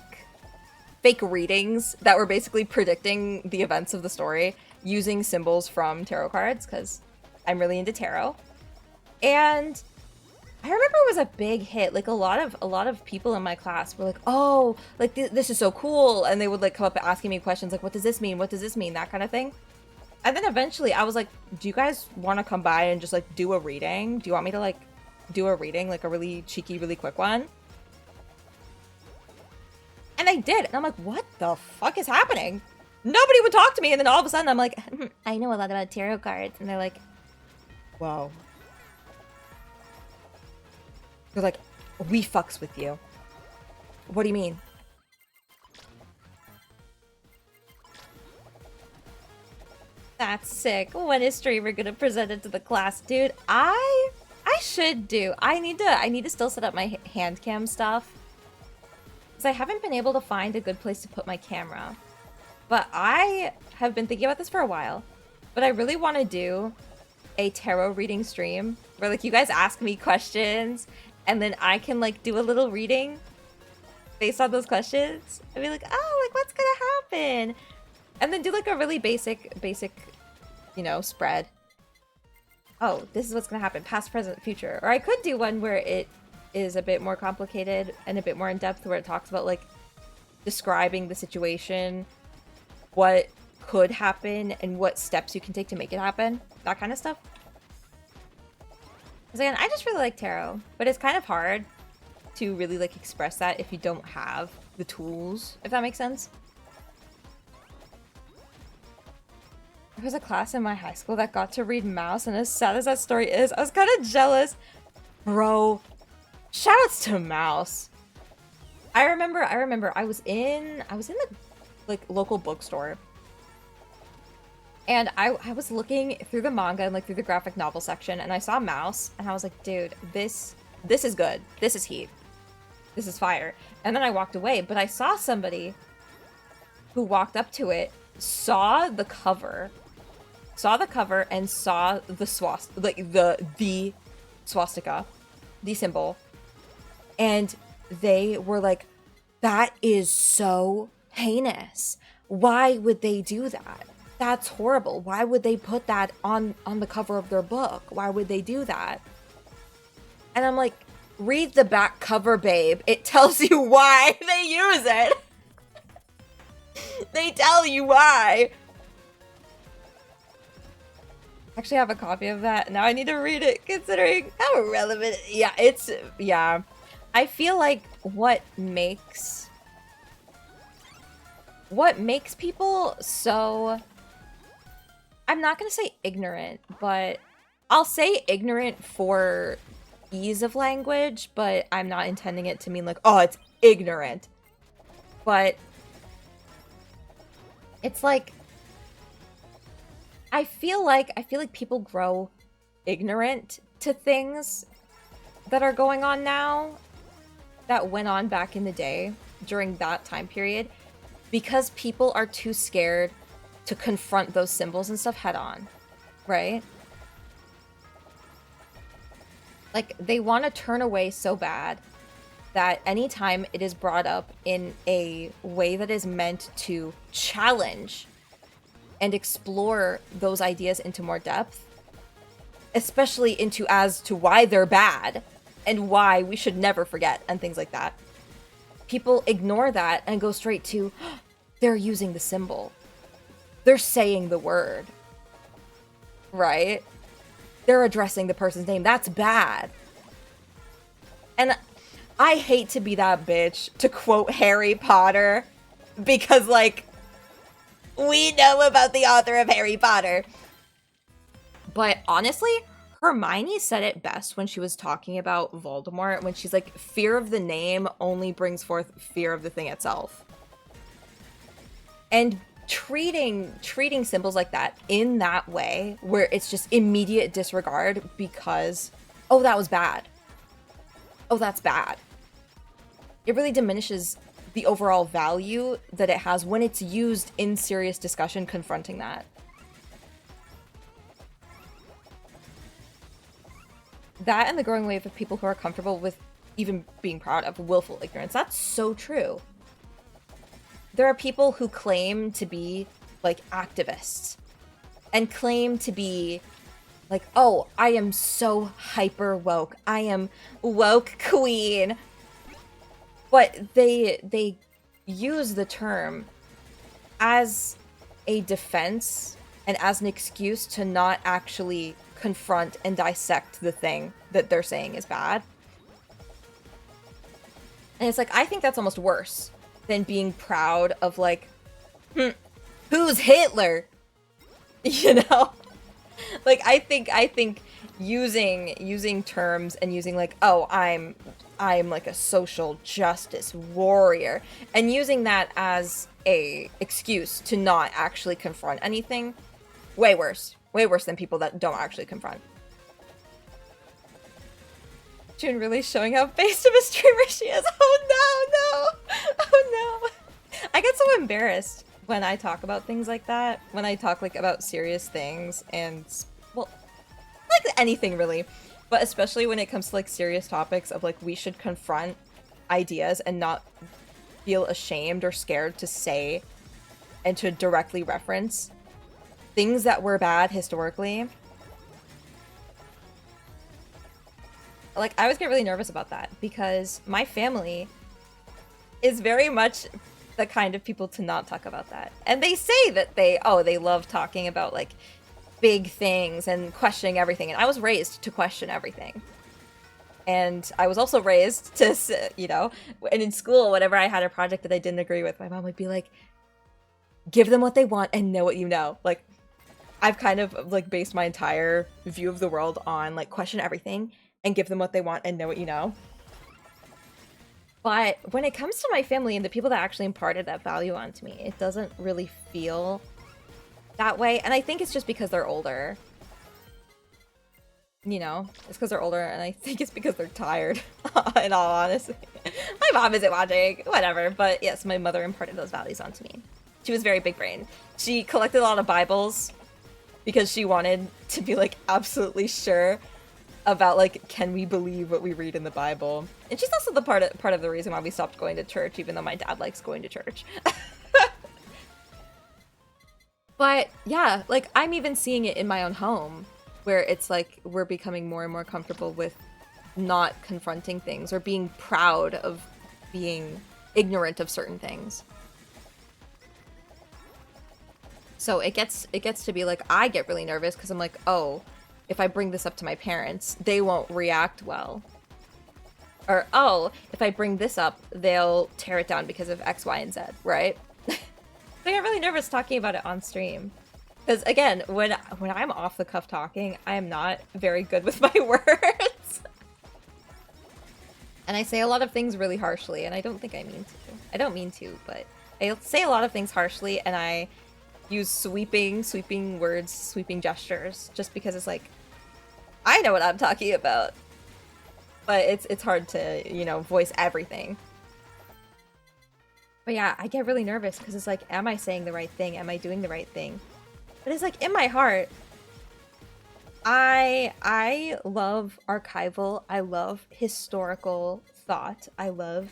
readings that were basically predicting the events of the story using symbols from tarot cards, because I'm really into tarot. And I remember it was a big hit. Like a lot of people in my class were like, oh, like this is so cool. And they would like come up asking me questions like, what does this mean? What does this mean? That kind of thing. And then eventually I was like, do you guys want to come by and just like do a reading? Do you want me to like do a reading, like a really cheeky, really quick one? And I did. And I'm like, what the fuck is happening? Nobody would talk to me. And then all of a sudden I'm like, I know a lot about tarot cards. And they're like, whoa. They're like, we fucks with you. What do you mean? That's sick. What history we're gonna present it to the class, dude? I should do. I need to still set up my hand cam stuff, because I haven't been able to find a good place to put my camera. But I have been thinking about this for a while. But I really want to do a tarot reading stream where like you guys ask me questions and then I can like do a little reading based on those questions. I'd be like, oh, like what's gonna happen? And then do like a really basic, you know, spread. Oh, this is what's gonna happen, past, present, future. Or I could do one where it is a bit more complicated and a bit more in depth, where it talks about like describing the situation what could happen and what steps you can take to make it happen. That kind of stuff. Because again, I just really like tarot, but it's kind of hard to really like express that if you don't have the tools, if that makes sense. There was a class in my high school that got to read Mouse, and as sad as that story is, I was kind of jealous. Bro, shoutouts to Mouse. I remember I was in the like local bookstore. And I was looking through the manga and like through the graphic novel section, and I saw Mouse, and I was like, dude, this is good. This is heat. This is fire. And then I walked away, but I saw somebody who walked up to it, saw the cover and saw the swastika, like the swastika, the symbol, and they were like, that is so heinous. Why would they do that? That's horrible. Why would they put that on the cover of their book? Why would they do that? And I'm like, read the back cover, babe. It tells you why they use it. They tell you why. Actually, I have a copy of that. Now I need to read it, considering how relevant. Yeah. I feel like what makes people so... I'm not going to say ignorant, but I'll say ignorant for ease of language, but I'm not intending it to mean like, oh, it's ignorant. But it's like, I feel like people grow ignorant to things that are going on now that went on back in the day during that time period, because people are too scared to confront those symbols and stuff head on, right? Like, they want to turn away so bad that anytime it is brought up in a way that is meant to challenge and explore those ideas into more depth, especially into as to why they're bad and why we should never forget and things like that, people ignore that and go straight to, oh, they're using the symbol. They're saying the word, right? They're addressing the person's name. That's bad. And I hate to be that bitch to quote Harry Potter, because, like, we know about the author of Harry Potter. But honestly, Hermione said it best when she was talking about Voldemort, when she's like, fear of the name only brings forth fear of the thing itself. And treating symbols like that in that way, where it's just immediate disregard because, oh, that was bad. Oh, that's bad. It really diminishes the overall value that it has when it's used in serious discussion confronting that. That and the growing wave of people who are comfortable with even being proud of willful ignorance. That's so true. There are people who claim to be, like, activists and claim to be, like, oh, I am so hyper woke. I am woke queen. But they use the term as a defense and as an excuse to not actually confront and dissect the thing that they're saying is bad. And it's like, I think that's almost worse than being proud of, like, who's Hitler? You know? Like, I think using terms and using, like, oh, I'm like a social justice warrior, and using that as a excuse to not actually confront anything, way worse than people that don't actually confront. June really showing how based of a streamer she is. Oh no. I get so embarrassed when I talk about things like that, when I talk, like, about serious things, and, well, like anything really, but especially when it comes to, like, serious topics of, like, we should confront ideas and not feel ashamed or scared to say and to directly reference things that were bad historically. Like, I always get really nervous about that because my family is very much the kind of people to not talk about that. And they say that they love talking about like big things and questioning everything. And I was raised to question everything. And I was also raised to, you know, and in school, whenever I had a project that I didn't agree with, my mom would be like, give them what they want and know what you know. Like, I've kind of like based my entire view of the world on like question everything and give them what they want and know what you know. But when it comes to my family and the people that actually imparted that value onto me, it doesn't really feel that way. And I think it's just because they're older. You know, it's because they're older, and I think it's because they're tired, in all honesty. My mom isn't watching, whatever, but yes, my mother imparted those values onto me. She was very big brain. She collected a lot of Bibles because she wanted to be, like, absolutely sure about, like, can we believe what we read in the Bible? And she's also the part of the reason why we stopped going to church, even though my dad likes going to church. But, yeah, like, I'm even seeing it in my own home, where it's like we're becoming more and more comfortable with not confronting things or being proud of being ignorant of certain things. So it gets to be like I get really nervous because I'm like, oh, if I bring this up to my parents, they won't react well. Or, oh, if I bring this up, they'll tear it down because of X, Y, and Z, right? I get really nervous talking about it on stream. Because, again, when I'm off the cuff talking, I am not very good with my words. And I say a lot of things really harshly, and I don't think I mean to. I don't mean to, but I say a lot of things harshly, and I use sweeping words, sweeping gestures, just because it's like, I know what I'm talking about. But it's hard to, you know, voice everything. But yeah, I get really nervous, because it's like, am I saying the right thing? Am I doing the right thing? But it's like, in my heart, I love archival, I love historical thought, I love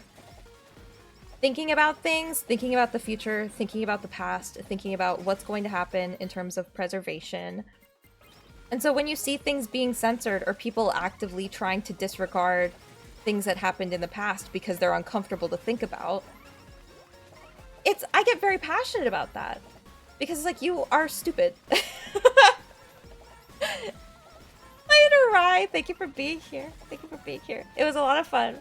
thinking about things, thinking about the future, thinking about the past, thinking about what's going to happen in terms of preservation. And so when you see things being censored or people actively trying to disregard things that happened in the past because they're uncomfortable to think about, I get very passionate about that. Because it's like, you are stupid. Later, Rye. Thank you for being here. Thank you for being here. It was a lot of fun.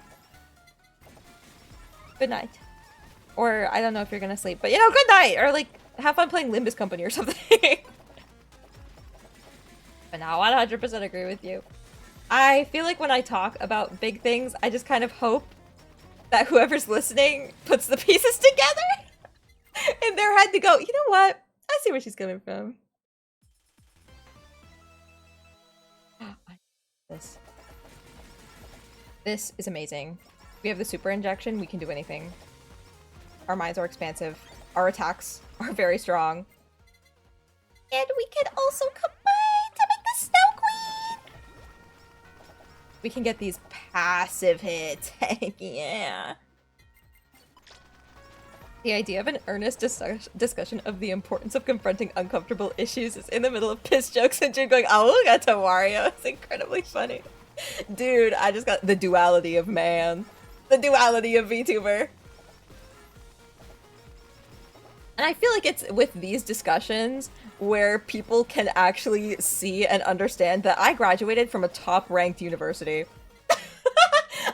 Good night. Or, I don't know if you're gonna sleep, but, you know, good night! Or, like, have fun playing Limbus Company or something. But now, I 100% agree with you. I feel like when I talk about big things, I just kind of hope that whoever's listening puts the pieces together in their head to go, you know what? I see where she's coming from. This is amazing. We have the super injection, we can do anything. Our minds are expansive. Our attacks are very strong. And we can also combine to make the Snow Queen! We can get these passive hits. Yeah. The idea of an earnest discussion of the importance of confronting uncomfortable issues is in the middle of piss jokes and June going, oh, got to Wario. It's incredibly funny. Dude, I just got the duality of man. The duality of VTuber. And I feel like it's with these discussions where people can actually see and understand that I graduated from a top-ranked university.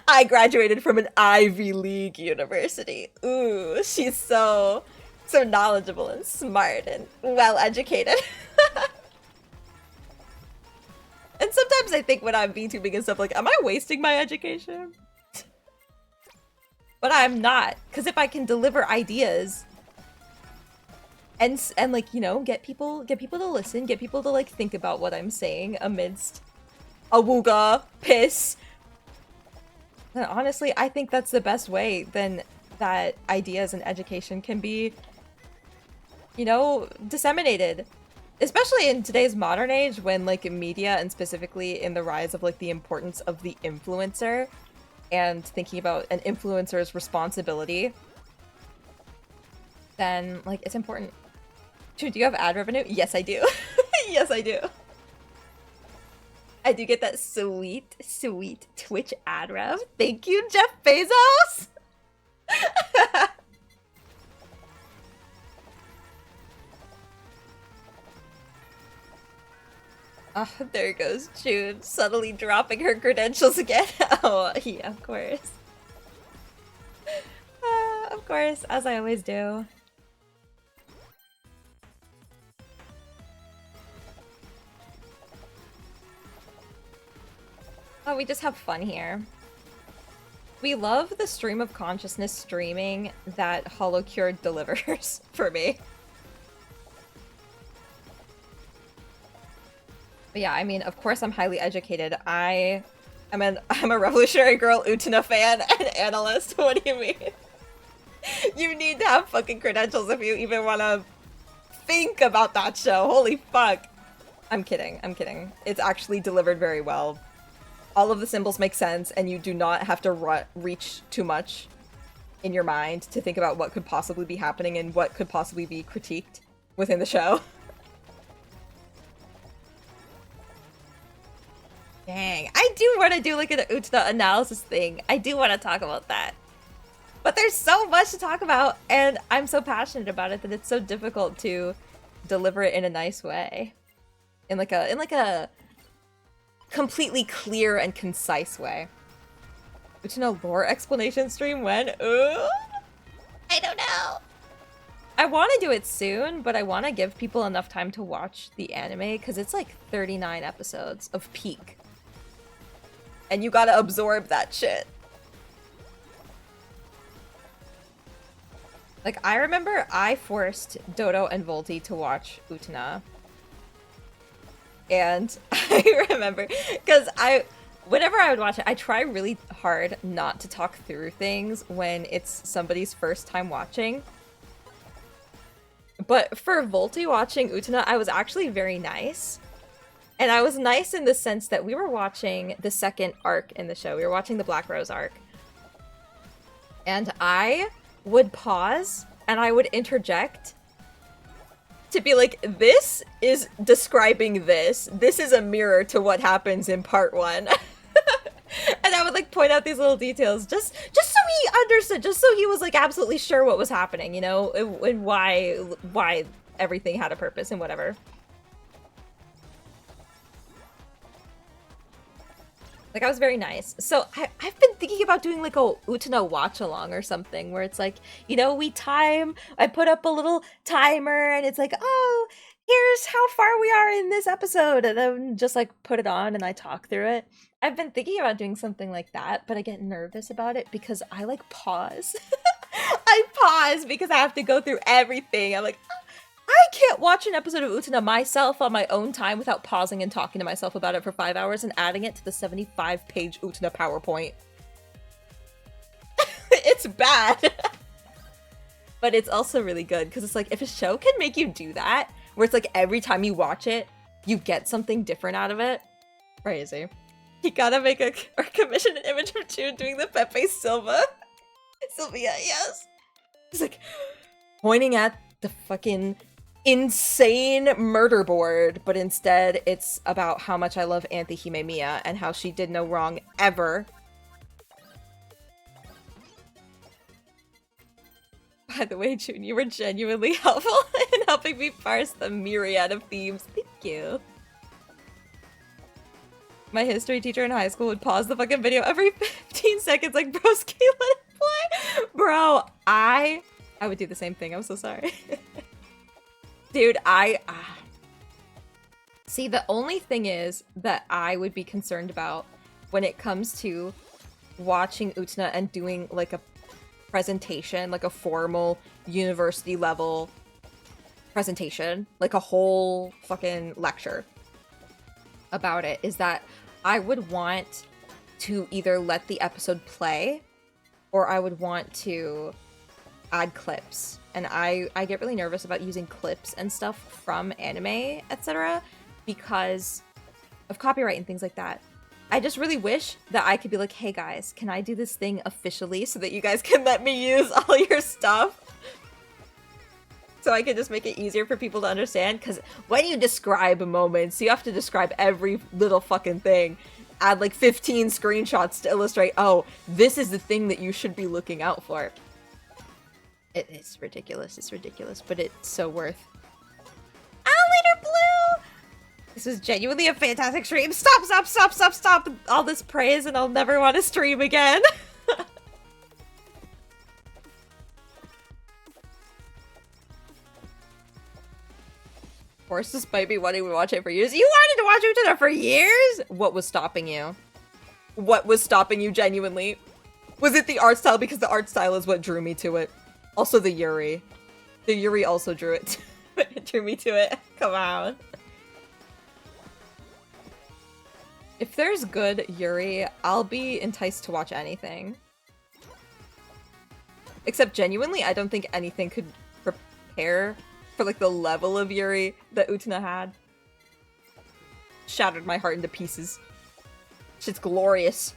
I graduated from an Ivy League university. Ooh, she's so knowledgeable and smart and well-educated. And sometimes I think when I'm VTubing and stuff, like, am I wasting my education? But I'm not, because if I can deliver ideas and like, you know, get people to listen, get people to like think about what I'm saying amidst a wooga, piss. And honestly, I think that's the best way then that ideas and education can be, you know, disseminated. Especially in today's modern age when like media and specifically in the rise of like the importance of the influencer and thinking about an influencer's responsibility, then like it's important. Do you have ad revenue? Yes, I do. Yes, I do. I do get that sweet, sweet Twitch ad rev. Thank you, Jeff Bezos! Oh, there goes June, subtly dropping her credentials again. Oh, yeah, of course. Of course, as I always do. Oh, we just have fun here. We love the stream of consciousness streaming that HoloCure delivers for me. But yeah, I mean, of course I'm highly educated. I'm a Revolutionary Girl Utena fan and analyst. What do you mean? You need to have fucking credentials if you even want to think about that show. Holy fuck. I'm kidding. I'm kidding. It's actually delivered very well. All of the symbols make sense, and you do not have to reach too much in your mind to think about what could possibly be happening and what could possibly be critiqued within the show. Dang, I do want to do like an Utena analysis thing. I do want to talk about that. But there's so much to talk about, and I'm so passionate about it that it's so difficult to deliver it in a nice way. In like a completely clear and concise way. Utena lore explanation stream when? Ooh? I don't know. I want to do it soon, but I want to give people enough time to watch the anime, because it's like 39 episodes of peak. And you gotta absorb that shit. Like, I remember I forced Dodo and Volty to watch Utena. And I remember, because whenever I would watch it, I try really hard not to talk through things when it's somebody's first time watching. But for Volty watching Utena, I was actually very nice. And I was nice in the sense that we were watching the second arc in the show. We were watching the Black Rose arc. And I would pause and I would interject to be like, this is describing this. This is a mirror to what happens in part 1. And I would like point out these little details just so he understood, just so he was like absolutely sure what was happening, you know, and why everything had a purpose and whatever. Like, I was very nice. So I've been thinking about doing like a Utena watch along or something where it's like, you know, I put up a little timer and it's like, oh, here's how far we are in this episode. And then just like put it on and I talk through it. I've been thinking about doing something like that, but I get nervous about it because I like pause. I pause because I have to go through everything. I'm like, I can't watch an episode of Utena myself on my own time without pausing and talking to myself about it for 5 hours and adding it to the 75-page Utena PowerPoint. It's bad. But it's also really good, because it's like, if a show can make you do that, where it's like every time you watch it, you get something different out of it. Crazy. You gotta make or commission an image of June doing the Pepe Sylvia, yes. It's like, pointing at the fucking insane murder board, but instead it's about how much I love Anthe Himemiya and how she did no wrong ever. By the way, June, you were genuinely helpful in helping me parse the myriad of themes. Thank you. My history teacher in high school would pause the fucking video every 15 seconds like, broski, let it play. Bro, I would do the same thing. I'm so sorry. Dude, see, the only thing is that I would be concerned about when it comes to watching Utena and doing like a presentation, like a formal university level presentation, like a whole fucking lecture about it, is that I would want to either let the episode play or I would want to add clips. And I get really nervous about using clips and stuff from anime, etc. because of copyright and things like that. I just really wish that I could be like, hey guys, can I do this thing officially so that you guys can let me use all your stuff? So I can just make it easier for people to understand, because when you describe moments, you have to describe every little fucking thing. Add like 15 screenshots to illustrate, oh, this is the thing that you should be looking out for. It's ridiculous, but it's so worth. Oh, later, Blue! This was genuinely a fantastic stream. Stop, stop, stop, stop, stop all this praise and I'll never want to stream again. Of course, despite me wanting to watch it for years. You wanted to watch Utena for years? What was stopping you? What was stopping you genuinely? Was it the art style? Because the art style is what drew me to it. Also the Yuri. The Yuri also drew it. Drew me to it. Come on. If there's good Yuri, I'll be enticed to watch anything. Except genuinely, I don't think anything could prepare for like the level of Yuri that Utena had. Shattered my heart into pieces. Shit's glorious.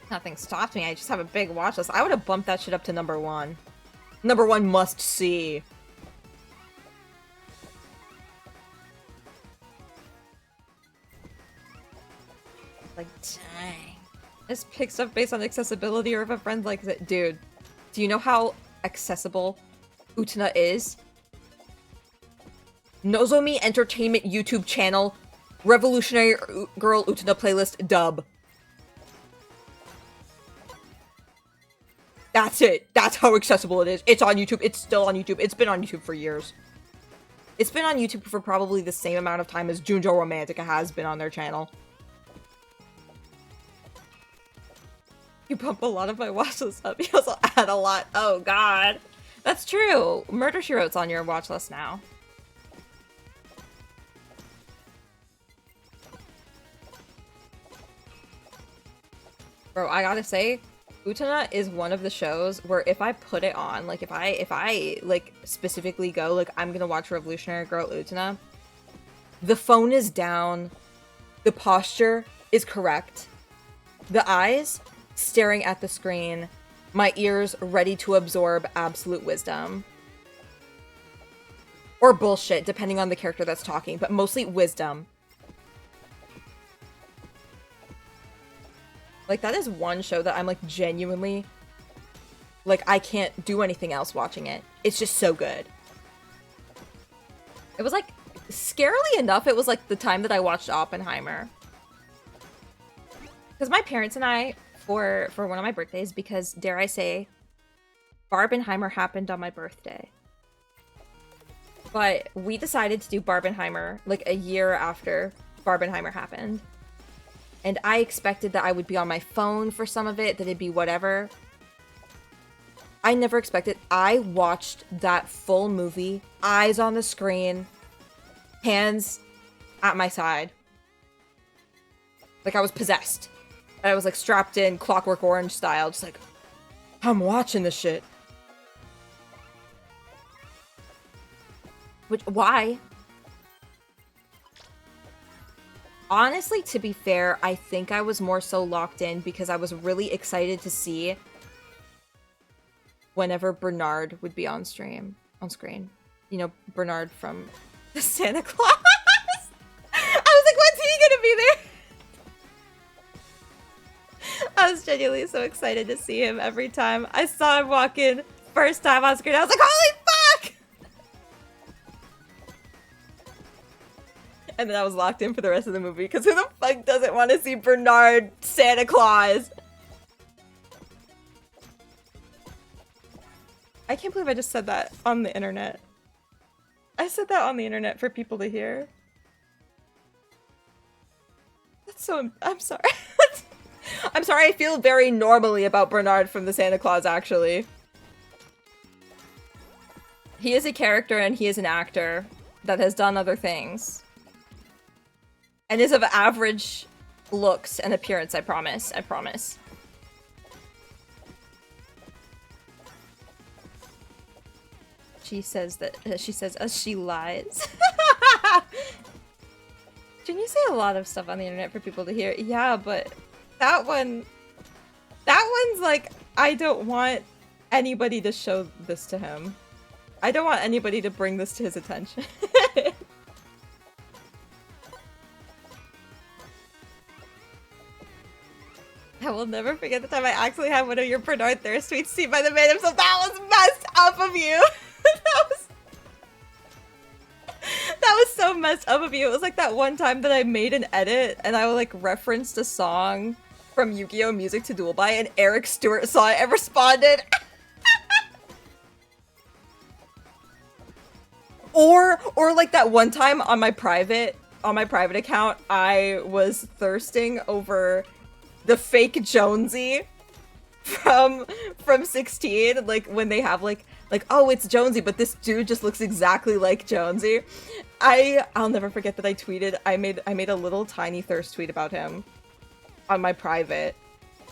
Nothing stopped me, I just have a big watch list. I would have bumped that shit up to #1. #1 must see. Like, dang. This pick stuff based on accessibility or if a friend likes it. Dude, do you know how accessible Utena is? Nozomi Entertainment YouTube channel, Revolutionary Girl Utena playlist dub. That's it. That's how accessible it is. It's on YouTube. It's still on YouTube. It's been on YouTube for years. It's been on YouTube for probably the same amount of time as Junjo Romantica has been on their channel. You bump a lot of my watch list up. You also add a lot. Oh god. That's true. Murder She Wrote's on your watch list now. Bro, I gotta say, Utena is one of the shows where if I put it on, like if I like specifically go, like I'm gonna watch Revolutionary Girl Utena, the phone is down, the posture is correct, the eyes staring at the screen, my ears ready to absorb absolute wisdom. Or bullshit, depending on the character that's talking, but mostly wisdom. Like, that is one show that I'm, like, genuinely... Like, I can't do anything else watching it. It's just so good. It was, like, scarily enough, it was, like, the time that I watched Oppenheimer. Because my parents and I, for one of my birthdays, because, dare I say, Barbenheimer happened on my birthday. But we decided to do Barbenheimer, like, a year after Barbenheimer happened. And I expected that I would be on my phone for some of it, that it'd be whatever. I never expected. I watched that full movie, eyes on the screen, hands at my side. Like I was possessed. I was like strapped in Clockwork Orange style, just like, I'm watching this shit. Which, why? Honestly, to be fair, I think I was more so locked in because I was really excited to see whenever Bernard would be on screen. You know, Bernard from the Santa Claus. I was like, when's he gonna be there? I was genuinely so excited to see him every time I saw him walk in. First time on screen, I was like, holy fuck! And then I was locked in for the rest of the movie, because who the fuck doesn't want to see Bernard Santa Claus? I can't believe I just said that on the internet. I said that on the internet for people to hear. That's so... I'm sorry. I'm sorry, I feel very normally about Bernard from the Santa Claus, actually. He is a character and he is an actor that has done other things. And is of average looks and appearance, I promise. I promise. She says that, she says as she lies. Can you say a lot of stuff on the internet for people to hear? Yeah, but that one's like, I don't want anybody to show this to him. I don't want anybody to bring this to his attention. I will never forget the time I actually had one of your Bernard Thirst tweets seen by the man himself. That was messed up of you. That was so so messed up of you. It was like that one time that I made an edit and I like referenced a song from Yu-Gi-Oh! Music to Duel By, and Eric Stewart saw it and responded. Or like that one time on my private account, I was thirsting over the fake Jonesy from 16, like when they have like oh, it's Jonesy, but this dude just looks exactly like Jonesy. I'll never forget that I tweeted, I made a little tiny thirst tweet about him on my private.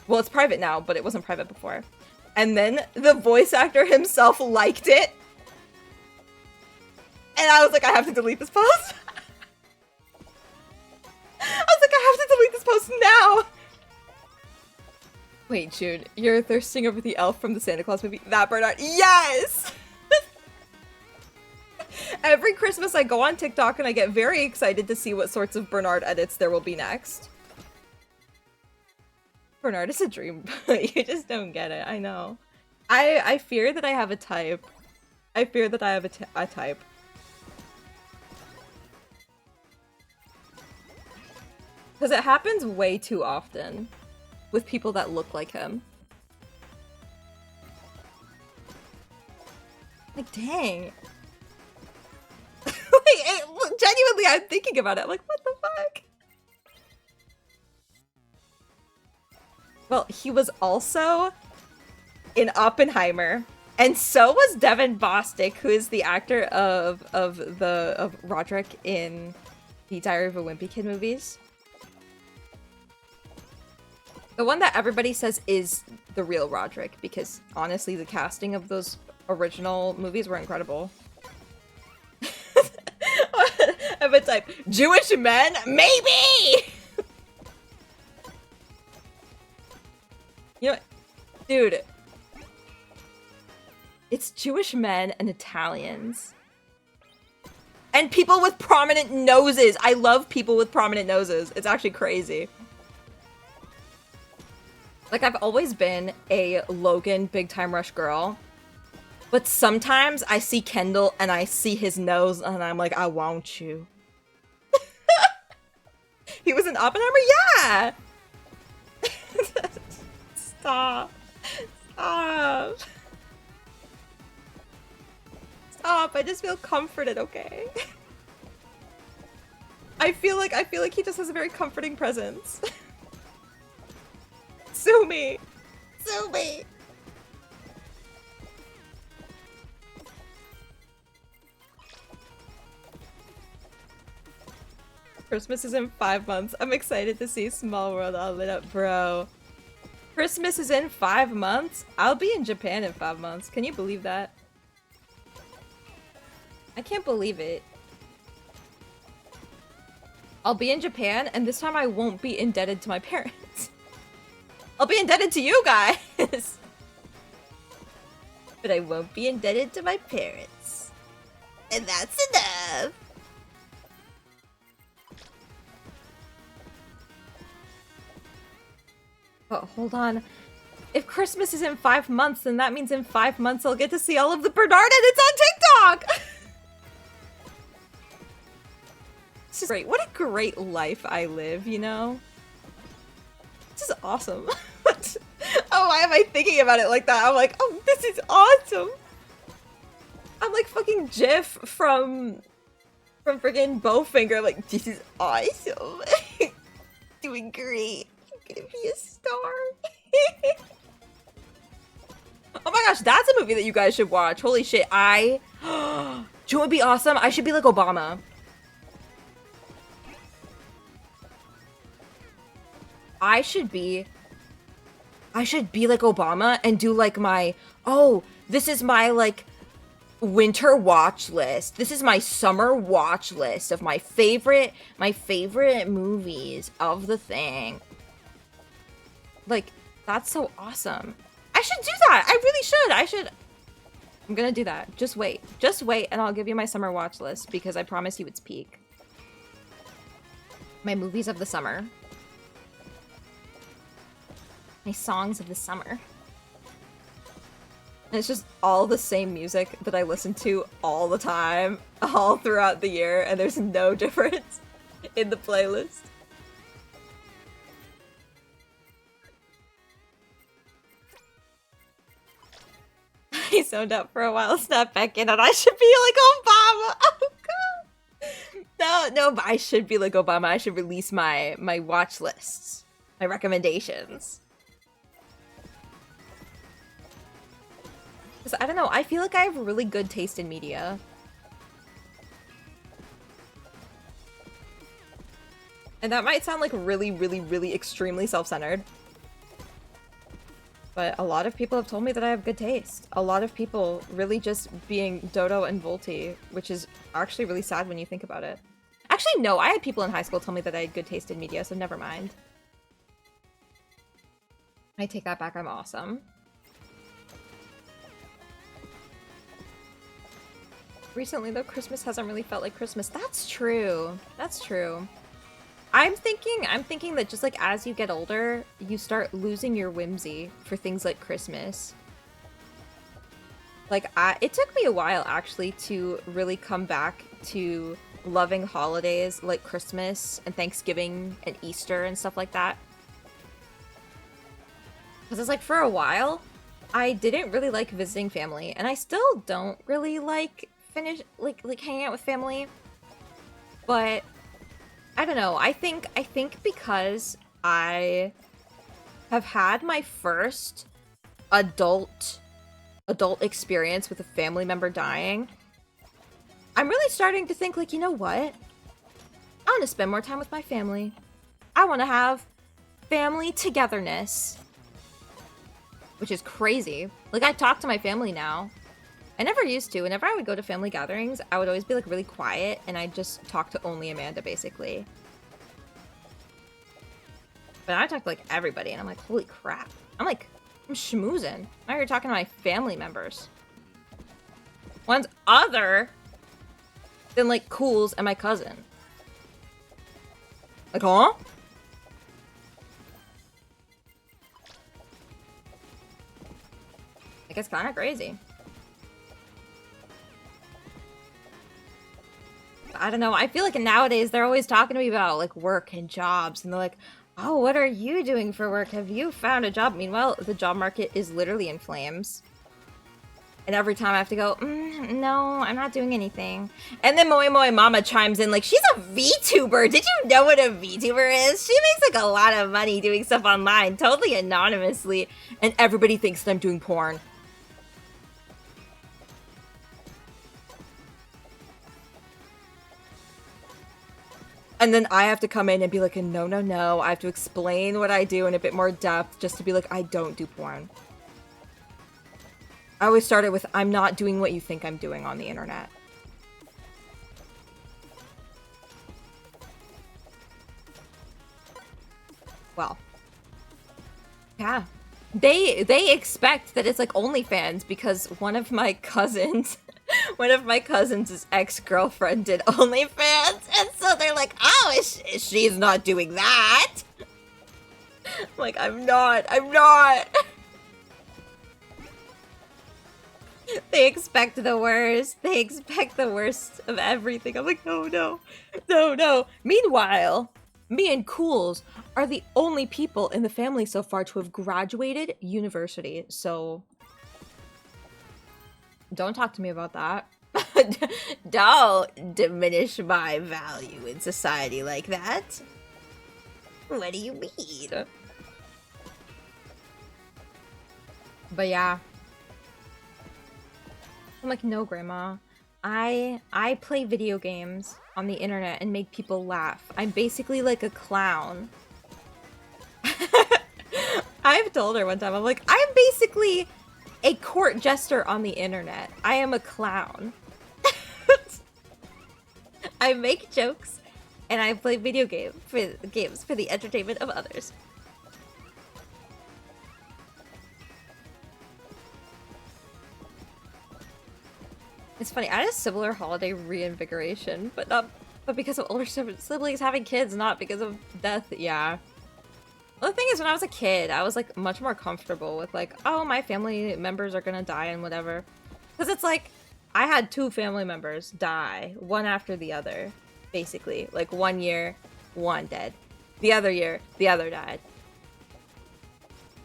Well, it's private now, but it wasn't private before. And then the voice actor himself liked it. And I was like, I have to delete this post. I was like, I have to delete this post now. Wait, Jude, you're thirsting over the elf from the Santa Claus movie? That Bernard? Yes! Every Christmas I go on TikTok and I get very excited to see what sorts of Bernard edits there will be next. Bernard is a dream, but you just don't get it, I know. I fear that I have a type. I fear that I have a type. Because it happens way too often with people that look like him. Like, dang. Like, genuinely, I'm thinking about it. I'm like, what the fuck? Well, he was also in Oppenheimer. And so was Devin Bostick, who is the actor of Roderick in the Diary of a Wimpy Kid movies. The one that everybody says is the real Roderick, because honestly, the casting of those original movies were incredible. I'm a type. Jewish men? Maybe! You know, dude. It's Jewish men and Italians. And people with prominent noses. I love people with prominent noses. It's actually crazy. Like, I've always been a Logan Big Time Rush girl. But sometimes I see Kendall and I see his nose and I'm like, I want you. He was in Oppenheimer? Yeah! Stop. Stop. Stop. I just feel comforted, okay? I feel like he just has a very comforting presence. Sue me! Sue me! Christmas is in 5 months. I'm excited to see Small World all lit up, bro. Christmas is in 5 months? I'll be in Japan in 5 months. Can you believe that? I can't believe it. I'll be in Japan, and this time I won't be indebted to my parents. I'll be indebted to you guys! But I won't be indebted to my parents. And that's enough! But hold on. If Christmas is in 5 months, then that means in 5 months I'll get to see all of the Bernard edits on TikTok! This is great. What a great life I live, you know? This is awesome. Oh, why am I thinking about it like that? I'm like, oh, this is awesome! I'm like fucking Jif from friggin' Bowfinger. Like, this is awesome. Doing great. I'm gonna be a star. Oh my gosh, that's a movie that you guys should watch. Holy shit, do you know what would be awesome? I should be like Obama. I should be like Obama and do like my, oh, this is my like winter watch list. This is my summer watch list of my favorite movies of the thing. Like, that's so awesome. I should do that. I really should. I'm gonna do that. Just wait and I'll give you my summer watch list because I promise you it's peak. My movies of the summer. My songs of the summer. And it's just all the same music that I listen to all the time, all throughout the year, and there's no difference in the playlist. I zoned out for a while, snapped back in, and I should be like Obama! Oh god! No, but I should be like Obama. I should release my watch lists, my recommendations. I don't know, I feel like I have really good taste in media. And that might sound like really extremely self-centered. But a lot of people have told me that I have good taste. A lot of people really just being Dodo and Volty, which is actually really sad when you think about it. Actually, no, I had people in high school tell me that I had good taste in media, so never mind. I take that back, I'm awesome. Recently, though, Christmas hasn't really felt like Christmas. That's true. That's true. I'm thinking that just like as you get older, you start losing your whimsy for things like Christmas. Like, it took me a while, actually, to really come back to loving holidays like Christmas and Thanksgiving and Easter and stuff like that. Because it's like, for a while, I didn't really like visiting family, and I still don't really like hanging out with family, but I don't know. I think because I have had my first adult experience with a family member dying, I'm really starting to think like, you know what? I want to spend more time with my family. I want to have family togetherness, which is crazy. Like, I talk to my family now. I never used to. Whenever I would go to family gatherings, I would always be like really quiet and I'd just talk to only Amanda, basically. But I talk to like everybody and I'm like, holy crap. I'm schmoozing. Now you're talking to my family members. One's other than like Cools and my cousin. Like, huh? Like, it's kind of crazy. I don't know, I feel like nowadays they're always talking to me about like work and jobs, and they're like, oh, what are you doing for work? Have you found a job? Meanwhile, the job market is literally in flames. And every time I have to go, no, I'm not doing anything. And then Moe Mama chimes in like, she's a VTuber. Did you know what a VTuber is? She makes like a lot of money doing stuff online, totally anonymously. And everybody thinks that I'm doing porn. And then I have to come in and be like, no. I have to explain what I do in a bit more depth just to be like, I don't do porn. I always started with, I'm not doing what you think I'm doing on the internet. Well. Yeah. They expect that it's like OnlyFans because one of my cousins... One of my cousins' ex-girlfriend did OnlyFans, and so they're like, oh, she's not doing that. I'm like, I'm not. They expect the worst. They expect the worst of everything. I'm like, no. Meanwhile, me and Cools are the only people in the family so far to have graduated university, so... Don't talk to me about that. Don't diminish my value in society like that. What do you mean? But yeah. I'm like, no, Grandma. I play video games on the internet and make people laugh. I'm basically like a clown. I've told her one time, I'm like, I'm basically a court jester on the internet. I am a clown. I make jokes and I play video games for the entertainment of others. It's funny, I had a similar holiday reinvigoration, but because of older siblings having kids, not because of death. Yeah. Well, the thing is, when I was a kid, I was like much more comfortable with like, oh, my family members are gonna die and whatever. Because it's like, I had 2 family members die, one after the other, basically. Like 1 year, one dead. The other year, the other died.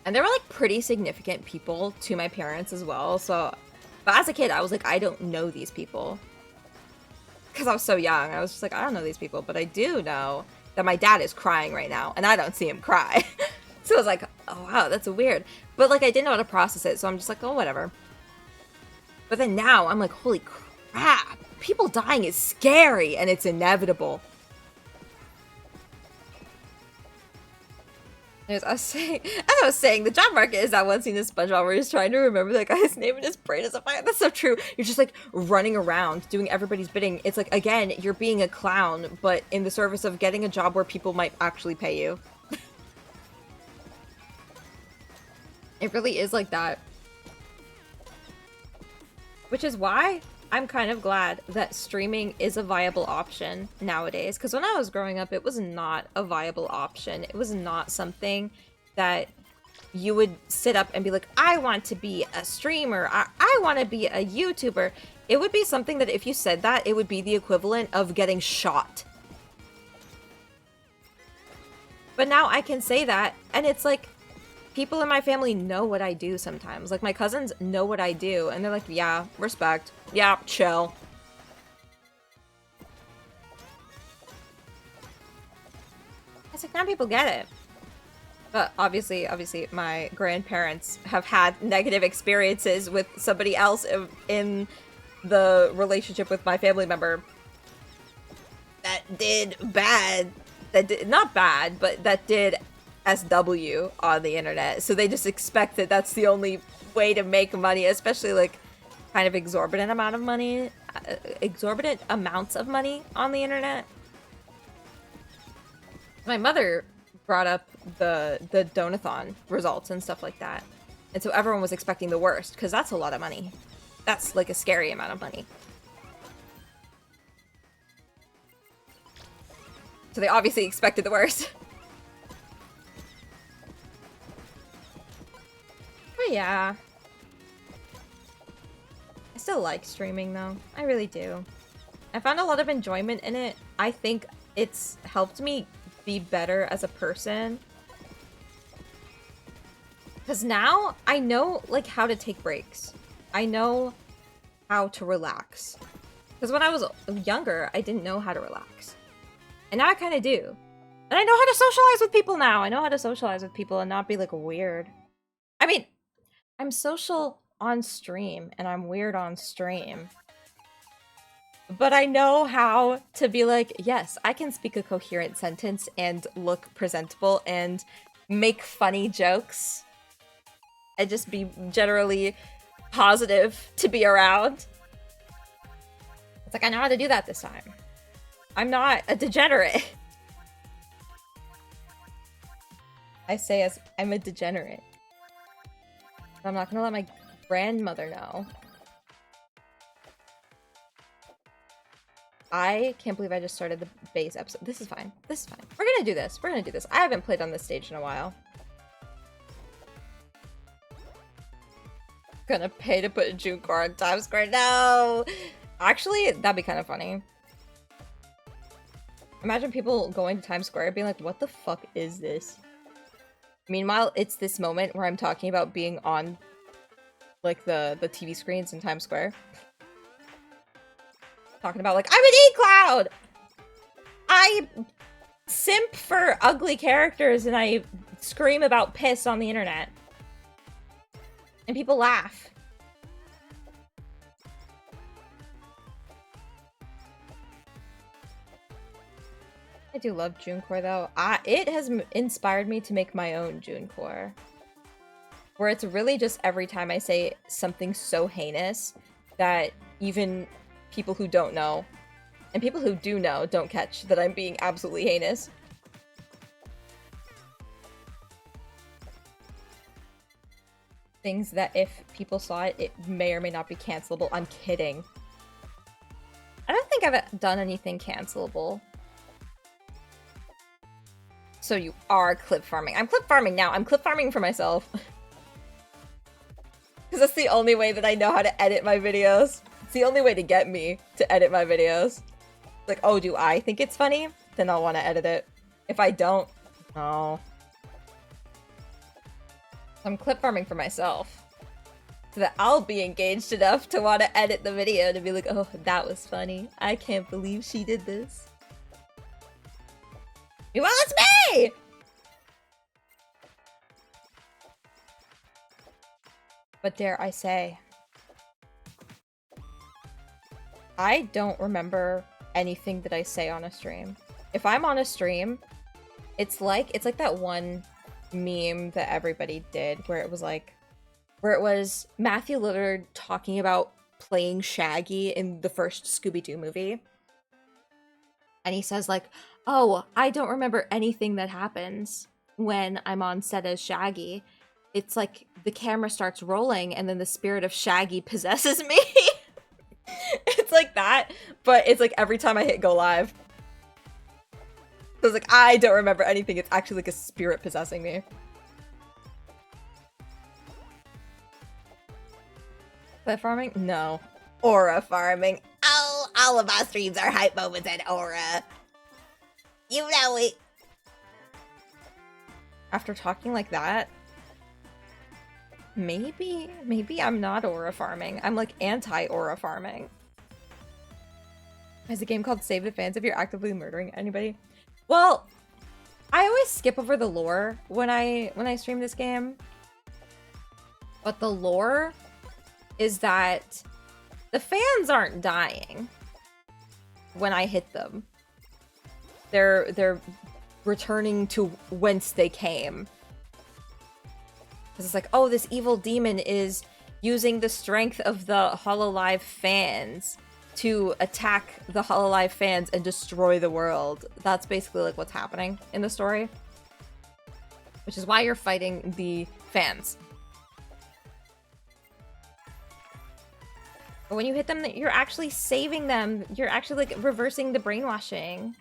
And they were like pretty significant people to my parents as well. So, but as a kid, I was like, I don't know these people. Because I was so young, I was just like, I don't know these people, but I do know that my dad is crying right now, and I don't see him cry. So I was like, oh wow, that's weird. But like, I didn't know how to process it, so I'm just like, oh, whatever. But then now, I'm like, holy crap, people dying is scary, and it's inevitable. As I was saying, the job market is that one scene in SpongeBob where he's trying to remember that guy's name and his brain is a fire. That's so true. You're just like running around doing everybody's bidding. It's like, again, you're being a clown, but in the service of getting a job where people might actually pay you. It really is like that. Which is why I'm kind of glad that streaming is a viable option nowadays. Because when I was growing up, it was not a viable option. It was not something that you would sit up and be like, I want to be a streamer. I want to be a YouTuber. It would be something that if you said that, it would be the equivalent of getting shot. But now I can say that, and it's like, people in my family know what I do sometimes. Like, my cousins know what I do, and they're like, yeah, respect. Yeah, chill. It's like, now people get it. But obviously, my grandparents have had negative experiences with somebody else in the relationship with my family member that did bad. That did, not bad, but that did SW on the internet, so they just expect that that's the only way to make money, especially like kind of exorbitant amounts of money on the internet. My mother brought up the donathon results and stuff like that, and so everyone was expecting the worst because that's a lot of money. That's like a scary amount of money. So they obviously expected the worst. But yeah. I still like streaming though. I really do. I found a lot of enjoyment in it. I think it's helped me be better as a person. Because now I know like how to take breaks. I know how to relax. Because when I was younger, I didn't know how to relax. And now I kind of do. And I know how to socialize with people now. I know how to socialize with people and not be like weird. I mean, I'm social on stream and I'm weird on stream. But I know how to be like, yes, I can speak a coherent sentence and look presentable and make funny jokes. And just be generally positive to be around. It's like, I know how to do that this time. I'm not a degenerate. I say as I'm a degenerate. I'm not gonna let my grandmother know. I can't believe I just started the base episode. This is fine. This is fine. We're gonna do this. We're gonna do this. I haven't played on this stage in a while. Gonna pay to put a Junecore on Times Square. No! Actually, that'd be kind of funny. Imagine people going to Times Square being like, what the fuck is this? Meanwhile, it's this moment where I'm talking about being on, like, the TV screens in Times Square. Talking about, like, I'm an E-Cloud! I simp for ugly characters and I scream about piss on the internet. And people laugh. I do love Junecore though. It has inspired me to make my own Junecore. Where it's really just every time I say something so heinous that even people who don't know, and people who do know, don't catch that I'm being absolutely heinous. Things that if people saw it, it may or may not be cancelable. I'm kidding. I don't think I've done anything cancelable. So you are clip farming. I'm clip farming now. I'm clip farming for myself. Because that's the only way that I know how to edit my videos. It's the only way to get me to edit my videos. Like, oh, do I think it's funny? Then I'll want to edit it. If I don't, no. I'm clip farming for myself. So that I'll be engaged enough to want to edit the video to be like, oh, that was funny. I can't believe she did this. Well, it's me! But dare I say, I don't remember anything that I say on a stream. If I'm on a stream, it's like that one meme that everybody did where it was Matthew Lillard talking about playing Shaggy in the first Scooby-Doo movie. And he says like, oh, I don't remember anything that happens when I'm on set as Shaggy. It's like the camera starts rolling and then the spirit of Shaggy possesses me. It's like that, but it's like every time I hit go live. So it's like, I don't remember anything. It's actually like a spirit possessing me. Clip farming? No. Aura farming. Oh, all of our streams are hype moments and aura. You know it. After talking like that, maybe I'm not aura farming. I'm like anti-aura farming. Is the game called Save the Fans if you're actively murdering anybody? Well, I always skip over the lore when I stream this game. But the lore is that the fans aren't dying when I hit them. They're returning to whence they came. Because it's like, oh, this evil demon is using the strength of the HoloLive fans to attack the HoloLive fans and destroy the world. That's basically like what's happening in the story. Which is why you're fighting the fans. But when you hit them, you're actually saving them. You're actually like reversing the brainwashing.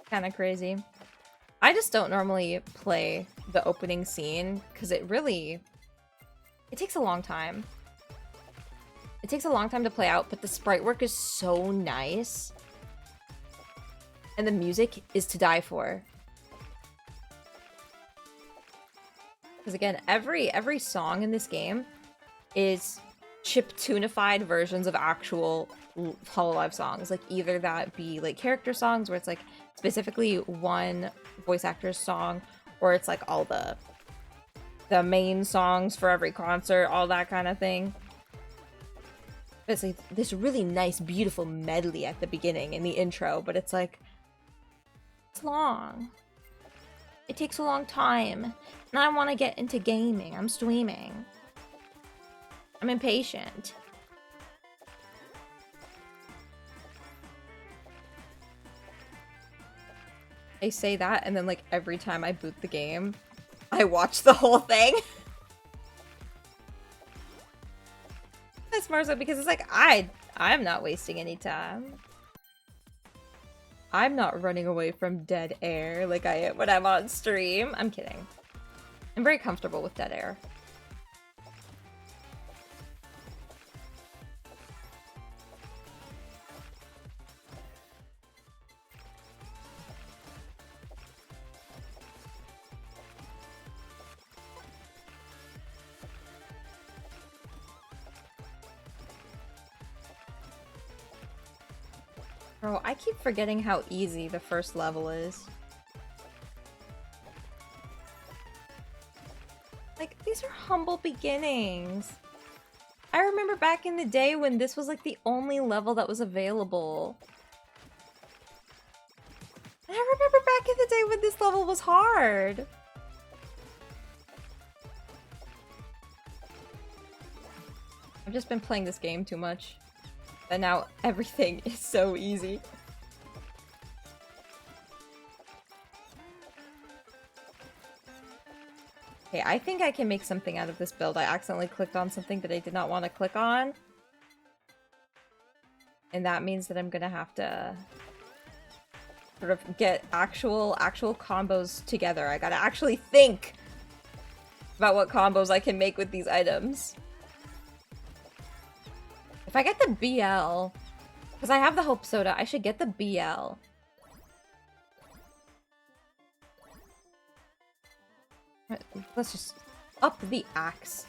Kind of crazy. I just don't normally play the opening scene because it takes a long time. It takes a long time to play out, but the sprite work is so nice. And the music is to die for. Because again, every song in this game is chiptunified versions of actual HoloLive songs. Like either that be like character songs where it's like specifically one voice actor's song, or it's like all the main songs for every concert, all that kind of thing. It's like this really nice, beautiful medley at the beginning in the intro, but it's like, it's long. It takes a long time. And I want to get into gaming. I'm streaming. I'm impatient. I say that, and then like every time I boot the game, I watch the whole thing. That's more so because it's like, I'm not wasting any time. I'm not running away from dead air like I am when I'm on stream. I'm kidding. I'm very comfortable with dead air. Bro, I keep forgetting how easy the first level is. Like, these are humble beginnings. I remember back in the day when this was like the only level that was available. And I remember back in the day when this level was hard. I've just been playing this game too much. And now everything is so easy. Okay, I think I can make something out of this build. I accidentally clicked on something that I did not want to click on. And that means that I'm gonna have to sort of get actual combos together. I gotta actually think about what combos I can make with these items. If I get the BL, because I have the Hope Soda, I should get the BL. Let's just up the axe.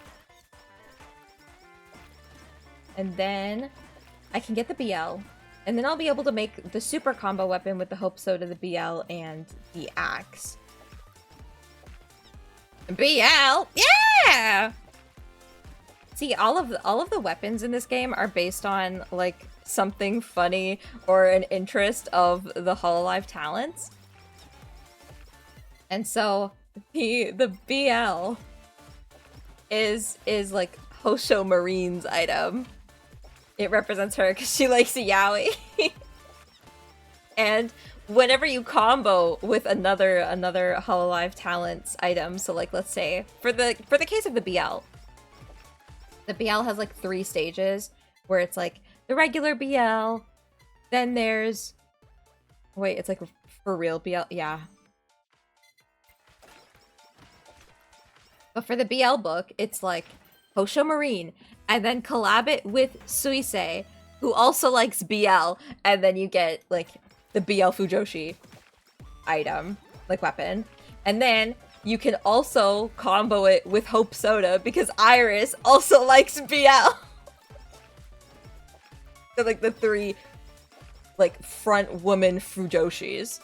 And then I can get the BL. And then I'll be able to make the super combo weapon with the Hope Soda, the BL, and the axe. BL! Yeah! See, all of the weapons in this game are based on, like, something funny or an interest of the Hololive talents. And so the BL is like Hosho Marine's item. It represents her because she likes a yaoi. And whenever you combo with another Hololive Talents item, so like let's say for the case of the BL has like 3 stages where it's like the regular BL, then there's it's like for real BL, yeah. But for the BL book, it's like Hosho Marine, and then collab it with Suisei, who also likes BL, and then you get like the BL Fujoshi item, like weapon. And then you can also combo it with Hope Soda because Iris also likes BL. So like the 3 like front woman Fujoshis.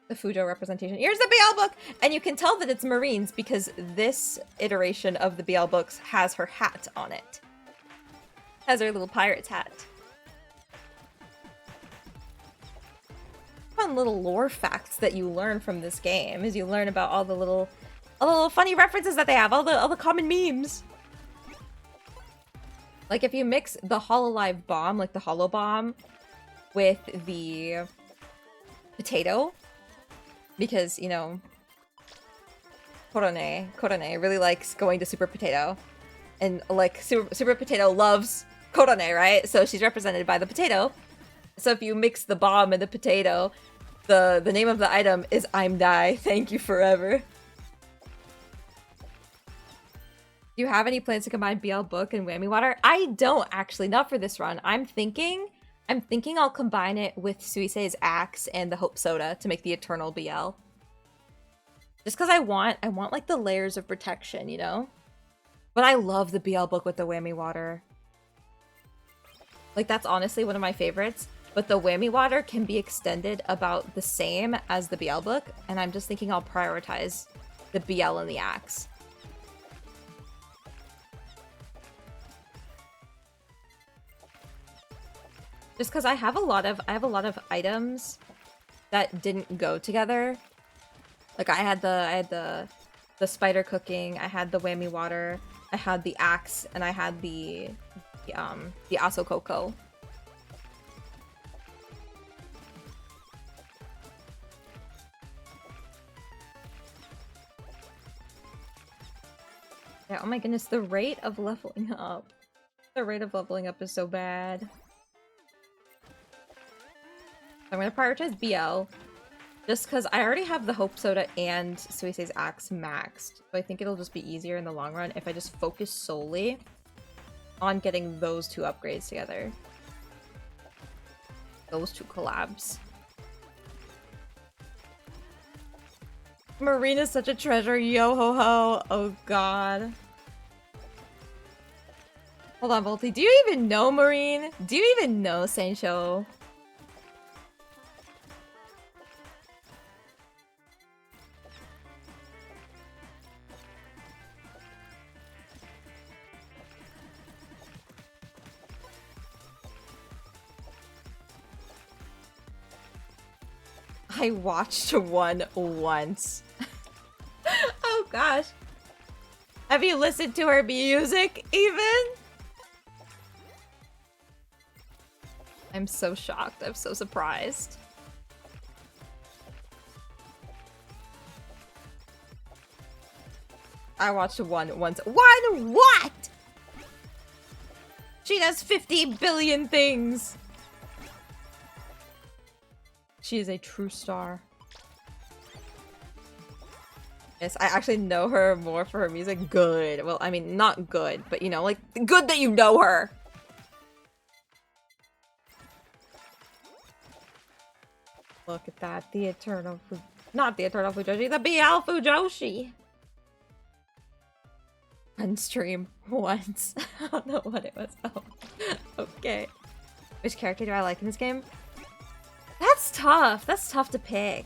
The Fujo representation. Here's the BL book! And you can tell that it's Marines because this iteration of the BL books has her hat on it. Has her little pirate's hat. Fun little lore facts that you learn from this game as you learn about all the little funny references that they have, all the common memes. Like if you mix the Hololive bomb, like the Holo Bomb, with the potato, because, you know, Korone really likes going to Super Potato. And, like, Super Potato loves Korone, right? So she's represented by the potato. So if you mix the bomb and the potato, the name of the item is I'm Die, thank you forever. Do you have any plans to combine BL Book and Whammy Water? I don't, actually. Not for this run. I'm thinking I'll combine it with Suisei's Axe and the Hope Soda to make the Eternal BL. Just because I want like the layers of protection, you know? But I love the BL book with the Whammy Water. Like that's honestly one of my favorites. But the Whammy Water can be extended about the same as the BL book. And I'm just thinking I'll prioritize the BL and the Axe. Just because I have a lot of items that didn't go together. Like I had the spider cooking, I had the Whammy Water, I had the axe, and I had the Aso Coco. Yeah, oh my goodness, the rate of leveling up. The rate of leveling up is so bad. I'm gonna prioritize BL, just because I already have the Hope Soda and Suisei's Axe maxed. So I think it'll just be easier in the long run if I just focus solely on getting those 2 upgrades together. Those 2 collabs. Marine is such a treasure, yo ho ho. Oh god. Hold on, Volty. Do you even know Marine? Do you even know Sensho? I watched one once. Oh gosh. Have you listened to her music even? I'm so shocked. I'm so surprised. I watched one once. One what? She does 50 billion things. She is a true star. Yes, I actually know her more for her music. Good. Well, I mean, not good, but you know, like, good that you know her. Look at that. The eternal not the eternal Fujoshi, the BL Fujoshi. On stream once. I don't know what it was. Oh. Okay. Which character do I like in this game? That's tough. That's tough to pick.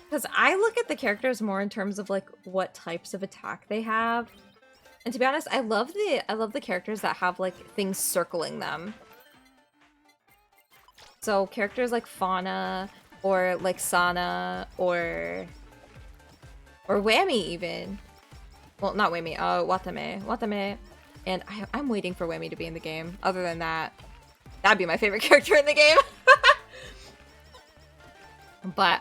Because I look at the characters more in terms of like what types of attack they have. And to be honest, I love the characters that have like things circling them. So characters like Fauna or like Sana or Whammy even. Well, not Whammy, Watame. And I'm waiting for Whammy to be in the game. Other than that, that'd be my favorite character in the game. But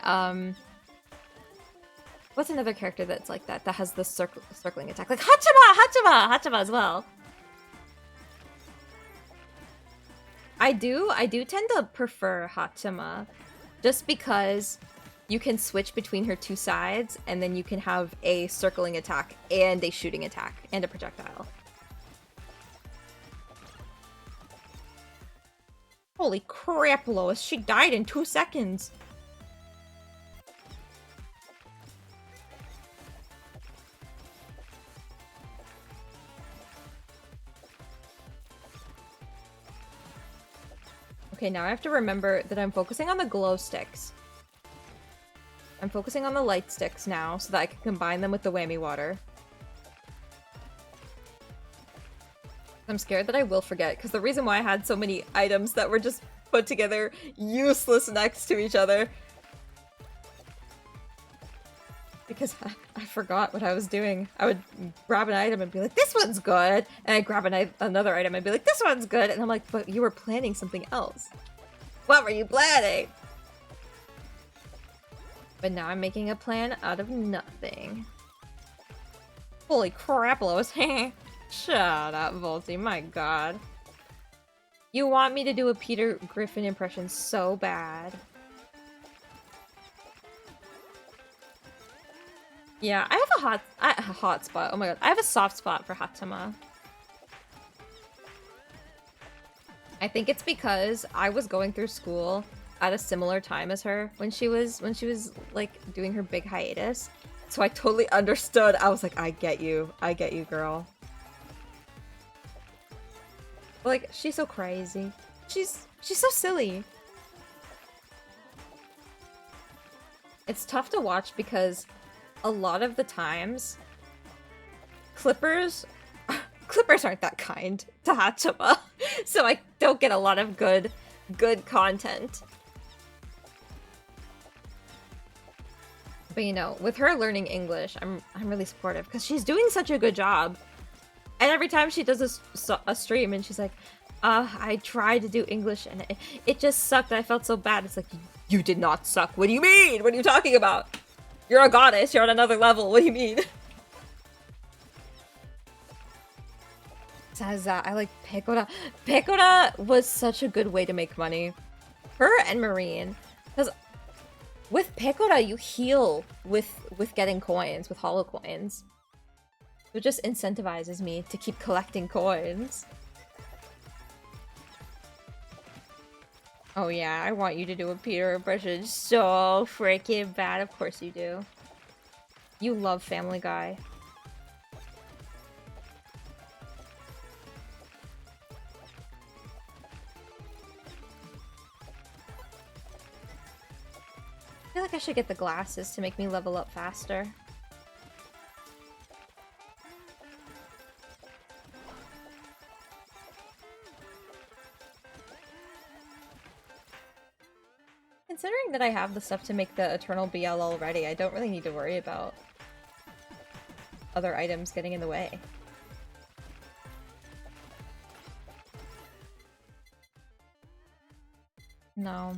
what's another character that's like that has the circling attack? Like Hachima as well. I do tend to prefer Hachima just because you can switch between her two sides and then you can have a circling attack and a shooting attack and a projectile. Holy crap, Lois, she died in 2 seconds. Okay, now I have to remember that I'm focusing on the glow sticks. I'm focusing on the light sticks now so that I can combine them with the whammy water. I'm scared that I will forget, because the reason why I had so many items that were just put together useless next to each other. Because I forgot what I was doing. I would grab an item and be like, this one's good! And I'd grab another item and be like, this one's good! And I'm like, but you were planning something else. What were you planning? But now I'm making a plan out of nothing. Holy crap, Lois. Shut up, Volty, my god. You want me to do a Peter Griffin impression so bad. Yeah, I have a hot spot. Oh my god, I have a soft spot for Hachima. I think it's because I was going through school at a similar time as her when she was like doing her big hiatus. So I totally understood. I was like, I get you, girl. Like, she's so crazy. She's so silly. It's tough to watch because a lot of the times Clippers aren't that kind to Hachima, so I don't get a lot of good content. But you know, with her learning English, I'm really supportive because she's doing such a good job. And every time she does a stream and she's like, I tried to do English and it just sucked. I felt so bad. It's like, you did not suck. What do you mean? What are you talking about? You're a goddess. You're on another level. What do you mean? Says that. I like Pecora. Pecora was such a good way to make money. Her and Marine. Because with Pecora, you heal with getting coins, with holo coins. It just incentivizes me to keep collecting coins. Oh yeah, I want you to do a Peter impression so freaking bad. Of course you do. You love Family Guy. I feel like I should get the glasses to make me level up faster. Considering that I have the stuff to make the Eternal BL already, I don't really need to worry about other items getting in the way. No.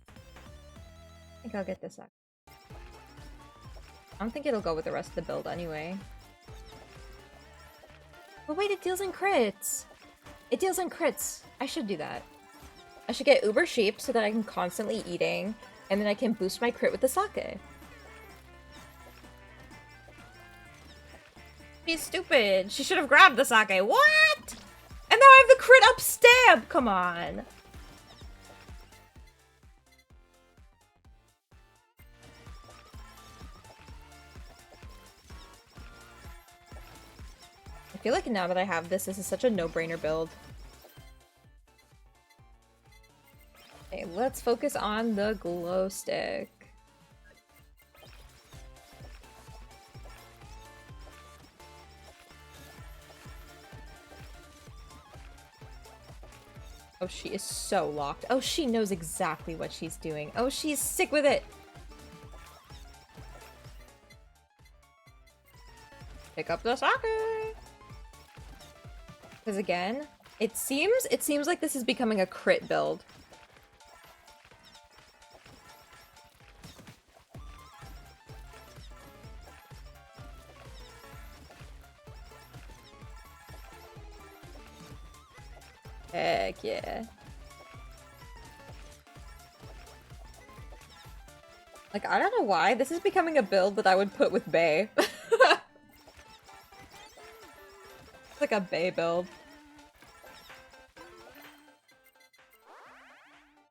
I think I'll get this up. I don't think it'll go with the rest of the build anyway. But wait, it deals in crits! It deals in crits! I should do that. I should get uber sheep so that I can constantly eating, and then I can boost my crit with the sake. She's stupid. She should have grabbed the sake. What? And now I have the crit up stab. Come on. I feel like now that I have this is such a no-brainer build. Okay, let's focus on the glow stick. Oh, she is so locked. Oh, she knows exactly what she's doing. Oh, she's sick with it. Pick up the sake. Because again, it seems like this is becoming a crit build. Heck yeah. Like, I don't know why. This is becoming a build that I would put with Bae. It's like a Bae build.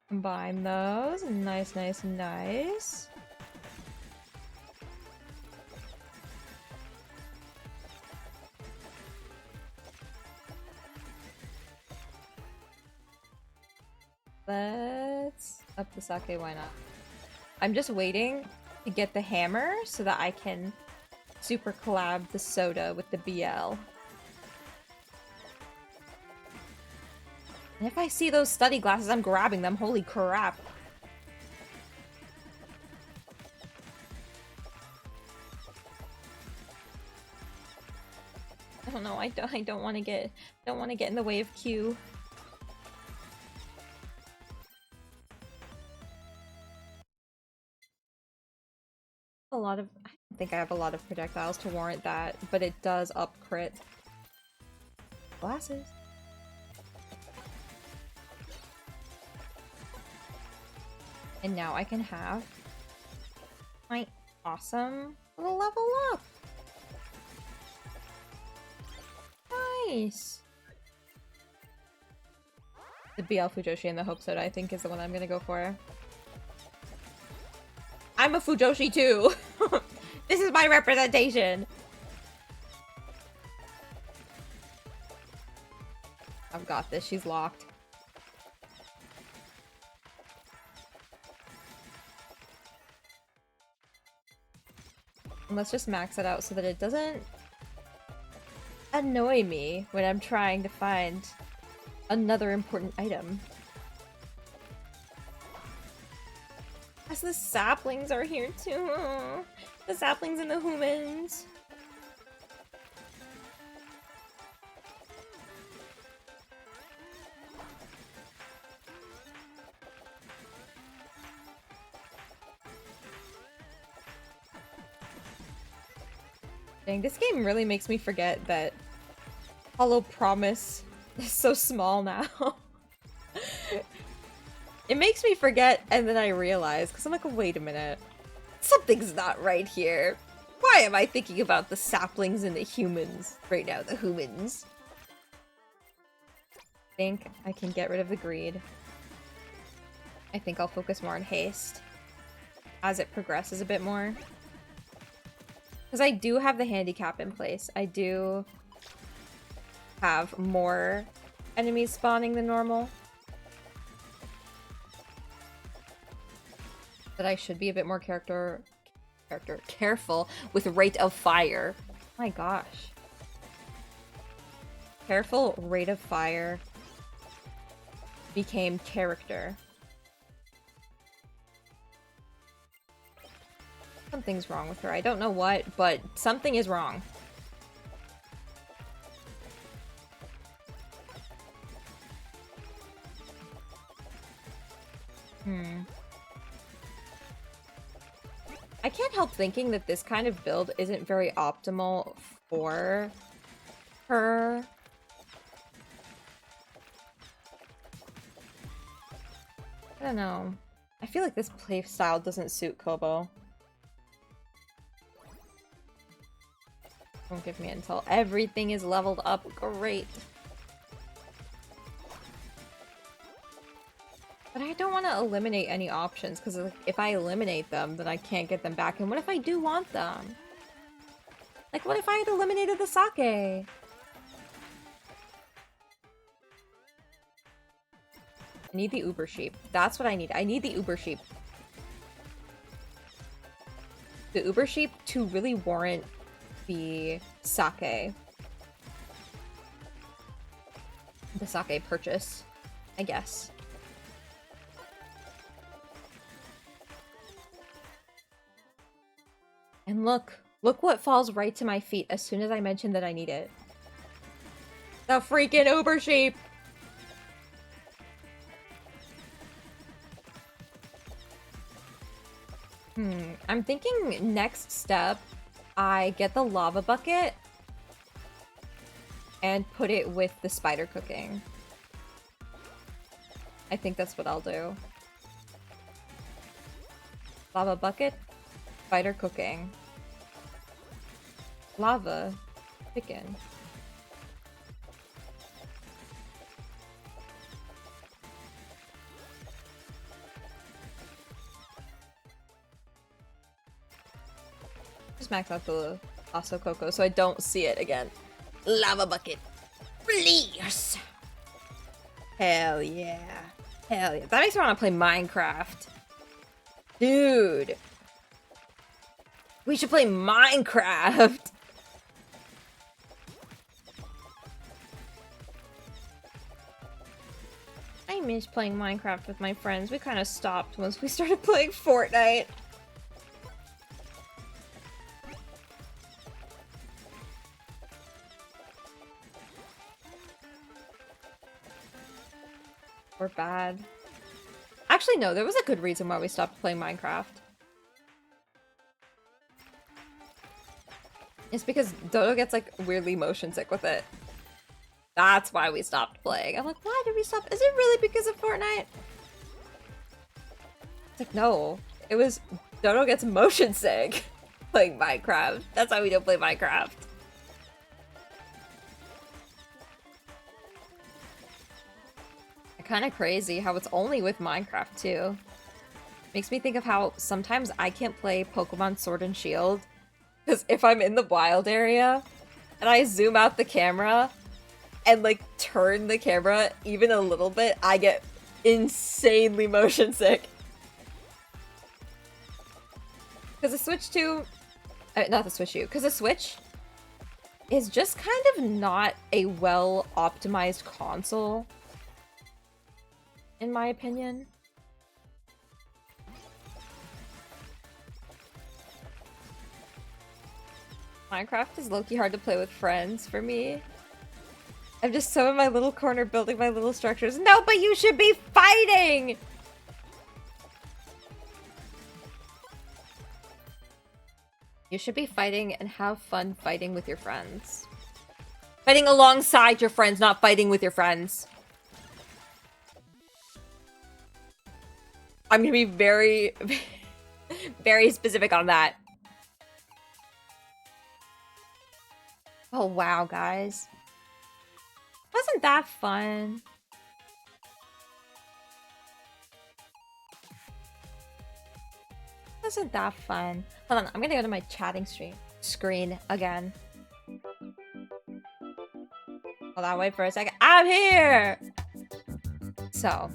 Combine those. Nice, nice, nice. Let's up the sake, why not? I'm just waiting to get the hammer so that I can super collab the soda with the BL. And if I see those study glasses, I'm grabbing them. Holy crap. I don't know, I don't want to get in the way of Q. I don't think I have a lot of projectiles to warrant that, but it does up crit. Glasses. And now I can have my awesome little level up. Nice. The BL Fujoshi and the Hope Soda, I think, is the one I'm gonna go for. I'm a Fujoshi too! This is my representation! I've got this, she's locked. And let's just max it out so that it doesn't annoy me when I'm trying to find another important item. As the saplings are here too. The saplings and the humans. Dang, this game really makes me forget that Hollow Promise is so small now. It makes me forget, and then I realize, because I'm like, wait a minute. Something's not right here. Why am I thinking about the saplings and the humans right now? The humans. I think I can get rid of the greed. I think I'll focus more on haste as it progresses a bit more. Because I do have the handicap in place. I do have more enemies spawning than normal. That I should be a bit more careful with rate of fire. My gosh. Careful rate of fire became character. Something's wrong with her. I don't know what, but something is wrong. I can't help thinking that this kind of build isn't very optimal for her. I don't know. I feel like this play style doesn't suit Kobo. Don't give me until everything is leveled up. Great. But I don't want to eliminate any options, because if I eliminate them, then I can't get them back. And what if I do want them? Like, what if I had eliminated the sake? I need the Uber Sheep. That's what I need. I need the Uber Sheep. The Uber Sheep to really warrant the sake. The sake purchase, I guess. And look what falls right to my feet as soon as I mention that I need it. The freaking Uber Sheep! I'm thinking next step, I get the lava bucket and put it with the spider cooking. I think that's what I'll do. Lava bucket, spider cooking. Lava, chicken. Just max out the Aso Coco so I don't see it again. Lava bucket. Please. Hell yeah. Hell yeah. That makes me want to play Minecraft. Dude. We should play Minecraft. I miss playing Minecraft with my friends. We kind of stopped once we started playing Fortnite. We're bad. Actually, no, there was a good reason why we stopped playing Minecraft. It's because Dodo gets, like, weirdly motion sick with it. That's why we stopped playing. I'm like, why did we stop? Is it really because of Fortnite? It's like, no. It was Dodo gets motion sick playing Minecraft. That's why we don't play Minecraft. Kind of crazy how it's only with Minecraft too. Makes me think of how sometimes I can't play Pokemon Sword and Shield because if I'm in the wild area and I zoom out the camera and like turn the camera even a little bit, I get insanely motion sick. Because the Switch 2, not the Switch 2, because the Switch is just kind of not a well optimized console. In my opinion. Minecraft is low-key hard to play with friends for me. I'm just so in my little corner building my little structures. No, but you should be fighting! You should be fighting and have fun fighting with your friends. Fighting alongside your friends, not fighting with your friends. I'm gonna be very, very specific on that. Oh, wow, guys. Wasn't that fun? Wasn't that fun? Hold on, I'm gonna go to my chatting screen again. Hold on, wait for a second. I'm here! So...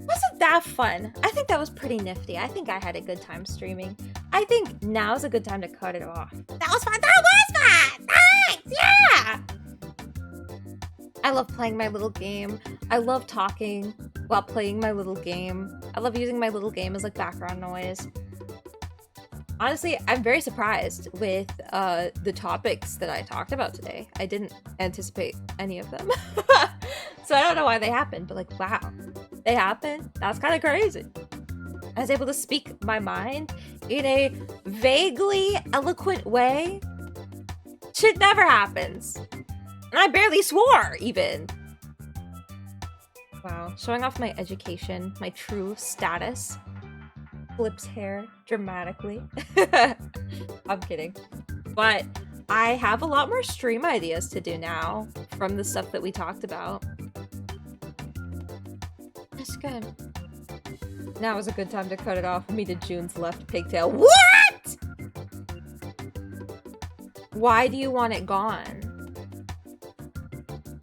wasn't that fun? I think that was pretty nifty. I think I had a good time streaming. I think now's a good time to cut it off. That was fun. That was fun. Thanks. Yeah. I love playing my little game. I love talking while playing my little game. I love using my little game as like background noise. Honestly, I'm very surprised with the topics that I talked about today. I didn't anticipate any of them. So I don't know why they happened, but like, wow. They happened? That's kind of crazy. I was able to speak my mind in a vaguely eloquent way. Shit never happens. And I barely swore, even. Wow, showing off my education, my true status. Flips hair dramatically. I'm kidding. But I have a lot more stream ideas to do now from the stuff that we talked about. That's good. Now is a good time to cut it off. Me to June's left pigtail. What? Why do you want it gone?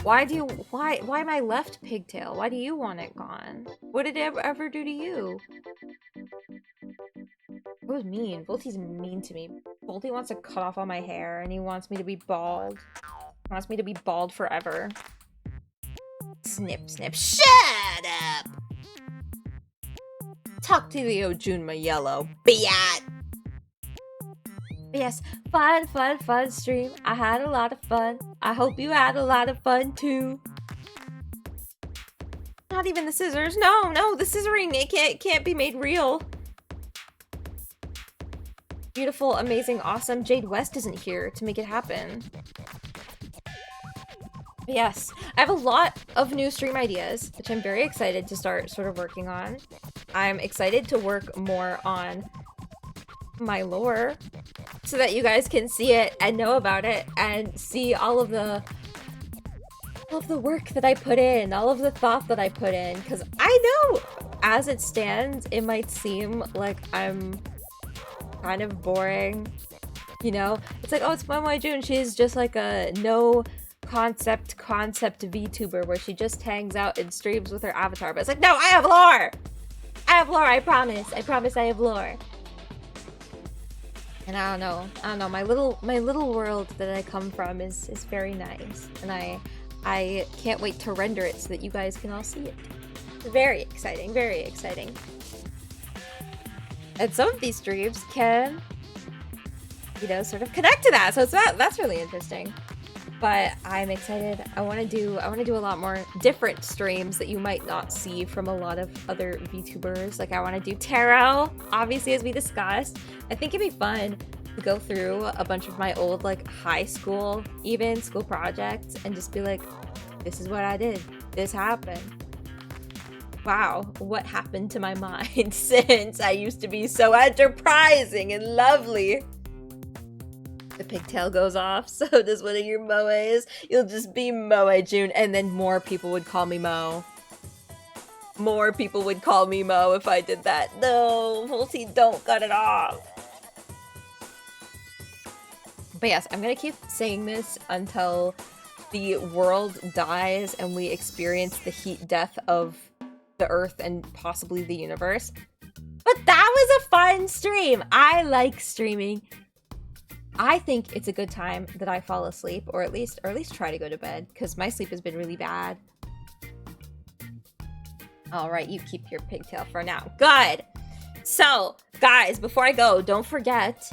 Why my left pigtail? Why do you want it gone? What did it ever do to you? It was mean. Volty's mean to me. Volty wants to cut off all my hair and he wants me to be bald. He wants me to be bald forever. Snip, snip. Shut up! Talk to the June, my yellow. Biat! Yes, fun stream. I had a lot of fun. I hope you had a lot of fun too. Not even the scissors. No, the scissoring, it can't be made real. Beautiful, amazing, awesome. Jade West isn't here to make it happen. But yes, I have a lot of new stream ideas, which I'm very excited to start sort of working on. I'm excited to work more on my lore so that you guys can see it and know about it and see all of the work that I put in, all of the thought that I put in, because I know as it stands it might seem like I'm kind of boring, you know? It's like, oh, it's moemoeJun, she's just like a no concept VTuber where she just hangs out and streams with her avatar. But it's like, no, I have lore! I have lore, I promise I have lore. And I don't know, my little world that I come from is very nice. And I can't wait to render it so that you guys can all see it. Very exciting, very exciting. And some of these streams can, you know, sort of connect to that. So that's really interesting. But I'm excited. I want to do a lot more different streams that you might not see from a lot of other VTubers. Like I want to do tarot, obviously, as we discussed. I think it'd be fun to go through a bunch of my old like high school, even school projects, and just be like, this is what I did. This happened. Wow, what happened to my mind since I used to be so enterprising and lovely? The pigtail goes off, so does one of your moes. You'll just be moemoeJun, and then more people would call me Mo. More people would call me Mo if I did that. No, Volty, don't cut it off. But yes, I'm gonna keep saying this until the world dies and we experience the heat death of the Earth and possibly the universe. But that was a fun stream. I like streaming. I think it's a good time that I fall asleep, or at least try to go to bed, because my sleep has been really bad. All right, you keep your pigtail for now. Good. So, guys, before I go, don't forget,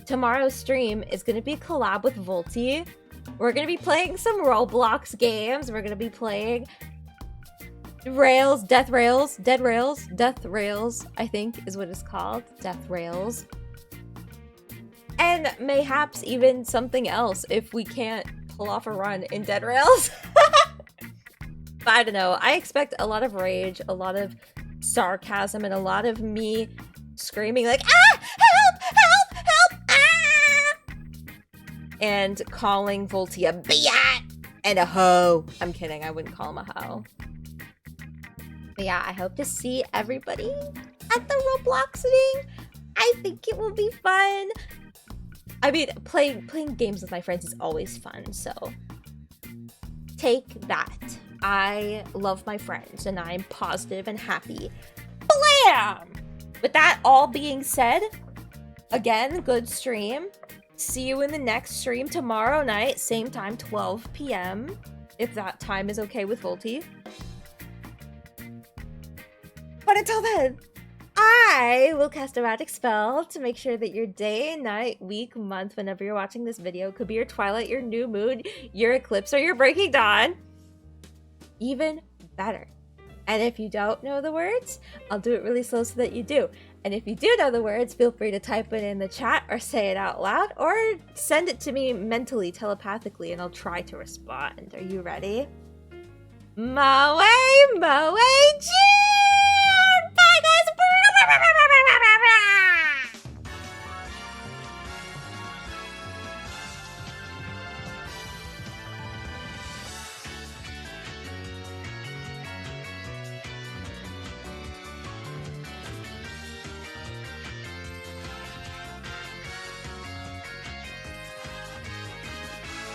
tomorrow's stream is going to be a collab with Volty. We're going to be playing some Roblox games. We're going to be playing Death Rails, I think is what it's called. Death Rails. And mayhaps even something else if we can't pull off a run in Dead Rails. But I don't know. I expect a lot of rage, a lot of sarcasm, and a lot of me screaming like, ah! Help! Help! Help! Ah! And calling Volty a biat and a hoe. I'm kidding. I wouldn't call him a hoe. But yeah, I hope to see everybody at the Robloxing. I think it will be fun. I mean, playing games with my friends is always fun, so take that. I love my friends, and I'm positive and happy. Blam! With that all being said, again, good stream. See you in the next stream tomorrow night, same time, 12 p.m., if that time is okay with Volty. But until then, I will cast a magic spell to make sure that your day, night, week, month, whenever you're watching this video, could be your twilight, your new moon, your eclipse, or your breaking dawn. Even better. And if you don't know the words, I'll do it really slow so that you do. And if you do know the words, feel free to type it in the chat or say it out loud or send it to me mentally, telepathically, and I'll try to respond. Are you ready? moemoeJun!